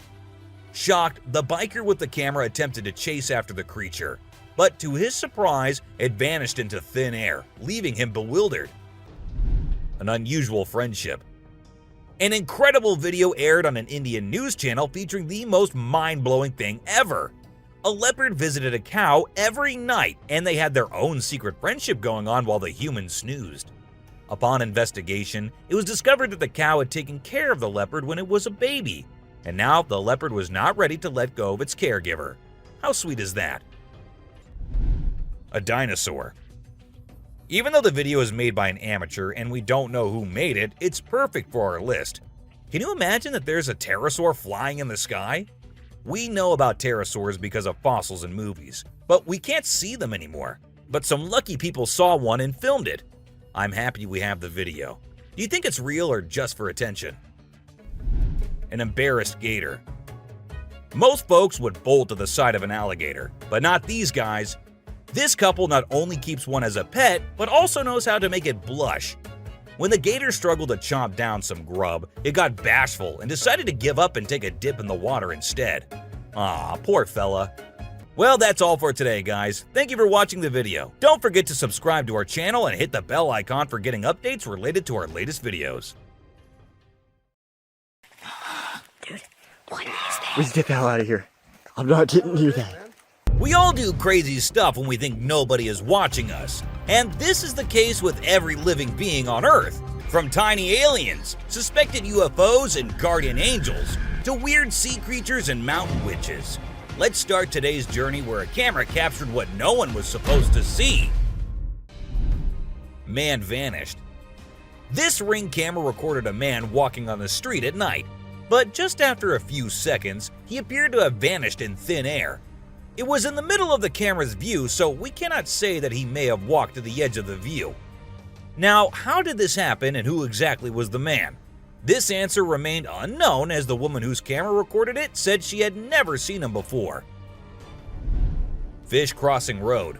S2: Shocked, the biker with the camera attempted to chase after the creature, but to his surprise, it vanished into thin air, leaving him bewildered. An unusual friendship. An incredible video aired on an Indian news channel featuring the most mind-blowing thing ever. A leopard visited a cow every night, and they had their own secret friendship going on while the humans snoozed. Upon investigation, it was discovered that the cow had taken care of the leopard when it was a baby, and now the leopard was not ready to let go of its caregiver. How sweet is that? A dinosaur. Even though the video is made by an amateur and we don't know who made it, it's perfect for our list. Can you imagine that there's a pterosaur flying in the sky? We know about pterosaurs because of fossils in movies, but we can't see them anymore. But some lucky people saw one and filmed it. I'm happy we have the video. Do you think it's real or just for attention? An embarrassed gator. Most folks would bolt to the side of an alligator, but not these guys. This couple not only keeps one as a pet, but also knows how to make it blush. When the gator struggled to chomp down some grub, it got bashful and decided to give up and take a dip in the water instead. Aw, poor fella. Well, that's all for today, guys. Thank you for watching the video. Don't forget to subscribe to our channel and hit the bell icon for getting updates related to our latest videos.
S7: Dude, what is that? Let's get the hell out of here. I'm not getting near that.
S2: We all do crazy stuff when we think nobody is watching us. And this is the case with every living being on Earth. From tiny aliens, suspected UFOs and guardian angels, to weird sea creatures and mountain witches. Let's start today's journey where a camera captured what no one was supposed to see. Man vanished. This Ring camera recorded a man walking on the street at night, but just after a few seconds, he appeared to have vanished in thin air. It was in the middle of the camera's view, so we cannot say that he may have walked to the edge of the view. Now, how did this happen and who exactly was the man? This answer remained unknown as the woman whose camera recorded it said she had never seen him before. Fish crossing road.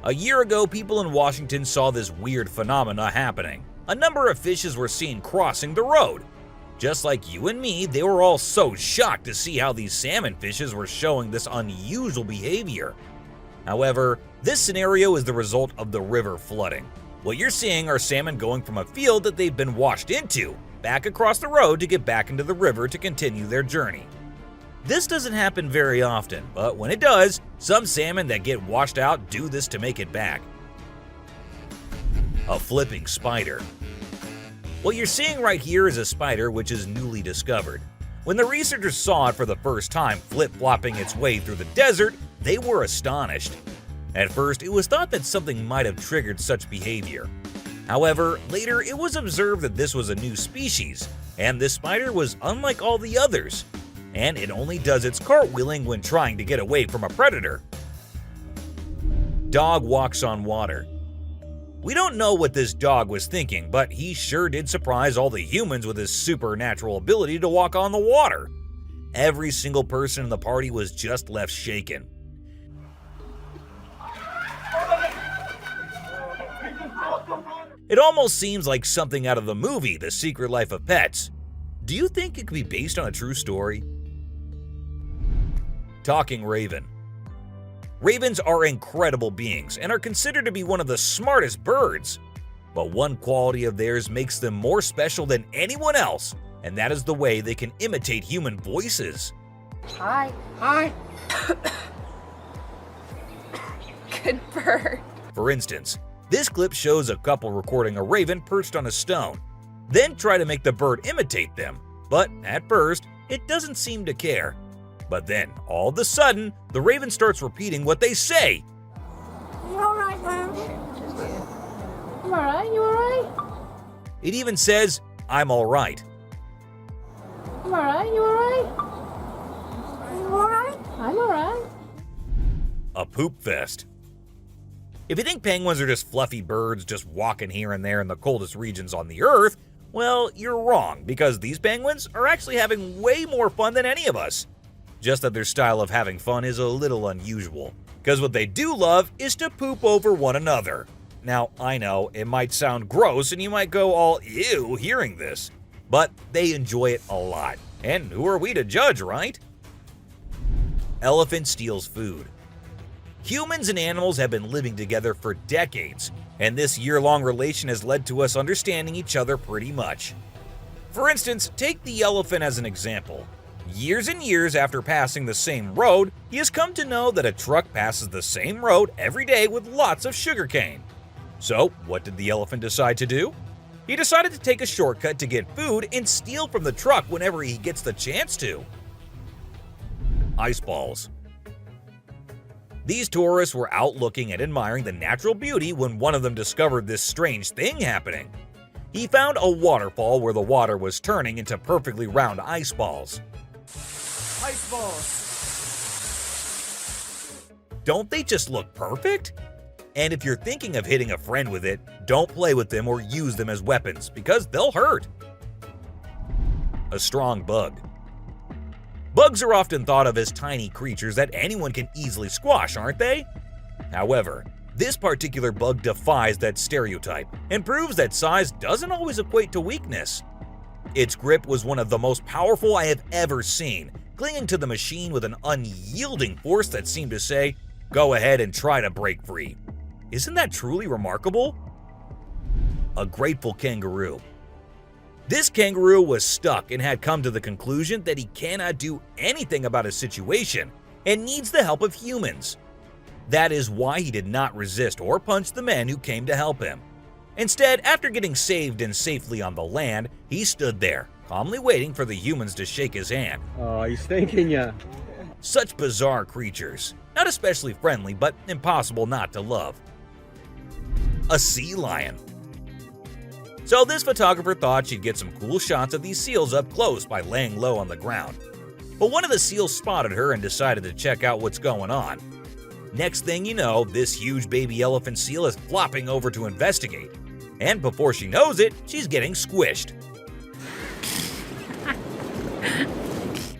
S2: A year ago, people in Washington saw this weird phenomena happening. A number of fishes were seen crossing the road. Just like you and me, they were all so shocked to see how these salmon fishes were showing this unusual behavior. However, this scenario is the result of the river flooding. What you're seeing are salmon going from a field that they've been washed into, back across the road to get back into the river to continue their journey. This doesn't happen very often, but when it does, some salmon that get washed out do this to make it back. A flipping spider. What you're seeing right here is a spider which is newly discovered. When the researchers saw it for the first time flip-flopping its way through the desert, they were astonished. At first, it was thought that something might have triggered such behavior. However, later it was observed that this was a new species, and this spider was unlike all the others, and it only does its cartwheeling when trying to get away from a predator. Dog walks on water. We don't know what this dog was thinking, but he sure did surprise all the humans with his supernatural ability to walk on the water. Every single person in the party was just left shaken. It almost seems like something out of the movie The Secret Life of Pets. Do you think it could be based on a true story? Talking raven. Ravens are incredible beings and are considered to be one of the smartest birds. But one quality of theirs makes them more special than anyone else, and that is the way they can imitate human voices.
S8: Hi. Hi. Good bird.
S2: For instance, this clip shows a couple recording a raven perched on a stone, then try to make the bird imitate them. But at first, it doesn't seem to care. But then, all of a sudden, the raven starts repeating what they say.
S8: You alright, man? You alright? You alright?
S2: It even says, "I'm alright."
S8: You alright? You alright? You alright? I'm alright.
S2: A poop fest. If you think penguins are just fluffy birds just walking here and there in the coldest regions on the Earth, well, you're wrong, because these penguins are actually having way more fun than any of us. Just that their style of having fun is a little unusual, because what they do love is to poop over one another. Now, I know it might sound gross and you might go all ew hearing this, but they enjoy it a lot. And who are we to judge, right? Elephant steals food. Humans and animals have been living together for decades, and this year-long relation has led to us understanding each other pretty much. For instance, take the elephant as an example. Years and years after passing the same road, he has come to know that a truck passes the same road every day with lots of sugarcane. So, what did the elephant decide to do? He decided to take a shortcut to get food and steal from the truck whenever he gets the chance to. Ice balls. These tourists were out looking and admiring the natural beauty when one of them discovered this strange thing happening. He found a waterfall where the water was turning into perfectly round ice balls.
S4: Ice balls.
S2: Don't they just look perfect? And if you're thinking of hitting a friend with it, don't play with them or use them as weapons, because they'll hurt. A strong bug. Bugs are often thought of as tiny creatures that anyone can easily squash, aren't they? However, this particular bug defies that stereotype and proves that size doesn't always equate to weakness. Its grip was one of the most powerful I have ever seen, clinging to the machine with an unyielding force that seemed to say, "Go ahead and try to break free." Isn't that truly remarkable? A grateful kangaroo. This kangaroo was stuck and had come to the conclusion that he cannot do anything about his situation and needs the help of humans. That is why he did not resist or punch the men who came to help him. Instead, after getting saved and safely on the land, he stood there, calmly waiting for the humans to shake his hand.
S7: Oh, he's thanking ya.
S2: Such bizarre creatures, not especially friendly, but impossible not to love. A sea lion. So this photographer thought she'd get some cool shots of these seals up close by laying low on the ground. But one of the seals spotted her and decided to check out what's going on. Next thing you know, this huge baby elephant seal is flopping over to investigate. And before she knows it, she's getting squished.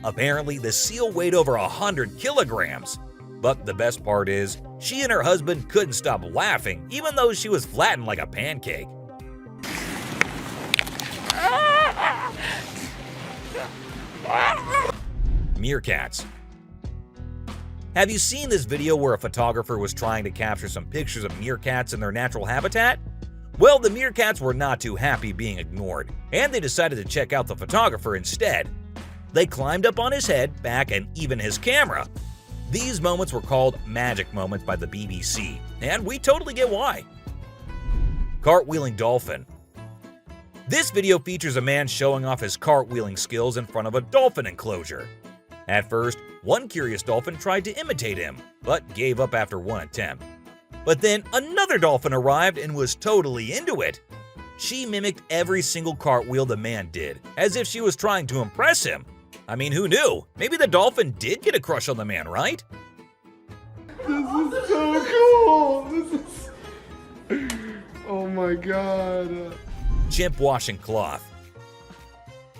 S2: Apparently, the seal weighed over 100 kilograms. But the best part is, she and her husband couldn't stop laughing, even though she was flattened like a pancake. Meerkats. Have you seen this video where a photographer was trying to capture some pictures of meerkats in their natural habitat? Well, the meerkats were not too happy being ignored, and they decided to check out the photographer instead. They climbed up on his head, back, and even his camera. These moments were called magic moments by the BBC, and we totally get why. Cartwheeling dolphin. This video features a man showing off his cartwheeling skills in front of a dolphin enclosure. At first, one curious dolphin tried to imitate him, but gave up after one attempt. But then another dolphin arrived and was totally into it. She mimicked every single cartwheel the man did, as if she was trying to impress him. I mean, who knew? Maybe the dolphin did get a crush on the man, right?
S4: This is so cool. Oh my god.
S2: Chimp washing cloth.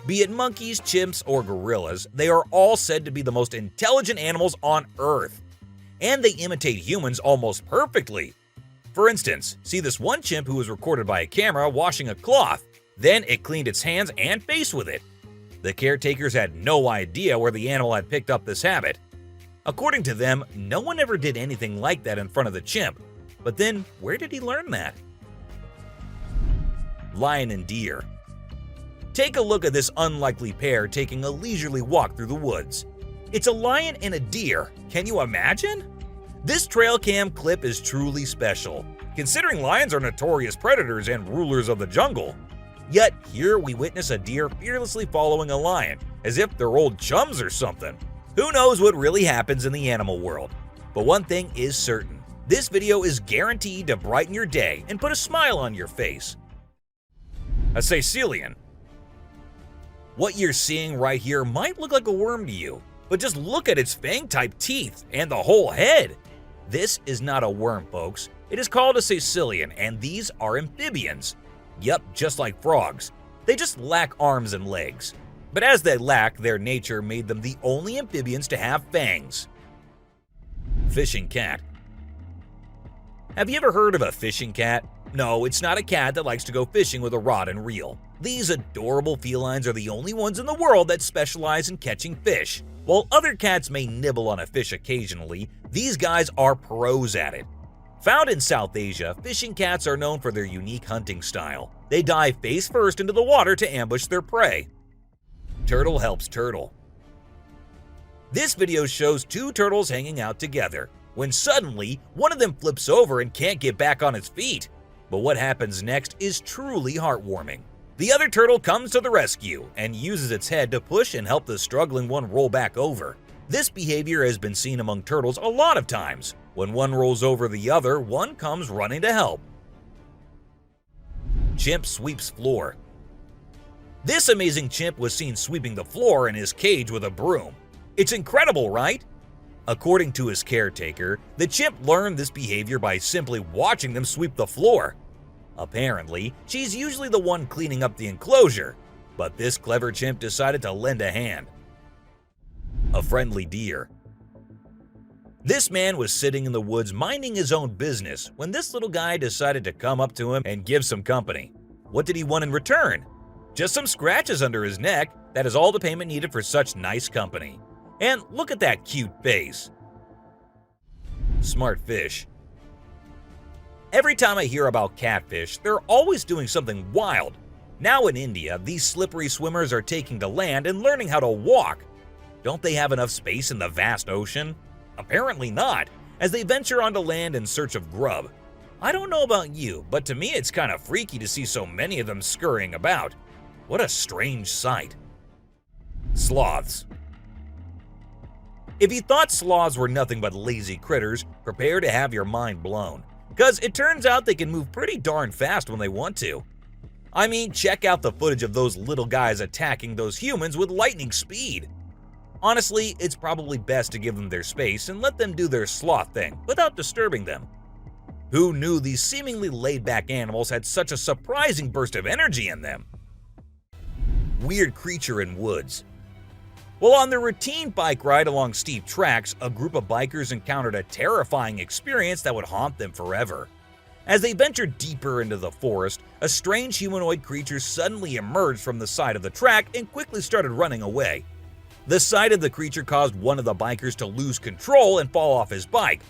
S2: Be it monkeys, chimps, or gorillas, they are all said to be the most intelligent animals on Earth. And they imitate humans almost perfectly. For instance, see this one chimp who was recorded by a camera washing a cloth. Then it cleaned its hands and face with it. The caretakers had no idea where the animal had picked up this habit. According to them, no one ever did anything like that in front of the chimp. But then, where did he learn that? Lion and deer. Take a look at this unlikely pair taking a leisurely walk through the woods. It's a lion and a deer. Can you imagine? This trail cam clip is truly special, considering lions are notorious predators and rulers of the jungle. Yet here we witness a deer fearlessly following a lion, as if they're old chums or something. Who knows what really happens in the animal world? But one thing is certain. This video is guaranteed to brighten your day and put a smile on your face. A Sicilian. What you're seeing right here might look like a worm to you, but just look at its fang-type teeth and the whole head. This is not a worm, folks. It is called a Sicilian, and these are amphibians. Yup, just like frogs. They just lack arms and legs. But as they lack, their nature made them the only amphibians to have fangs. Fishing cat. Have you ever heard of a fishing cat? No, it's not a cat that likes to go fishing with a rod and reel. These adorable felines are the only ones in the world that specialize in catching fish. While other cats may nibble on a fish occasionally, these guys are pros at it. Found in South Asia, fishing cats are known for their unique hunting style. They dive face first into the water to ambush their prey. Turtle helps turtle. This video shows two turtles hanging out together, when suddenly one of them flips over and can't get back on its feet. But what happens next is truly heartwarming. The other turtle comes to the rescue and uses its head to push and help the struggling one roll back over. This behavior has been seen among turtles a lot of times. When one rolls over the other, one comes running to help. Chimp sweeps floor. This amazing chimp was seen sweeping the floor in his cage with a broom. It's incredible, right? According to his caretaker, the chimp learned this behavior by simply watching them sweep the floor. Apparently, she's usually the one cleaning up the enclosure, but this clever chimp decided to lend a hand. A friendly deer. This man was sitting in the woods minding his own business when this little guy decided to come up to him and give some company. What did he want in return? Just some scratches under his neck. That is all the payment needed for such nice company. And look at that cute face. Smart fish. Every time I hear about catfish, they're always doing something wild. Now in India, these slippery swimmers are taking to land and learning how to walk. Don't they have enough space in the vast ocean? Apparently not, as they venture onto land in search of grub. I don't know about you, but to me it's kind of freaky to see so many of them scurrying about. What a strange sight. Sloths. If you thought sloths were nothing but lazy critters, prepare to have your mind blown. Because it turns out they can move pretty darn fast when they want to. I mean, check out the footage of those little guys attacking those humans with lightning speed. Honestly, it's probably best to give them their space and let them do their sloth thing without disturbing them. Who knew these seemingly laid-back animals had such a surprising burst of energy in them? Weird creature in woods. While on their routine bike ride along steep tracks, a group of bikers encountered a terrifying experience that would haunt them forever. As they ventured deeper into the forest, a strange humanoid creature suddenly emerged from the side of the track and quickly started running away. The sight of the creature caused one of the bikers to lose control and fall off his bike.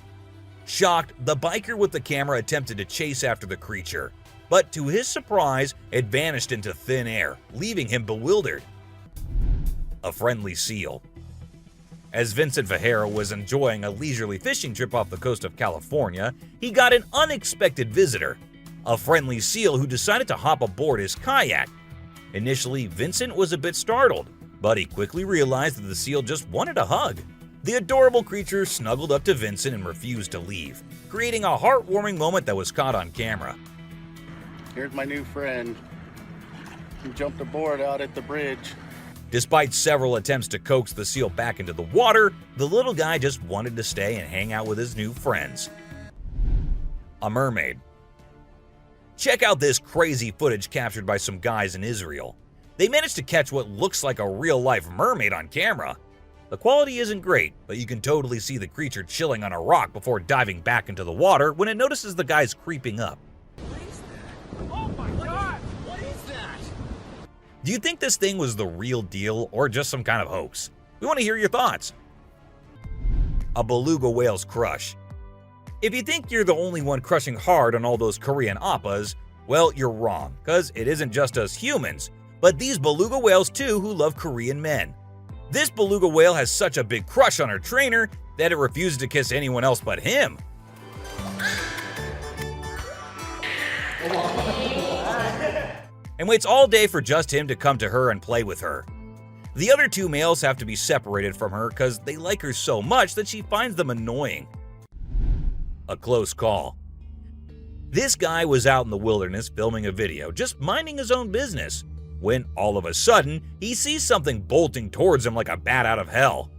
S2: Shocked, the biker with the camera attempted to chase after the creature, but to his surprise, it vanished into thin air, leaving him bewildered. A friendly seal. As Vincent Vajera was enjoying a leisurely fishing trip off the coast of California, he got an unexpected visitor, a friendly seal who decided to hop aboard his kayak. Initially, Vincent was a bit startled, but he quickly realized that the seal just wanted a hug. The adorable creature snuggled up to Vincent and refused to leave, creating a heartwarming moment that was caught on camera.
S9: Here's my new friend. He jumped aboard out at the bridge.
S2: Despite several attempts to coax the seal back into the water, the little guy just wanted to stay and hang out with his new friends. A mermaid. Check out this crazy footage captured by some guys in Israel. They managed to catch what looks like a real-life mermaid on camera. The quality isn't great, but you can totally see the creature chilling on a rock before diving back into the water when it notices the guys creeping up.
S4: Oh my God! What is that?
S2: Do you think this thing was the real deal or just some kind of hoax? We want to hear your thoughts. A beluga whale's crush. If you think you're the only one crushing hard on all those Korean oppas, well, you're wrong, because it isn't just us humans, but these beluga whales too who love Korean men. This beluga whale has such a big crush on her trainer that it refuses to kiss anyone else but him. And waits all day for just him to come to her and play with her. The other two males have to be separated from her because they like her so much that she finds them annoying. A close call. This guy was out in the wilderness filming a video, just minding his own business, when all of a sudden he sees something bolting towards him like a bat out of hell.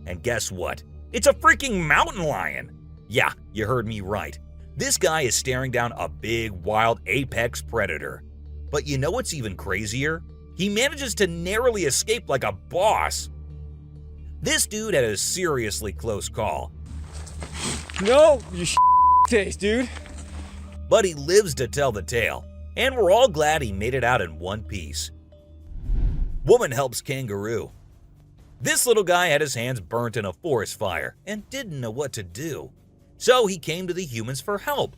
S2: And guess what? It's a freaking mountain lion! Yeah, you heard me right. This guy is staring down a big, wild apex predator. But you know what's even crazier? He manages to narrowly escape like a boss. This dude had a seriously close call.
S4: No, you taste, dude.
S2: But he lives to tell the tale, and we're all glad he made it out in one piece. Woman helps kangaroo. This little guy had his hands burnt in a forest fire and didn't know what to do. So he came to the humans for help.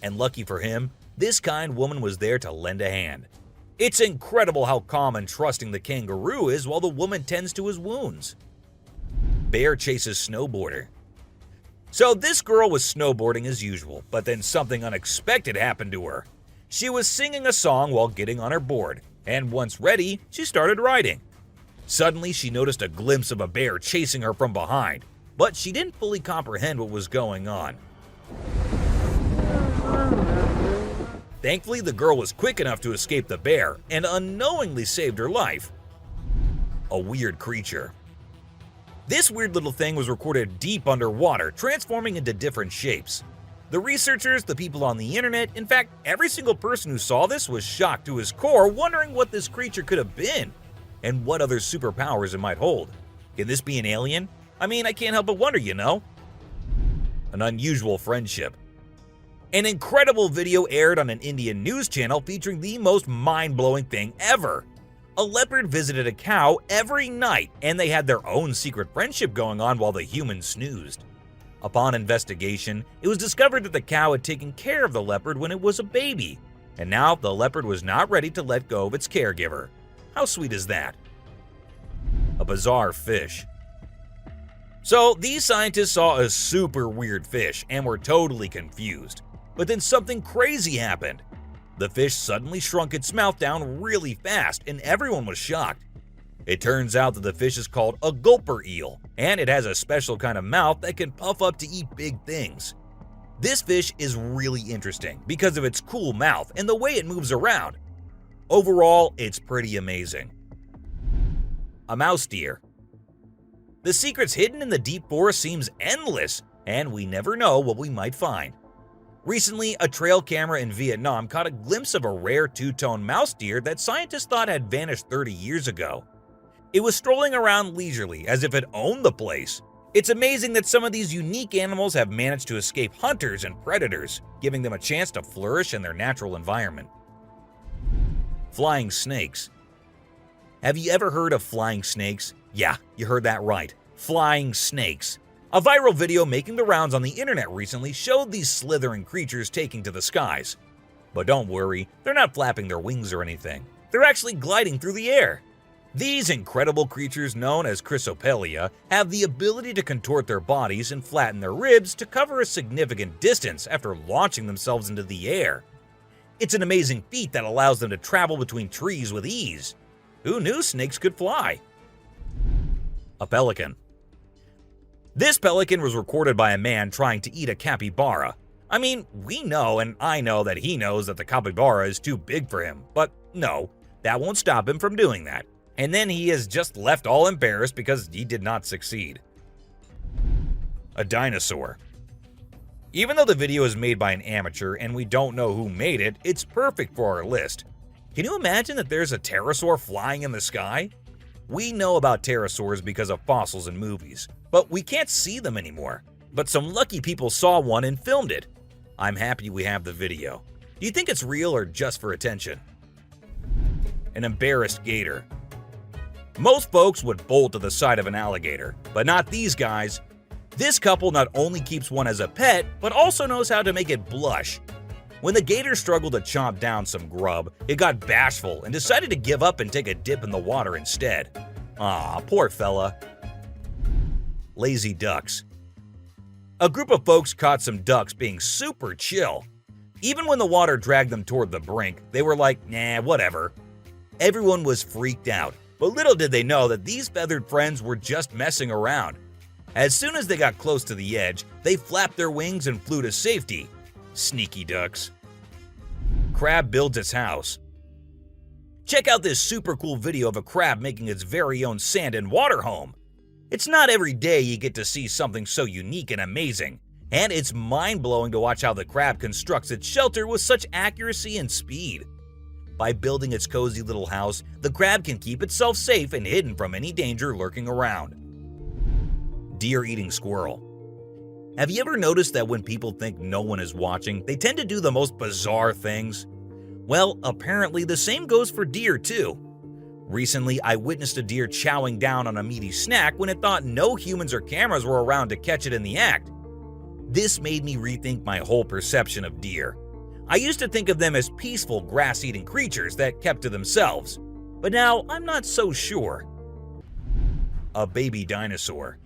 S2: And lucky for him, this kind woman was there to lend a hand. It's incredible how calm and trusting the kangaroo is while the woman tends to his wounds. Bear chases snowboarder. So this girl was snowboarding as usual, but then something unexpected happened to her. She was singing a song while getting on her board, and once ready, she started riding. Suddenly, she noticed a glimpse of a bear chasing her from behind, but she didn't fully comprehend what was going on. Thankfully, the girl was quick enough to escape the bear and unknowingly saved her life. A weird creature. This weird little thing was recorded deep underwater, transforming into different shapes. The researchers, the people on the internet, in fact, every single person who saw this was shocked to his core, wondering what this creature could have been and what other superpowers it might hold. Can this be an alien? I mean, I can't help but wonder, you know? An unusual friendship. An incredible video aired on an Indian news channel featuring the most mind-blowing thing ever. A leopard visited a cow every night, and they had their own secret friendship going on while the humans snoozed. Upon investigation, it was discovered that the cow had taken care of the leopard when it was a baby, and now the leopard was not ready to let go of its caregiver. How sweet is that? A bizarre fish. So these scientists saw a super weird fish and were totally confused. But then something crazy happened. The fish suddenly shrunk its mouth down really fast, and everyone was shocked. It turns out that the fish is called a gulper eel, and it has a special kind of mouth that can puff up to eat big things. This fish is really interesting because of its cool mouth and the way it moves around. Overall, it's pretty amazing. A mouse deer. The secrets hidden in the deep forest seems endless, and we never know what we might find. Recently, a trail camera in Vietnam caught a glimpse of a rare two-tone mouse deer that scientists thought had vanished 30 years ago. It was strolling around leisurely as if it owned the place. It's amazing that some of these unique animals have managed to escape hunters and predators, giving them a chance to flourish in their natural environment. Flying snakes. Have you ever heard of flying snakes? Yeah, you heard that right. Flying snakes. A viral video making the rounds on the internet recently showed these slithering creatures taking to the skies. But don't worry, they're not flapping their wings or anything. They're actually gliding through the air. These incredible creatures, known as Chrysopelia, have the ability to contort their bodies and flatten their ribs to cover a significant distance after launching themselves into the air. It's an amazing feat that allows them to travel between trees with ease. Who knew snakes could fly? A pelican. This pelican was recorded by a man trying to eat a capybara. I mean, we know and I know that he knows that the capybara is too big for him, but no, that won't stop him from doing that. And then he is just left all embarrassed because he did not succeed. A dinosaur. Even though the video is made by an amateur and we don't know who made it, it's perfect for our list. Can you imagine that there's a pterosaur flying in the sky? We know about pterosaurs because of fossils in movies, but we can't see them anymore. But some lucky people saw one and filmed it. I'm happy we have the video. Do you think it's real or just for attention? An embarrassed gator. Most folks would bolt to the side of an alligator, but not these guys. This couple not only keeps one as a pet, but also knows how to make it blush. When the gator struggled to chomp down some grub, it got bashful and decided to give up and take a dip in the water instead. Aw, poor fella. Lazy ducks. A group of folks caught some ducks being super chill. Even when the water dragged them toward the brink, they were like, nah, whatever. Everyone was freaked out, but little did they know that these feathered friends were just messing around. As soon as they got close to the edge, they flapped their wings and flew to safety. Sneaky ducks. Crab builds its house. Check out this super cool video of a crab making its very own sand and water home. It's not every day you get to see something so unique and amazing, and it's mind-blowing to watch how the crab constructs its shelter with such accuracy and speed. By building its cozy little house, the crab can keep itself safe and hidden from any danger lurking around. Deer eating squirrel. Have you ever noticed that when people think no one is watching, they tend to do the most bizarre things? Well, apparently the same goes for deer too. Recently, I witnessed a deer chowing down on a meaty snack when it thought no humans or cameras were around to catch it in the act. This made me rethink my whole perception of deer. I used to think of them as peaceful, grass-eating creatures that kept to themselves, but now I'm not so sure. A baby dinosaur.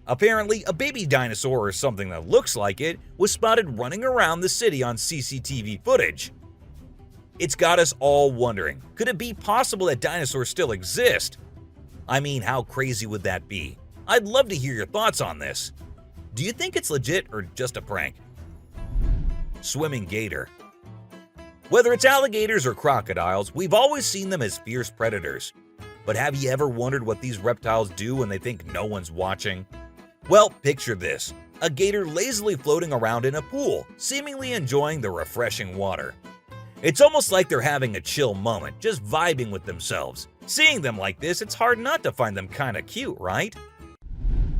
S2: Apparently, a baby dinosaur or something that looks like it was spotted running around the city on CCTV footage. It's got us all wondering, could it be possible that dinosaurs still exist? I mean, how crazy would that be? I'd love to hear your thoughts on this. Do you think it's legit or just a prank? Swimming gator. Whether it's alligators or crocodiles, we've always seen them as fierce predators. But have you ever wondered what these reptiles do when they think no one's watching? Well, picture this. A gator lazily floating around in a pool, seemingly enjoying the refreshing water. It's almost like they're having a chill moment, just vibing with themselves. Seeing them like this, it's hard not to find them kinda cute, right?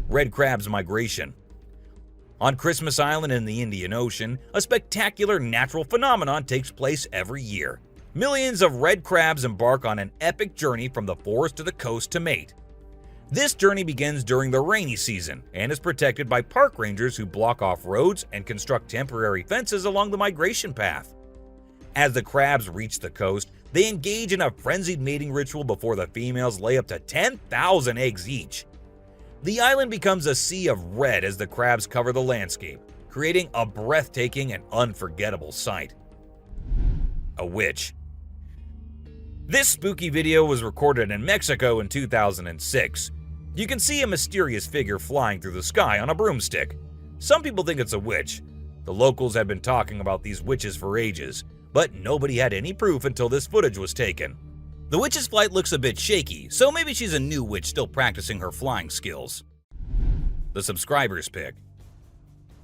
S2: Red crab's migration. On Christmas Island in the Indian Ocean, a spectacular natural phenomenon takes place every year. Millions of red crabs embark on an epic journey from the forest to the coast to mate. This journey begins during the rainy season and is protected by park rangers who block off roads and construct temporary fences along the migration path. As the crabs reach the coast, they engage in a frenzied mating ritual before the females lay up to 10,000 eggs each. The island becomes a sea of red as the crabs cover the landscape, creating a breathtaking and unforgettable sight. A witch. This spooky video was recorded in Mexico in 2006. You can see a mysterious figure flying through the sky on a broomstick. Some people think it's a witch. The locals have been talking about these witches for ages, but nobody had any proof until this footage was taken. The witch's flight looks a bit shaky, so maybe she's a new witch still practicing her flying skills. The subscriber's pick.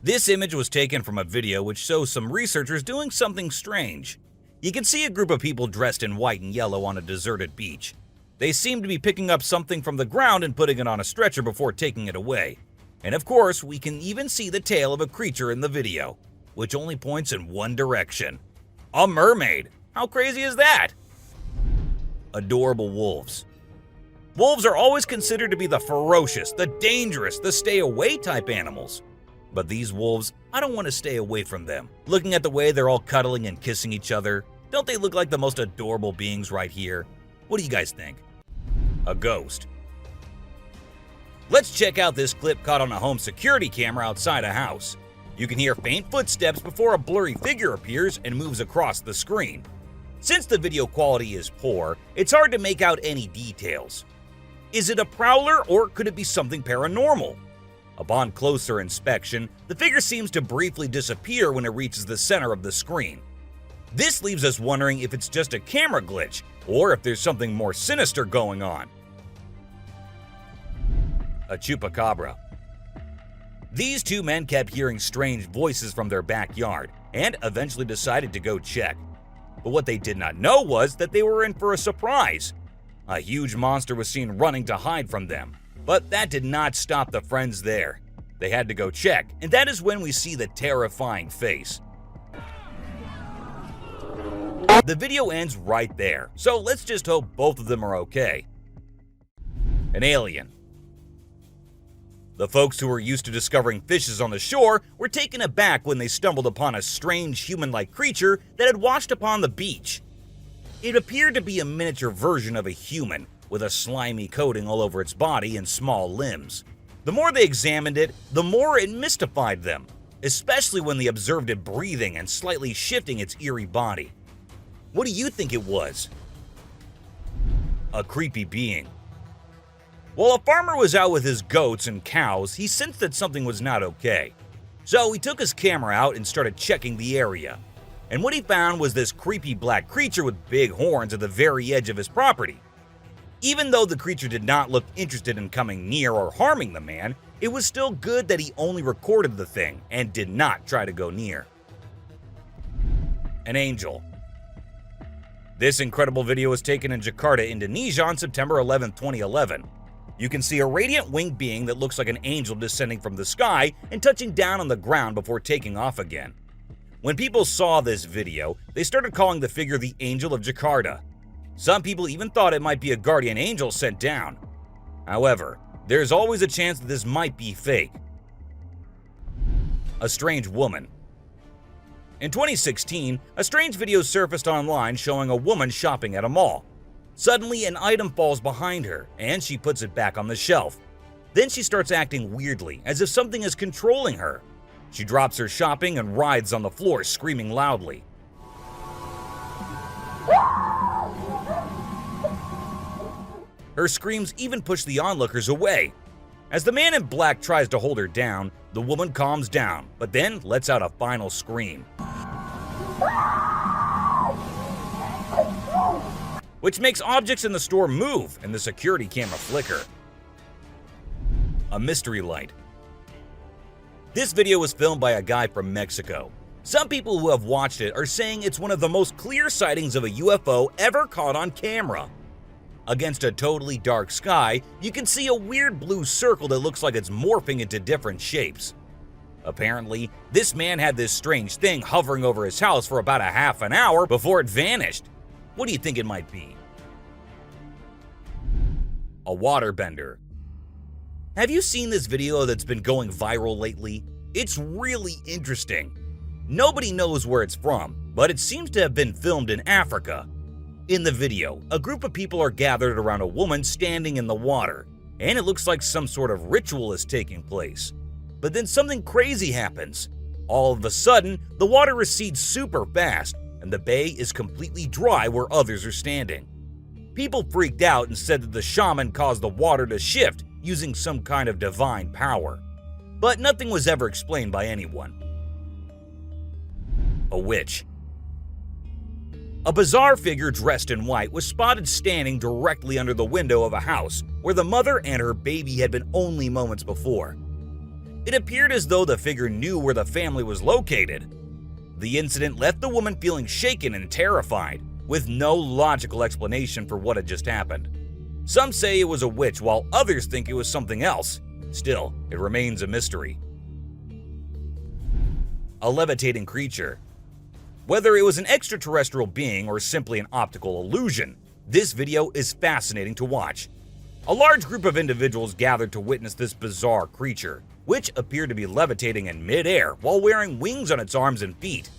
S2: This image was taken from a video which shows some researchers doing something strange. You can see a group of people dressed in white and yellow on a deserted beach. They seem to be picking up something from the ground and putting it on a stretcher before taking it away. And of course, we can even see the tail of a creature in the video, which only points in one direction. A mermaid! How crazy is that? Adorable wolves. Wolves are always considered to be the ferocious, the dangerous, the stay-away type animals. But these wolves, I don't want to stay away from them. Looking at the way they're all cuddling and kissing each other, don't they look like the most adorable beings right here? What do you guys think? A ghost. Let's check out this clip caught on a home security camera outside a house. You can hear faint footsteps before a blurry figure appears and moves across the screen. Since the video quality is poor, it's hard to make out any details. Is it a prowler or could it be something paranormal? Upon closer inspection, the figure seems to briefly disappear when it reaches the center of the screen. This leaves us wondering if it's just a camera glitch, or if there's something more sinister going on. A chupacabra. These two men kept hearing strange voices from their backyard, and eventually decided to go check. But what they did not know was that they were in for a surprise. A huge monster was seen running to hide from them, but that did not stop the friends there. They had to go check, and that is when we see the terrifying face. The video ends right there, so let's just hope both of them are okay. An alien. The folks who were used to discovering fishes on the shore were taken aback when they stumbled upon a strange human-like creature that had washed upon the beach. It appeared to be a miniature version of a human, with a slimy coating all over its body and small limbs. The more they examined it, the more it mystified them, especially when they observed it breathing and slightly shifting its eerie body. What do you think it was? A creepy being. While a farmer was out with his goats and cows, he sensed that something was not okay. So he took his camera out and started checking the area. And what he found was this creepy black creature with big horns at the very edge of his property. Even though the creature did not look interested in coming near or harming the man, it was still good that he only recorded the thing and did not try to go near. An angel. This incredible video was taken in Jakarta, Indonesia on September 11, 2011. You can see a radiant winged being that looks like an angel descending from the sky and touching down on the ground before taking off again. When people saw this video, they started calling the figure the Angel of Jakarta. Some people even thought it might be a guardian angel sent down. However, there's always a chance that this might be fake. A strange woman. In 2016, a strange video surfaced online showing a woman shopping at a mall. Suddenly, an item falls behind her, and she puts it back on the shelf. Then she starts acting weirdly, as if something is controlling her. She drops her shopping and writhes on the floor, screaming loudly. Her screams even push the onlookers away. As the man in black tries to hold her down, the woman calms down, but then lets out a final scream, which makes objects in the store move and the security camera flicker. A mystery light. This video was filmed by a guy from Mexico. Some people who have watched it are saying it's one of the most clear sightings of a UFO ever caught on camera. Against a totally dark sky, you can see a weird blue circle that looks like it's morphing into different shapes. Apparently, this man had this strange thing hovering over his house for about a half an hour before it vanished. What do you think it might be? A waterbender. Have you seen this video that's been going viral lately? It's really interesting. Nobody knows where it's from, but it seems to have been filmed in Africa. In the video, a group of people are gathered around a woman standing in the water, and it looks like some sort of ritual is taking place. But then something crazy happens. All of a sudden, the water recedes super fast, and the bay is completely dry where others are standing. People freaked out and said that the shaman caused the water to shift using some kind of divine power. But nothing was ever explained by anyone. A witch. A bizarre figure dressed in white was spotted standing directly under the window of a house where the mother and her baby had been only moments before. It appeared as though the figure knew where the family was located. The incident left the woman feeling shaken and terrified, with no logical explanation for what had just happened. Some say it was a witch, while others think it was something else. Still, it remains a mystery. A levitating creature. Whether it was an extraterrestrial being or simply an optical illusion, this video is fascinating to watch. A large group of individuals gathered to witness this bizarre creature, which appeared to be levitating in mid-air while wearing wings on its arms and feet.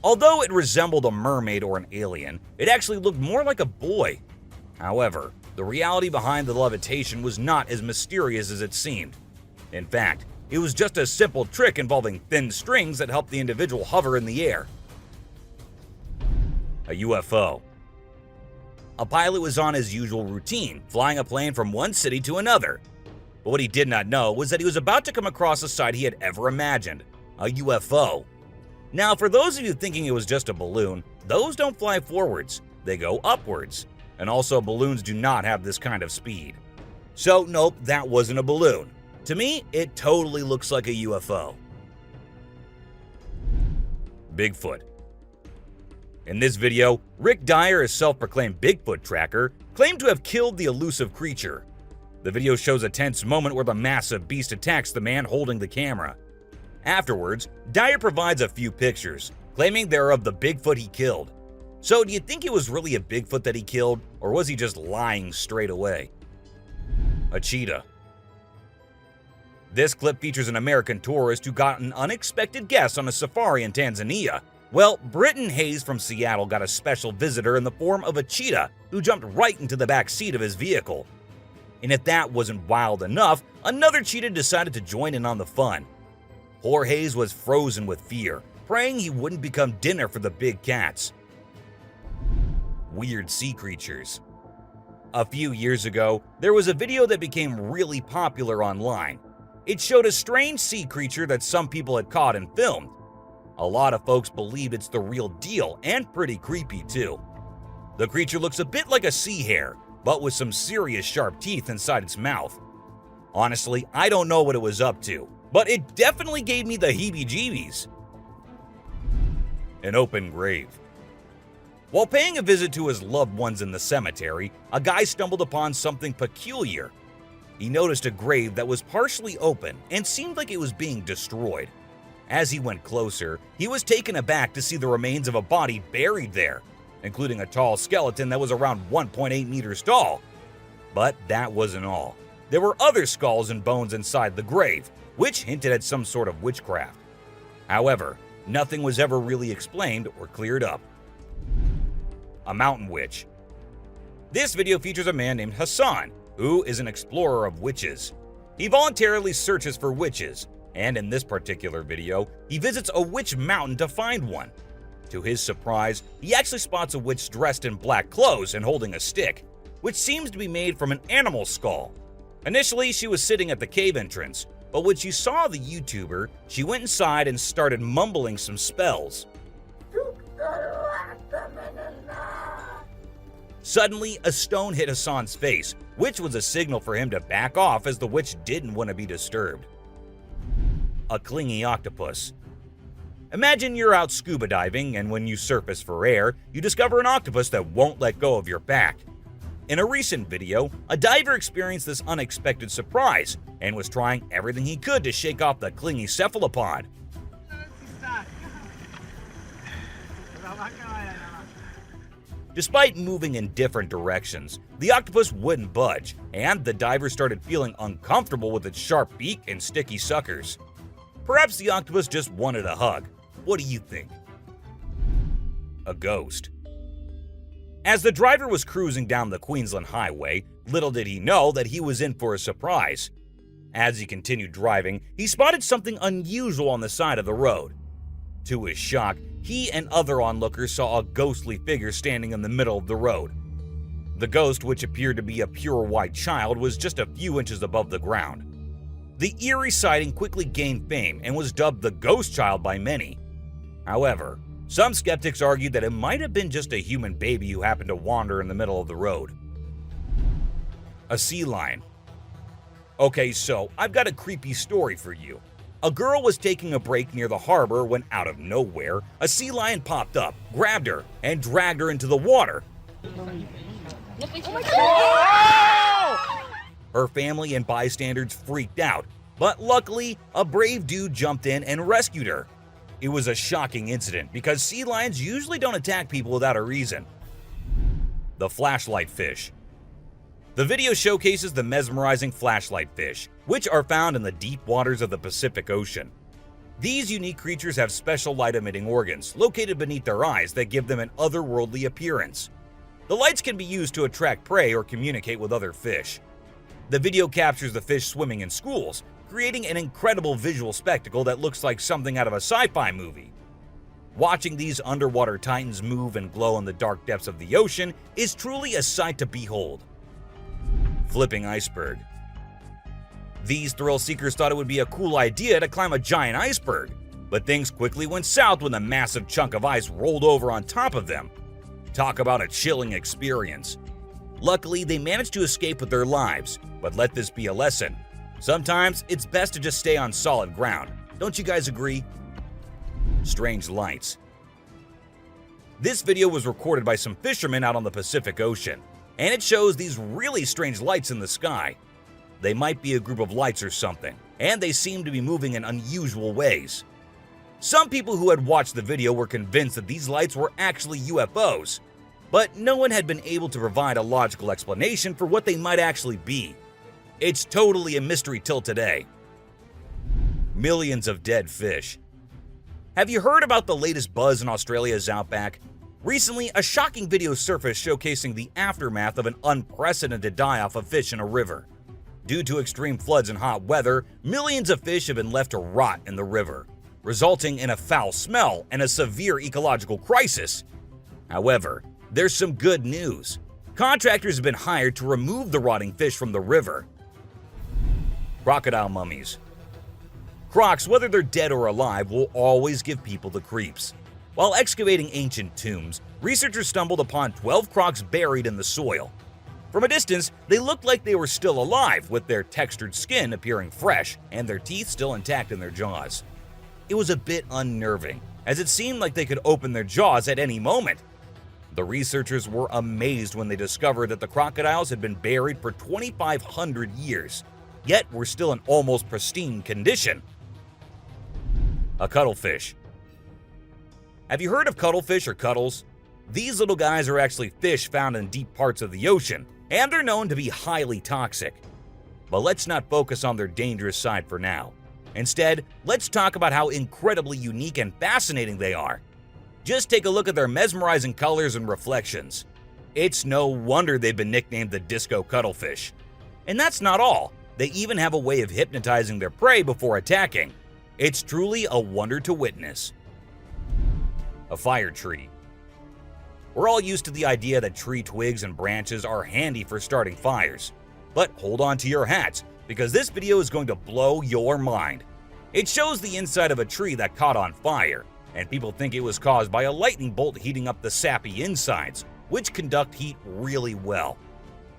S2: Although it resembled a mermaid or an alien, it actually looked more like a boy. However, the reality behind the levitation was not as mysterious as it seemed. In fact, it was just a simple trick involving thin strings that helped the individual hover in the air. A UFO. A pilot was on his usual routine, flying a plane from one city to another. But what he did not know was that he was about to come across a sight he had ever imagined, a UFO. Now, for those of you thinking it was just a balloon, those don't fly forwards, they go upwards. And also, balloons do not have this kind of speed. So nope, that wasn't a balloon. To me, it totally looks like a UFO. Bigfoot. In this video, Rick Dyer, a self-proclaimed Bigfoot tracker, claimed to have killed the elusive creature. The video shows a tense moment where the massive beast attacks the man holding the camera. Afterwards, Dyer provides a few pictures, claiming they're of the Bigfoot he killed. So do you think it was really a Bigfoot that he killed, or was he just lying straight away? A cheetah. This clip features an American tourist who got an unexpected guest on a safari in Tanzania. Well, Britton Hayes from Seattle got a special visitor in the form of a cheetah who jumped right into the back seat of his vehicle. And if that wasn't wild enough, another cheetah decided to join in on the fun. Poor Hayes was frozen with fear, praying he wouldn't become dinner for the big cats. Weird sea creatures. A few years ago, there was a video that became really popular online. It showed a strange sea creature that some people had caught and filmed. A lot of folks believe it's the real deal and pretty creepy too. The creature looks a bit like a sea hare, but with some serious sharp teeth inside its mouth. Honestly, I don't know what it was up to, but it definitely gave me the heebie-jeebies. An open grave. While paying a visit to his loved ones in the cemetery, a guy stumbled upon something peculiar. He noticed a grave that was partially open and seemed like it was being destroyed. As he went closer, he was taken aback to see the remains of a body buried there, including a tall skeleton that was around 1.8 meters tall. But that wasn't all. There were other skulls and bones inside the grave, which hinted at some sort of witchcraft. However, nothing was ever really explained or cleared up. A mountain witch. This video features a man named Hassan, who is an explorer of witches. He voluntarily searches for witches, and in this particular video, he visits a witch mountain to find one. To his surprise, he actually spots a witch dressed in black clothes and holding a stick, which seems to be made from an animal skull. Initially, she was sitting at the cave entrance, but when she saw the YouTuber, she went inside and started mumbling some spells. Suddenly, a stone hit Hassan's face, which was a signal for him to back off as the witch didn't want to be disturbed. A clingy octopus. Imagine you're out scuba diving, and when you surface for air, you discover an octopus that won't let go of your back. In a recent video, a diver experienced this unexpected surprise and was trying everything he could to shake off the clingy cephalopod. Despite moving in different directions, the octopus wouldn't budge, and the diver started feeling uncomfortable with its sharp beak and sticky suckers. Perhaps the octopus just wanted a hug. What do you think? A ghost. As the driver was cruising down the Queensland Highway, little did he know that he was in for a surprise. As he continued driving, he spotted something unusual on the side of the road. To his shock, he and other onlookers saw a ghostly figure standing in the middle of the road. The ghost, which appeared to be a pure white child, was just a few inches above the ground. The eerie sighting quickly gained fame and was dubbed the Ghost Child by many. However, some skeptics argued that it might have been just a human baby who happened to wander in the middle of the road. A sea lion. Okay, so I've got a creepy story for you. A girl was taking a break near the harbor when, out of nowhere, a sea lion popped up, grabbed her, and dragged her into the water. Her family and bystanders freaked out, but luckily, a brave dude jumped in and rescued her. It was a shocking incident because sea lions usually don't attack people without a reason. The flashlight fish. The video showcases the mesmerizing flashlight fish, which are found in the deep waters of the Pacific Ocean. These unique creatures have special light-emitting organs located beneath their eyes that give them an otherworldly appearance. The lights can be used to attract prey or communicate with other fish. The video captures the fish swimming in schools, creating an incredible visual spectacle that looks like something out of a sci-fi movie. Watching these underwater titans move and glow in the dark depths of the ocean is truly a sight to behold. Flipping iceberg. These thrill seekers thought it would be a cool idea to climb a giant iceberg, but things quickly went south when a massive chunk of ice rolled over on top of them. Talk about a chilling experience. Luckily, they managed to escape with their lives, but let this be a lesson. Sometimes it's best to just stay on solid ground. Don't you guys agree? Strange lights. This video was recorded by some fishermen out on the Pacific Ocean, and it shows these really strange lights in the sky. They might be a group of lights or something, and they seem to be moving in unusual ways. Some people who had watched the video were convinced that these lights were actually UFOs, but no one had been able to provide a logical explanation for what they might actually be. It's totally a mystery till today. Millions of dead fish. Have you heard about the latest buzz in Australia's outback? Recently, a shocking video surfaced showcasing the aftermath of an unprecedented die-off of fish in a river. Due to extreme floods and hot weather, millions of fish have been left to rot in the river, resulting in a foul smell and a severe ecological crisis. However, there's some good news. Contractors have been hired to remove the rotting fish from the river. Crocodile mummies. Crocs, whether they're dead or alive, will always give people the creeps. While excavating ancient tombs, researchers stumbled upon 12 crocs buried in the soil. From a distance, they looked like they were still alive, with their textured skin appearing fresh and their teeth still intact in their jaws. It was a bit unnerving, as it seemed like they could open their jaws at any moment. The researchers were amazed when they discovered that the crocodiles had been buried for 2,500 years, yet were still in almost pristine condition. A cuttlefish. Have you heard of cuttlefish or cuttles? These little guys are actually fish found in deep parts of the ocean, and they're known to be highly toxic. But let's not focus on their dangerous side for now. Instead, let's talk about how incredibly unique and fascinating they are. Just take a look at their mesmerizing colors and reflections. It's no wonder they've been nicknamed the disco cuttlefish. And that's not all. They even have a way of hypnotizing their prey before attacking. It's truly a wonder to witness. A fire tree. We're all used to the idea that tree twigs and branches are handy for starting fires. But hold on to your hats, because this video is going to blow your mind. It shows the inside of a tree that caught on fire, and people think it was caused by a lightning bolt heating up the sappy insides, which conduct heat really well.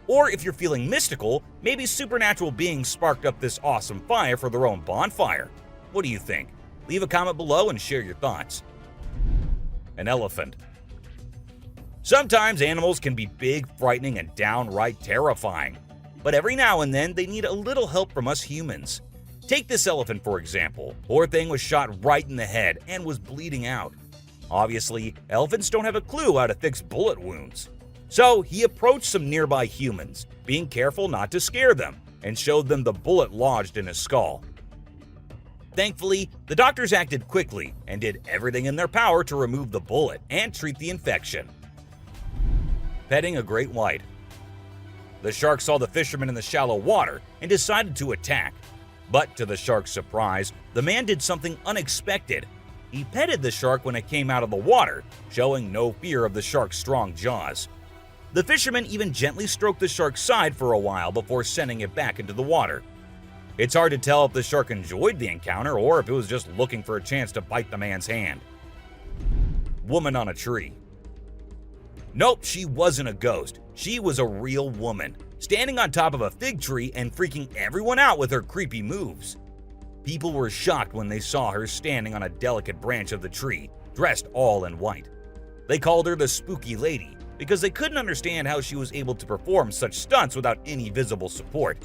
S2: Or if you're feeling mystical, maybe supernatural beings sparked up this awesome fire for their own bonfire. What do you think? Leave a comment below and share your thoughts. An elephant. Sometimes animals can be big, frightening, and downright terrifying. But every now and then, they need a little help from us humans. Take this elephant for example. Poor thing was shot right in the head and was bleeding out. Obviously, elephants don't have a clue how to fix bullet wounds. So he approached some nearby humans, being careful not to scare them, and showed them the bullet lodged in his skull. Thankfully, the doctors acted quickly and did everything in their power to remove the bullet and treat the infection. Petting a great white. The shark saw the fisherman in the shallow water and decided to attack. But to the shark's surprise, the man did something unexpected. He petted the shark when it came out of the water, showing no fear of the shark's strong jaws. The fisherman even gently stroked the shark's side for a while before sending it back into the water. It's hard to tell if the shark enjoyed the encounter or if it was just looking for a chance to bite the man's hand. Woman on a tree. Nope, she wasn't a ghost. She was a real woman, standing on top of a fig tree and freaking everyone out with her creepy moves. People were shocked when they saw her standing on a delicate branch of the tree, dressed all in white. They called her the Spooky Lady because they couldn't understand how she was able to perform such stunts without any visible support.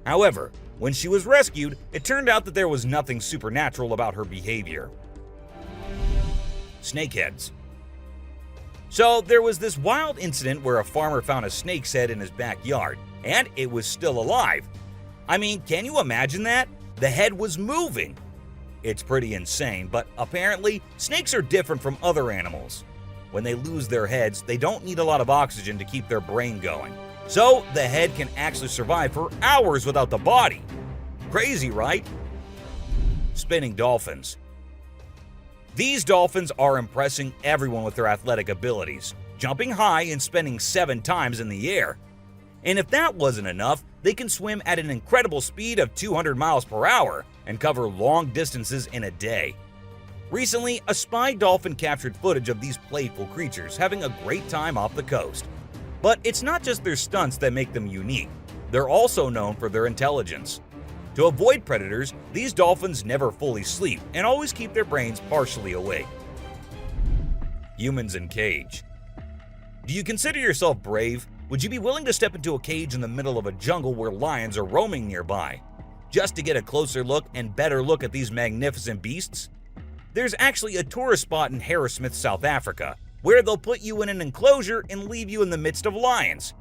S2: However, when she was rescued, it turned out that there was nothing supernatural about her behavior. Snakeheads. So there was this wild incident where a farmer found a snake's head in his backyard, and it was still alive. I mean, can you imagine that? The head was moving. It's pretty insane, but apparently, snakes are different from other animals. When they lose their heads, they don't need a lot of oxygen to keep their brain going. So the head can actually survive for hours without the body. Crazy, right? Spinning dolphins. These dolphins are impressing everyone with their athletic abilities, jumping high and spinning 7 times in the air. And if that wasn't enough, they can swim at an incredible speed of 200 miles per hour and cover long distances in a day. Recently, a spy dolphin captured footage of these playful creatures having a great time off the coast. But it's not just their stunts that make them unique. They're also known for their intelligence. To avoid predators, these dolphins never fully sleep and always keep their brains partially awake. Humans in cage. Do you consider yourself brave? Would you be willing to step into a cage in the middle of a jungle where lions are roaming nearby, just to get a closer look and better look at these magnificent beasts? There's actually a tourist spot in Harrismith, South Africa, where they'll put you in an enclosure and leave you in the midst of lions.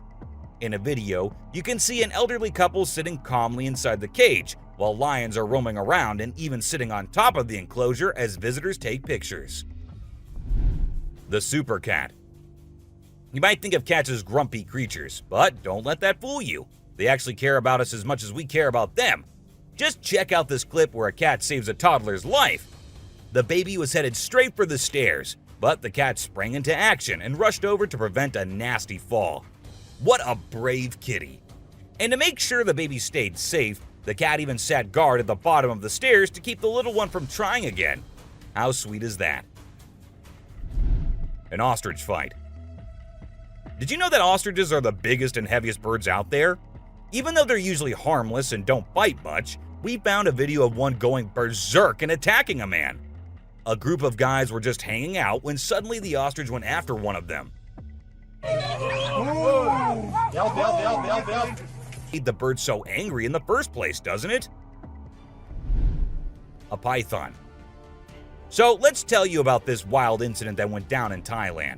S2: In a video, you can see an elderly couple sitting calmly inside the cage, while lions are roaming around and even sitting on top of the enclosure as visitors take pictures. The super cat. You might think of cats as grumpy creatures, but don't let that fool you. They actually care about us as much as we care about them. Just check out this clip where a cat saves a toddler's life. The baby was headed straight for the stairs, but the cat sprang into action and rushed over to prevent a nasty fall. What a brave kitty. And to make sure the baby stayed safe, the cat even sat guard at the bottom of the stairs to keep the little one from trying again. How sweet is that? An ostrich fight. Did you know that ostriches are the biggest and heaviest birds out there? Even though they're usually harmless and don't bite much, we found a video of one going berserk and attacking a man. A group of guys were just hanging out when suddenly the ostrich went after one of them. Made the bird so angry in the first place, doesn't it? A python. So let's tell you about this wild incident that went down in Thailand.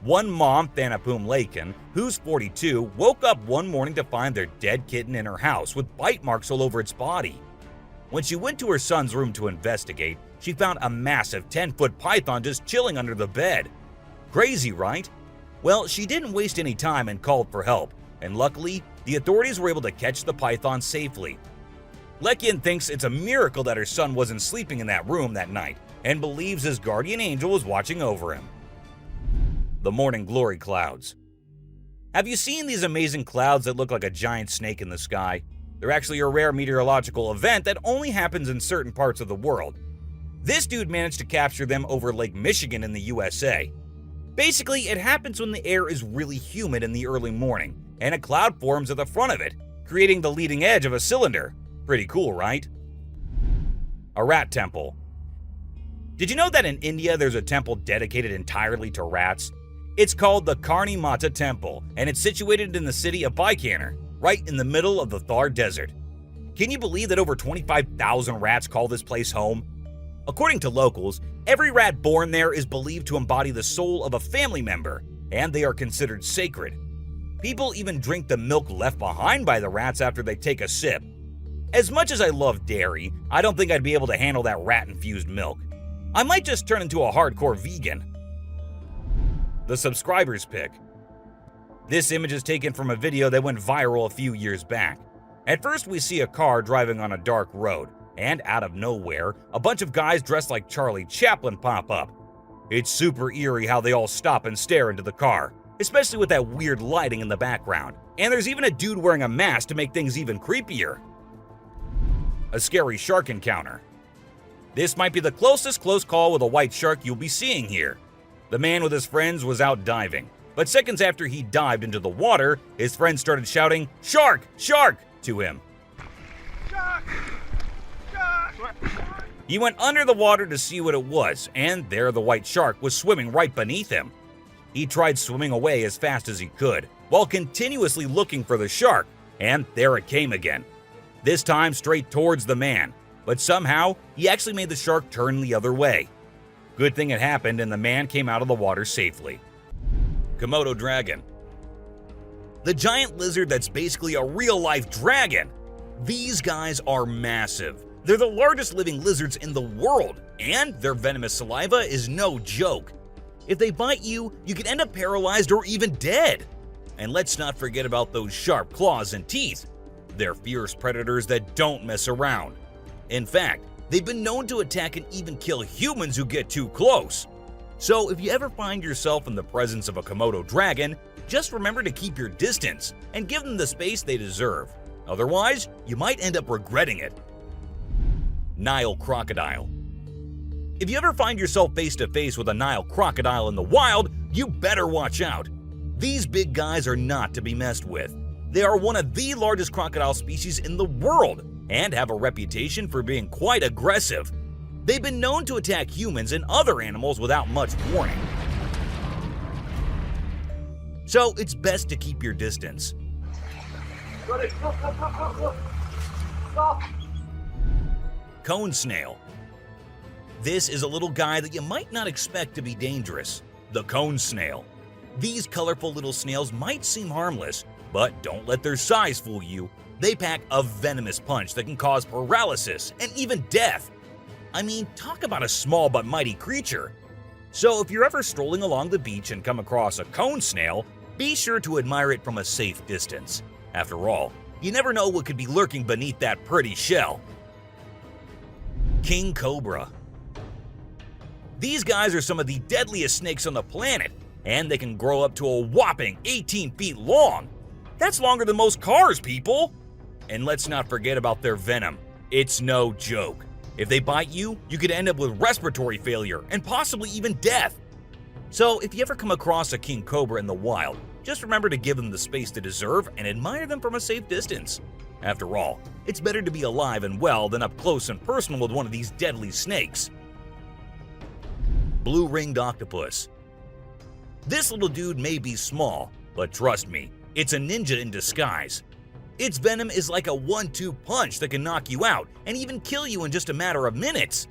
S2: One mom, Thanapum Laken, who's 42, woke up one morning to find their dead kitten in her house with bite marks all over its body. When she went to her son's room to investigate, she found a massive 10-foot python just chilling under the bed. Crazy, right? Well, she didn't waste any time and called for help, and luckily, the authorities were able to catch the python safely. Lekian thinks it's a miracle that her son wasn't sleeping in that room that night, and believes his guardian angel was watching over him. The morning glory clouds. Have you seen these amazing clouds that look like a giant snake in the sky? They're actually a rare meteorological event that only happens in certain parts of the world. This dude managed to capture them over Lake Michigan in the USA. Basically, it happens when the air is really humid in the early morning, and a cloud forms at the front of it, creating the leading edge of a cylinder. Pretty cool, right? A rat temple. Did you know that in India there's a temple dedicated entirely to rats? It's called the Karni Mata Temple, and it's situated in the city of Bikaner, right in the middle of the Thar Desert. Can you believe that over 25,000 rats call this place home? According to locals, every rat born there is believed to embody the soul of a family member, and they are considered sacred. People even drink the milk left behind by the rats after they take a sip. As much as I love dairy, I don't think I'd be able to handle that rat-infused milk. I might just turn into a hardcore vegan. The subscriber's pick. This image is taken from a video that went viral a few years back. At first, we see a car driving on a dark road, and out of nowhere, a bunch of guys dressed like Charlie Chaplin pop up. It's super eerie how they all stop and stare into the car, especially with that weird lighting in the background. And there's even a dude wearing a mask to make things even creepier. A scary shark encounter. This might be the closest close call with a white shark you'll be seeing here. The man with his friends was out diving, but seconds after he dived into the water, his friends started shouting, "Shark! Shark!" to him. Shark! Shark! He went under the water to see what it was, and there the white shark was swimming right beneath him. He tried swimming away as fast as he could, while continuously looking for the shark, and there it came again. This time straight towards the man, but somehow he actually made the shark turn the other way. Good thing it happened and the man came out of the water safely. Komodo dragon. The giant lizard that's basically a real-life dragon. These guys are massive. They're the largest living lizards in the world, and their venomous saliva is no joke. If they bite you, you can end up paralyzed or even dead. And let's not forget about those sharp claws and teeth. They're fierce predators that don't mess around. In fact, they've been known to attack and even kill humans who get too close. So if you ever find yourself in the presence of a Komodo dragon, just remember to keep your distance and give them the space they deserve. Otherwise, you might end up regretting it. Nile crocodile. If you ever find yourself face to face with a Nile crocodile in the wild, you better watch out. These big guys are not to be messed with. They are one of the largest crocodile species in the world and have a reputation for being quite aggressive. They've been known to attack humans and other animals without much warning. So it's best to keep your distance. Cone snail. This is a little guy that you might not expect to be dangerous. The cone snail. These colorful little snails might seem harmless, but don't let their size fool you. They pack a venomous punch that can cause paralysis and even death. I mean, talk about a small but mighty creature. So if you're ever strolling along the beach and come across a cone snail, be sure to admire it from a safe distance. After all, you never know what could be lurking beneath that pretty shell. King cobra. These guys are some of the deadliest snakes on the planet, and they can grow up to a whopping 18 feet long. That's longer than most cars, people! And let's not forget about their venom. It's no joke. If they bite you, you could end up with respiratory failure and possibly even death. So if you ever come across a king cobra in the wild, just remember to give them the space they deserve and admire them from a safe distance. After all, it's better to be alive and well than up close and personal with one of these deadly snakes. Blue-ringed octopus. This little dude may be small, but trust me, it's a ninja in disguise. Its venom is like a 1-2 punch that can knock you out and even kill you in just a matter of minutes.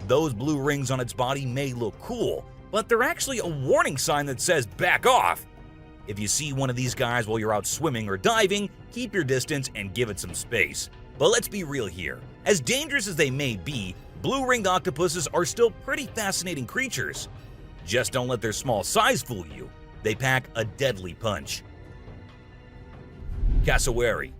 S2: Those blue rings on its body may look cool, but they're actually a warning sign that says back off. If you see one of these guys while you're out swimming or diving, keep your distance and give it some space. But let's be real here. As dangerous as they may be, blue-ringed octopuses are still pretty fascinating creatures. Just don't let their small size fool you. They pack a deadly punch. Cassowary.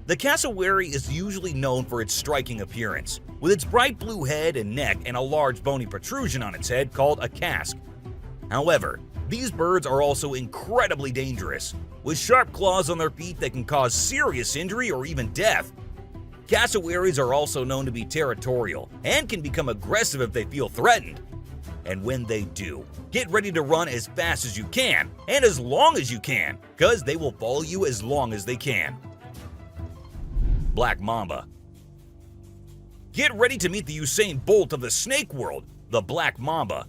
S2: The cassowary is usually known for its striking appearance, with its bright blue head and neck and a large bony protrusion on its head called a casque. However, these birds are also incredibly dangerous, with sharp claws on their feet that can cause serious injury or even death. Cassowaries are also known to be territorial and can become aggressive if they feel threatened. And when they do, get ready to run as fast as you can and as long as you can, because they will follow you as long as they can. Black mamba. Get ready to meet the Usain Bolt of the snake world, the black mamba.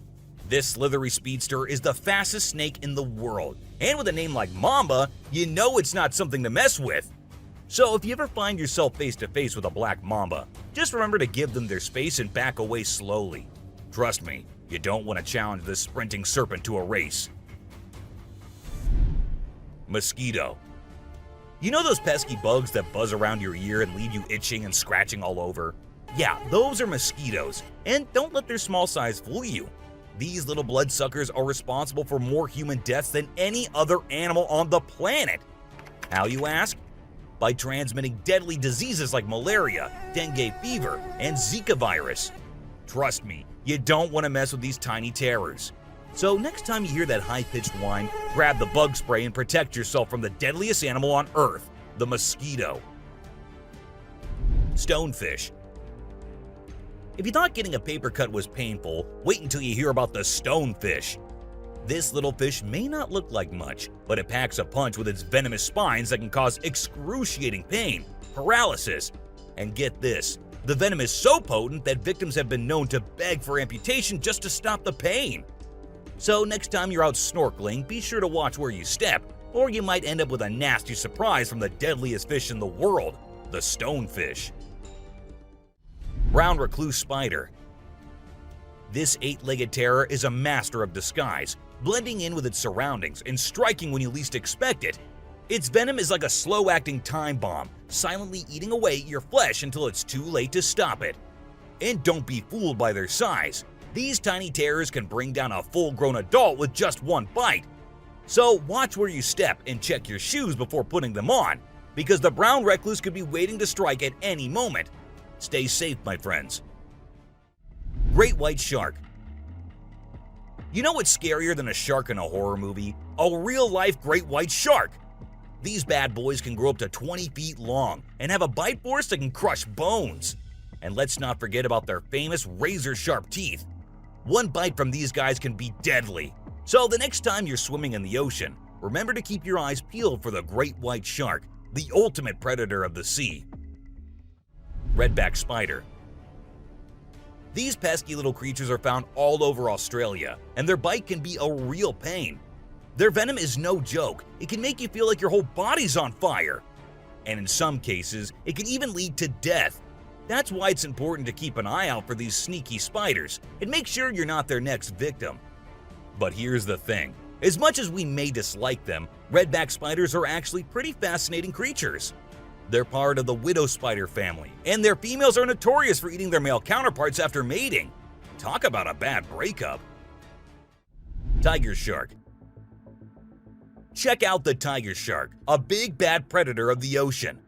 S2: This slithery speedster is the fastest snake in the world, and with a name like Mamba, you know it's not something to mess with. So if you ever find yourself face to face with a black mamba, just remember to give them their space and back away slowly. Trust me, you don't want to challenge this sprinting serpent to a race. Mosquito. You know those pesky bugs that buzz around your ear and leave you itching and scratching all over? Yeah, those are mosquitoes, and don't let their small size fool you. These little bloodsuckers are responsible for more human deaths than any other animal on the planet. How, you ask? By transmitting deadly diseases like malaria, dengue fever, and Zika virus. Trust me, you don't want to mess with these tiny terrors. So next time you hear that high-pitched whine, grab the bug spray and protect yourself from the deadliest animal on Earth, the mosquito. Stonefish. If you thought getting a paper cut was painful, wait until you hear about the stonefish. This little fish may not look like much, but it packs a punch with its venomous spines that can cause excruciating pain, paralysis, and get this, the venom is so potent that victims have been known to beg for amputation just to stop the pain. So next time you're out snorkeling, be sure to watch where you step, or you might end up with a nasty surprise from the deadliest fish in the world, the stonefish. Brown recluse spider. This 8-legged terror is a master of disguise, blending in with its surroundings and striking when you least expect it. Its venom is like a slow-acting time bomb, silently eating away at your flesh until it's too late to stop it. And don't be fooled by their size. These tiny terrors can bring down a full-grown adult with just one bite. So watch where you step and check your shoes before putting them on, because the brown recluse could be waiting to strike at any moment. Stay safe, my friends. Great white shark. You know what's scarier than a shark in a horror movie? A real-life great white shark. These bad boys can grow up to 20 feet long and have a bite force that can crush bones. And let's not forget about their famous razor-sharp teeth. One bite from these guys can be deadly. So the next time you're swimming in the ocean, remember to keep your eyes peeled for the great white shark, the ultimate predator of the sea. Redback spider. These pesky little creatures are found all over Australia, and their bite can be a real pain. Their venom is no joke. It can make you feel like your whole body's on fire. And in some cases, it can even lead to death. That's why it's important to keep an eye out for these sneaky spiders and make sure you're not their next victim. But here's the thing. As much as we may dislike them, redback spiders are actually pretty fascinating creatures. They're part of the widow spider family, and their females are notorious for eating their male counterparts after mating. Talk about a bad breakup. Tiger shark. Check out the tiger shark, a big bad predator of the ocean.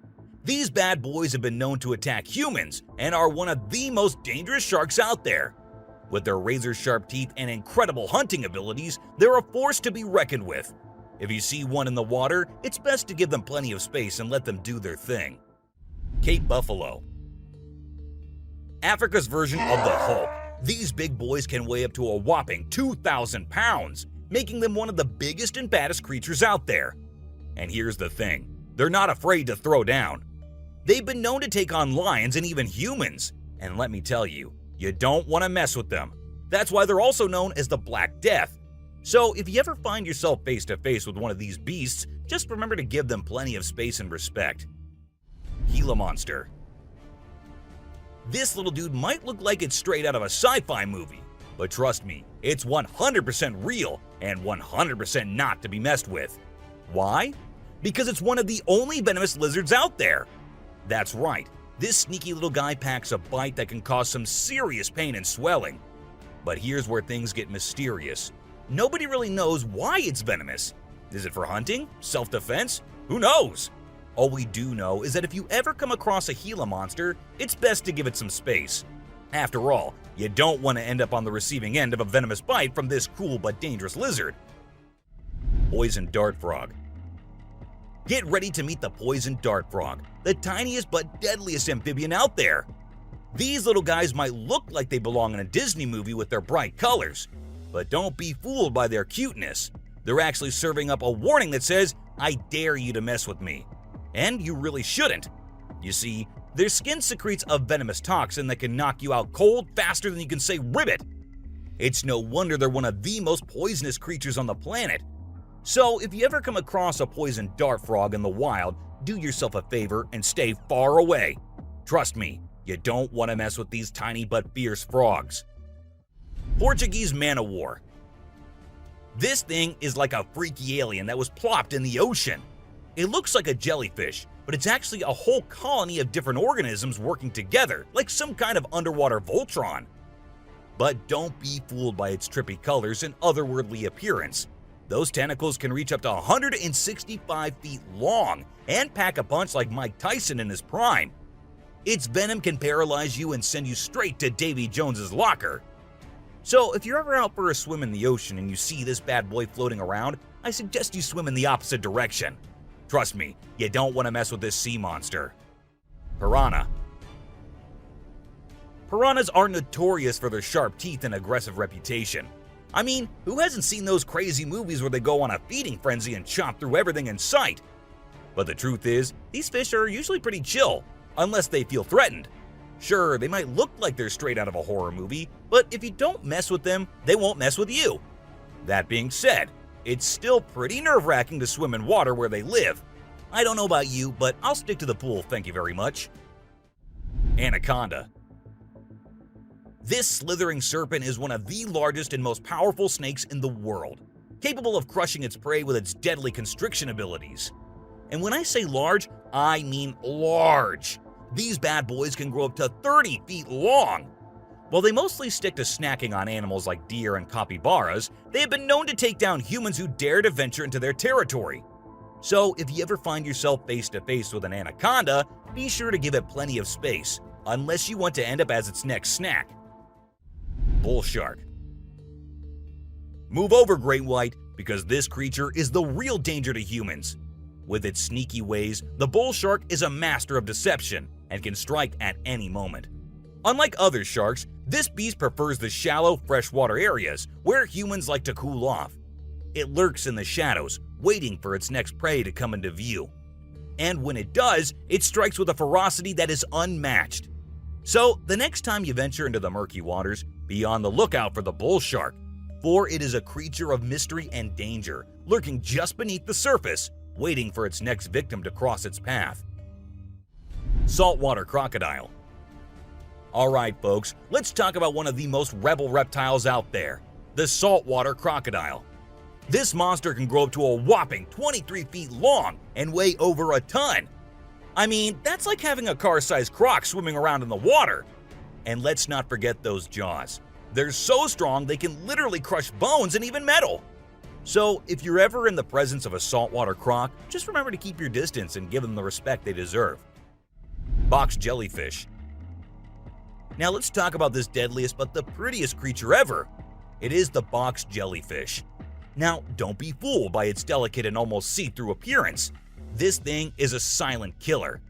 S2: These bad boys have been known to attack humans and are one of the most dangerous sharks out there. With their razor-sharp teeth and incredible hunting abilities, they're a force to be reckoned with. If you see one in the water, it's best to give them plenty of space and let them do their thing. Cape buffalo. Africa's version of the Hulk. These big boys can weigh up to a whopping 2,000 pounds, making them one of the biggest and baddest creatures out there. And here's the thing, they're not afraid to throw down. They've been known to take on lions and even humans, and let me tell you, you don't want to mess with them. That's why they're also known as the Black Death. So if you ever find yourself face to face with one of these beasts, just remember to give them plenty of space and respect. Gila monster. This little dude might look like it's straight out of a sci-fi movie, but trust me, it's 100% real and 100% not to be messed with. Why? Because it's one of the only venomous lizards out there. That's right, this sneaky little guy packs a bite that can cause some serious pain and swelling. But here's where things get mysterious. Nobody really knows why it's venomous. Is it for hunting? Self-defense? Who knows? All we do know is that if you ever come across a Gila monster, it's best to give it some space. After all, you don't want to end up on the receiving end of a venomous bite from this cool but dangerous lizard. Poison dart frog. Get ready to meet the poison dart frog, the tiniest but deadliest amphibian out there. These little guys might look like they belong in a Disney movie with their bright colors, but don't be fooled by their cuteness. They're actually serving up a warning that says, "I dare you to mess with me." And you really shouldn't. You see, their skin secretes a venomous toxin that can knock you out cold faster than you can say ribbit. It's no wonder they're one of the most poisonous creatures on the planet. So if you ever come across a poison dart frog in the wild, do yourself a favor and stay far away. Trust me, you don't want to mess with these tiny but fierce frogs. Portuguese man-o-war. This thing is like a freaky alien that was plopped in the ocean. It looks like a jellyfish, but it's actually a whole colony of different organisms working together, like some kind of underwater Voltron. But don't be fooled by its trippy colors and otherworldly appearance. Those tentacles can reach up to 165 feet long and pack a punch like Mike Tyson in his prime. Its venom can paralyze you and send you straight to Davy Jones's locker. So if you're ever out for a swim in the ocean and you see this bad boy floating around, I suggest you swim in the opposite direction. Trust me, you don't want to mess with this sea monster. Piranha. Piranhas are notorious for their sharp teeth and aggressive reputation. I mean, who hasn't seen those crazy movies where they go on a feeding frenzy and chomp through everything in sight? But the truth is, these fish are usually pretty chill, unless they feel threatened. Sure, they might look like they're straight out of a horror movie, but if you don't mess with them, they won't mess with you. That being said, it's still pretty nerve-wracking to swim in water where they live. I don't know about you, but I'll stick to the pool, thank you very much. Anaconda. This slithering serpent is one of the largest and most powerful snakes in the world, capable of crushing its prey with its deadly constriction abilities. And when I say large, I mean large. These bad boys can grow up to 30 feet long. While they mostly stick to snacking on animals like deer and capybaras, they have been known to take down humans who dare to venture into their territory. So if you ever find yourself face to face with an anaconda, be sure to give it plenty of space, unless you want to end up as its next snack. Bull shark. Move over, great white, because this creature is the real danger to humans. With its sneaky ways, the bull shark is a master of deception and can strike at any moment. Unlike other sharks, this beast prefers the shallow, freshwater areas where humans like to cool off. It lurks in the shadows, waiting for its next prey to come into view. And when it does, it strikes with a ferocity that is unmatched. So, the next time you venture into the murky waters, be on the lookout for the bull shark, for it is a creature of mystery and danger, lurking just beneath the surface, waiting for its next victim to cross its path. Saltwater crocodile. Alright folks, let's talk about one of the most rebel reptiles out there, the saltwater crocodile. This monster can grow up to a whopping 23 feet long and weigh over a ton. I mean, that's like having a car-sized croc swimming around in the water. And let's not forget those jaws. They're so strong they can literally crush bones and even metal. So if you're ever in the presence of a saltwater croc, just remember to keep your distance and give them the respect they deserve. Box jellyfish. Now let's talk about this deadliest but the prettiest creature ever. It is the box jellyfish. Now don't be fooled by its delicate and almost see-through appearance. This thing is a silent killer.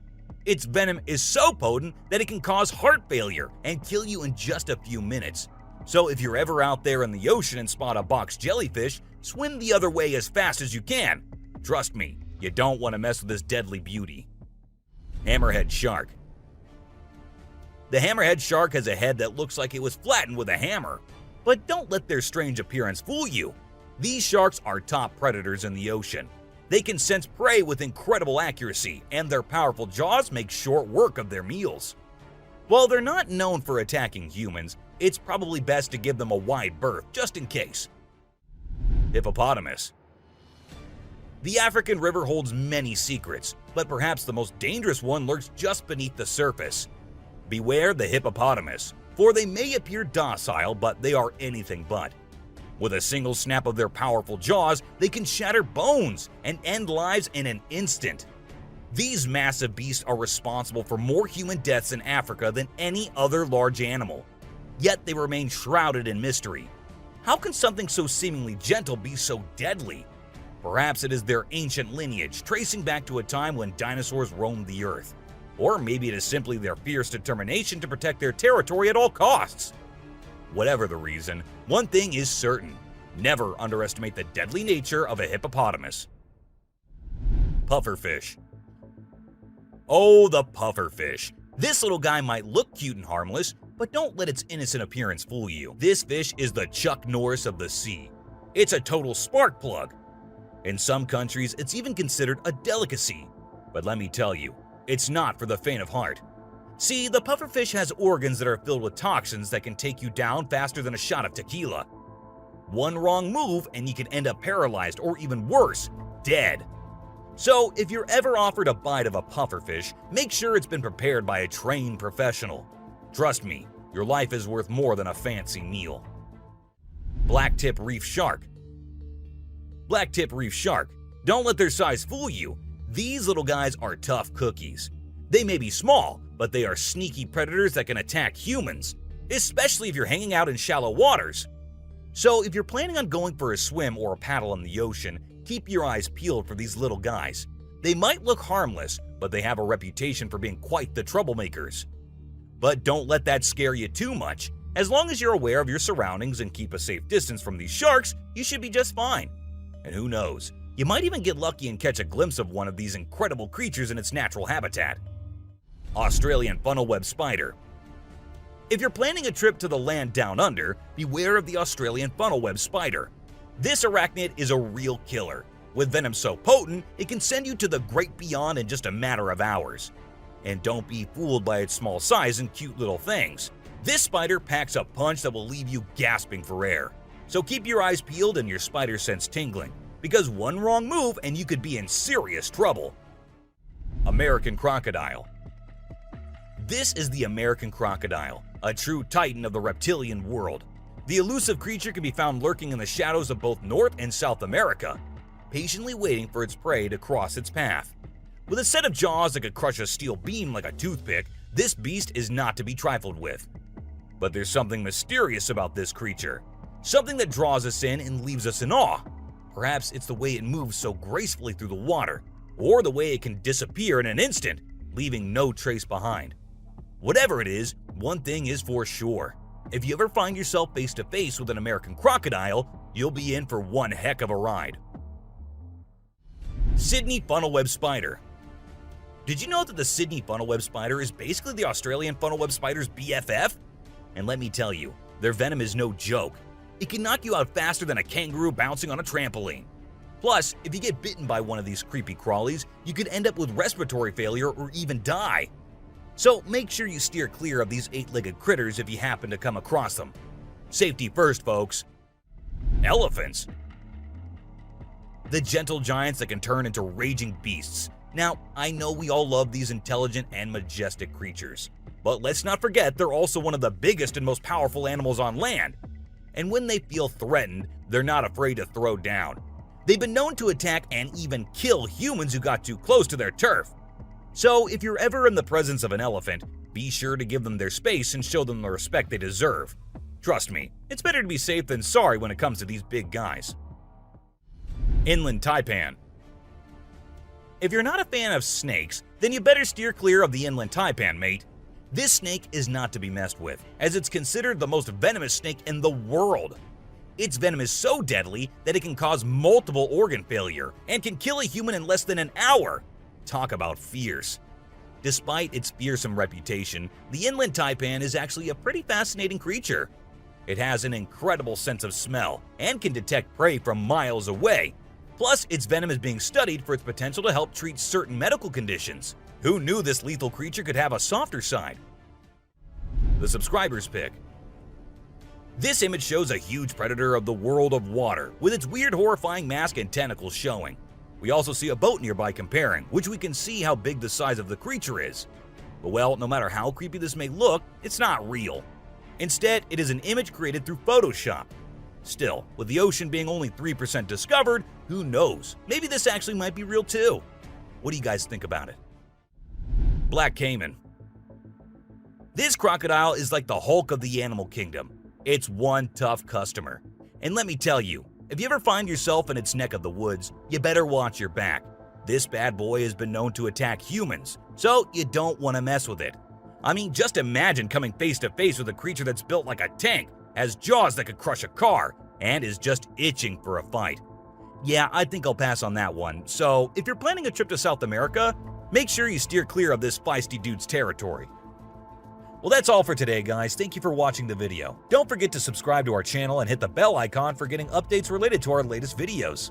S2: Its venom is so potent that it can cause heart failure and kill you in just a few minutes. So if you're ever out there in the ocean and spot a box jellyfish, swim the other way as fast as you can. Trust me, you don't want to mess with this deadly beauty. Hammerhead shark. The hammerhead shark has a head that looks like it was flattened with a hammer. But don't let their strange appearance fool you. These sharks are top predators in the ocean. They can sense prey with incredible accuracy, and their powerful jaws make short work of their meals. While they're not known for attacking humans, it's probably best to give them a wide berth just in case. Hippopotamus. The African river holds many secrets, but perhaps the most dangerous one lurks just beneath the surface. Beware the hippopotamus, for they may appear docile, but they are anything but. With a single snap of their powerful jaws, they can shatter bones and end lives in an instant. These massive beasts are responsible for more human deaths in Africa than any other large animal. Yet they remain shrouded in mystery. How can something so seemingly gentle be so deadly? Perhaps it is their ancient lineage, tracing back to a time when dinosaurs roamed the earth. Or maybe it is simply their fierce determination to protect their territory at all costs. Whatever the reason, one thing is certain: never underestimate the deadly nature of a hippopotamus. Pufferfish. Oh, the pufferfish. This little guy might look cute and harmless, but don't let its innocent appearance fool you. This fish is the Chuck Norris of the sea. It's a total spark plug. In some countries, it's even considered a delicacy. But let me tell you, it's not for the faint of heart. See, the pufferfish has organs that are filled with toxins that can take you down faster than a shot of tequila. One wrong move and you can end up paralyzed or even worse, dead. So if you're ever offered a bite of a pufferfish, make sure it's been prepared by a trained professional. Trust me, your life is worth more than a fancy meal. Blacktip reef shark. Blacktip reef shark. Don't let their size fool you. These little guys are tough cookies. They may be small, but they are sneaky predators that can attack humans, especially if you're hanging out in shallow waters. So if you're planning on going for a swim or a paddle in the ocean, keep your eyes peeled for these little guys. They might look harmless, but they have a reputation for being quite the troublemakers. But don't let that scare you too much. As long as you're aware of your surroundings and keep a safe distance from these sharks, you should be just fine. And who knows, you might even get lucky and catch a glimpse of one of these incredible creatures in its natural habitat. Australian funnel-web spider. If you're planning a trip to the land down under, beware of the Australian funnel-web spider. This arachnid is a real killer. With venom so potent, it can send you to the great beyond in just a matter of hours. And don't be fooled by its small size and cute little things. This spider packs a punch that will leave you gasping for air. So keep your eyes peeled and your spider sense tingling, because one wrong move and you could be in serious trouble. American crocodile. This is the American crocodile, a true titan of the reptilian world. The elusive creature can be found lurking in the shadows of both North and South America, patiently waiting for its prey to cross its path. With a set of jaws that could crush a steel beam like a toothpick, this beast is not to be trifled with. But there's something mysterious about this creature. something that draws us in and leaves us in awe. Perhaps it's the way it moves so gracefully through the water, or the way it can disappear in an instant, leaving no trace behind. Whatever it is, one thing is for sure. If you ever find yourself face to face with an American crocodile, you'll be in for one heck of a ride. Sydney funnel-web spider. Did you know that the Sydney funnel-web spider is basically the Australian funnel-web spider's BFF? And let me tell you, their venom is no joke. It can knock you out faster than a kangaroo bouncing on a trampoline. Plus, if you get bitten by one of these creepy crawlies, you could end up with respiratory failure or even die. So make sure you steer clear of these 8-legged critters if you happen to come across them. Safety first, folks. Elephants. The gentle giants that can turn into raging beasts. Now, I know we all love these intelligent and majestic creatures, but let's not forget they're also one of the biggest and most powerful animals on land. And when they feel threatened, they're not afraid to throw down. They've been known to attack and even kill humans who got too close to their turf. So if you're ever in the presence of an elephant, be sure to give them their space and show them the respect they deserve. Trust me, it's better to be safe than sorry when it comes to these big guys. Inland taipan. If you're not a fan of snakes, then you better steer clear of the inland taipan, mate. This snake is not to be messed with, as it's considered the most venomous snake in the world. Its venom is so deadly that it can cause multiple organ failure and can kill a human in less than an hour. Talk about fierce. Despite its fearsome reputation, the inland taipan is actually a pretty fascinating creature. It has an incredible sense of smell and can detect prey from miles away. Plus, its venom is being studied for its potential to help treat certain medical conditions. Who knew this lethal creature could have a softer side? The subscriber's pick. This image shows a huge predator of the world of water, with its weird horrifying mask and tentacles showing. We also see a boat nearby comparing, which we can see how big the size of the creature is. But well, no matter how creepy this may look, it's not real. Instead, it is an image created through Photoshop. Still, with the ocean being only 3% discovered, who knows? Maybe this actually might be real too. What do you guys think about it? Black caiman. This crocodile is like the Hulk of the animal kingdom. It's one tough customer. And let me tell you, if you ever find yourself in its neck of the woods, you better watch your back. This bad boy has been known to attack humans, so you don't want to mess with it. I mean, just imagine coming face to face with a creature that's built like a tank, has jaws that could crush a car, and is just itching for a fight. Yeah, I think I'll pass on that one. So, if you're planning a trip to South America, make sure you steer clear of this feisty dude's territory. Well, that's all for today, guys. Thank you for watching the video. Don't forget to subscribe to our channel and hit the bell icon for getting updates related to our latest videos.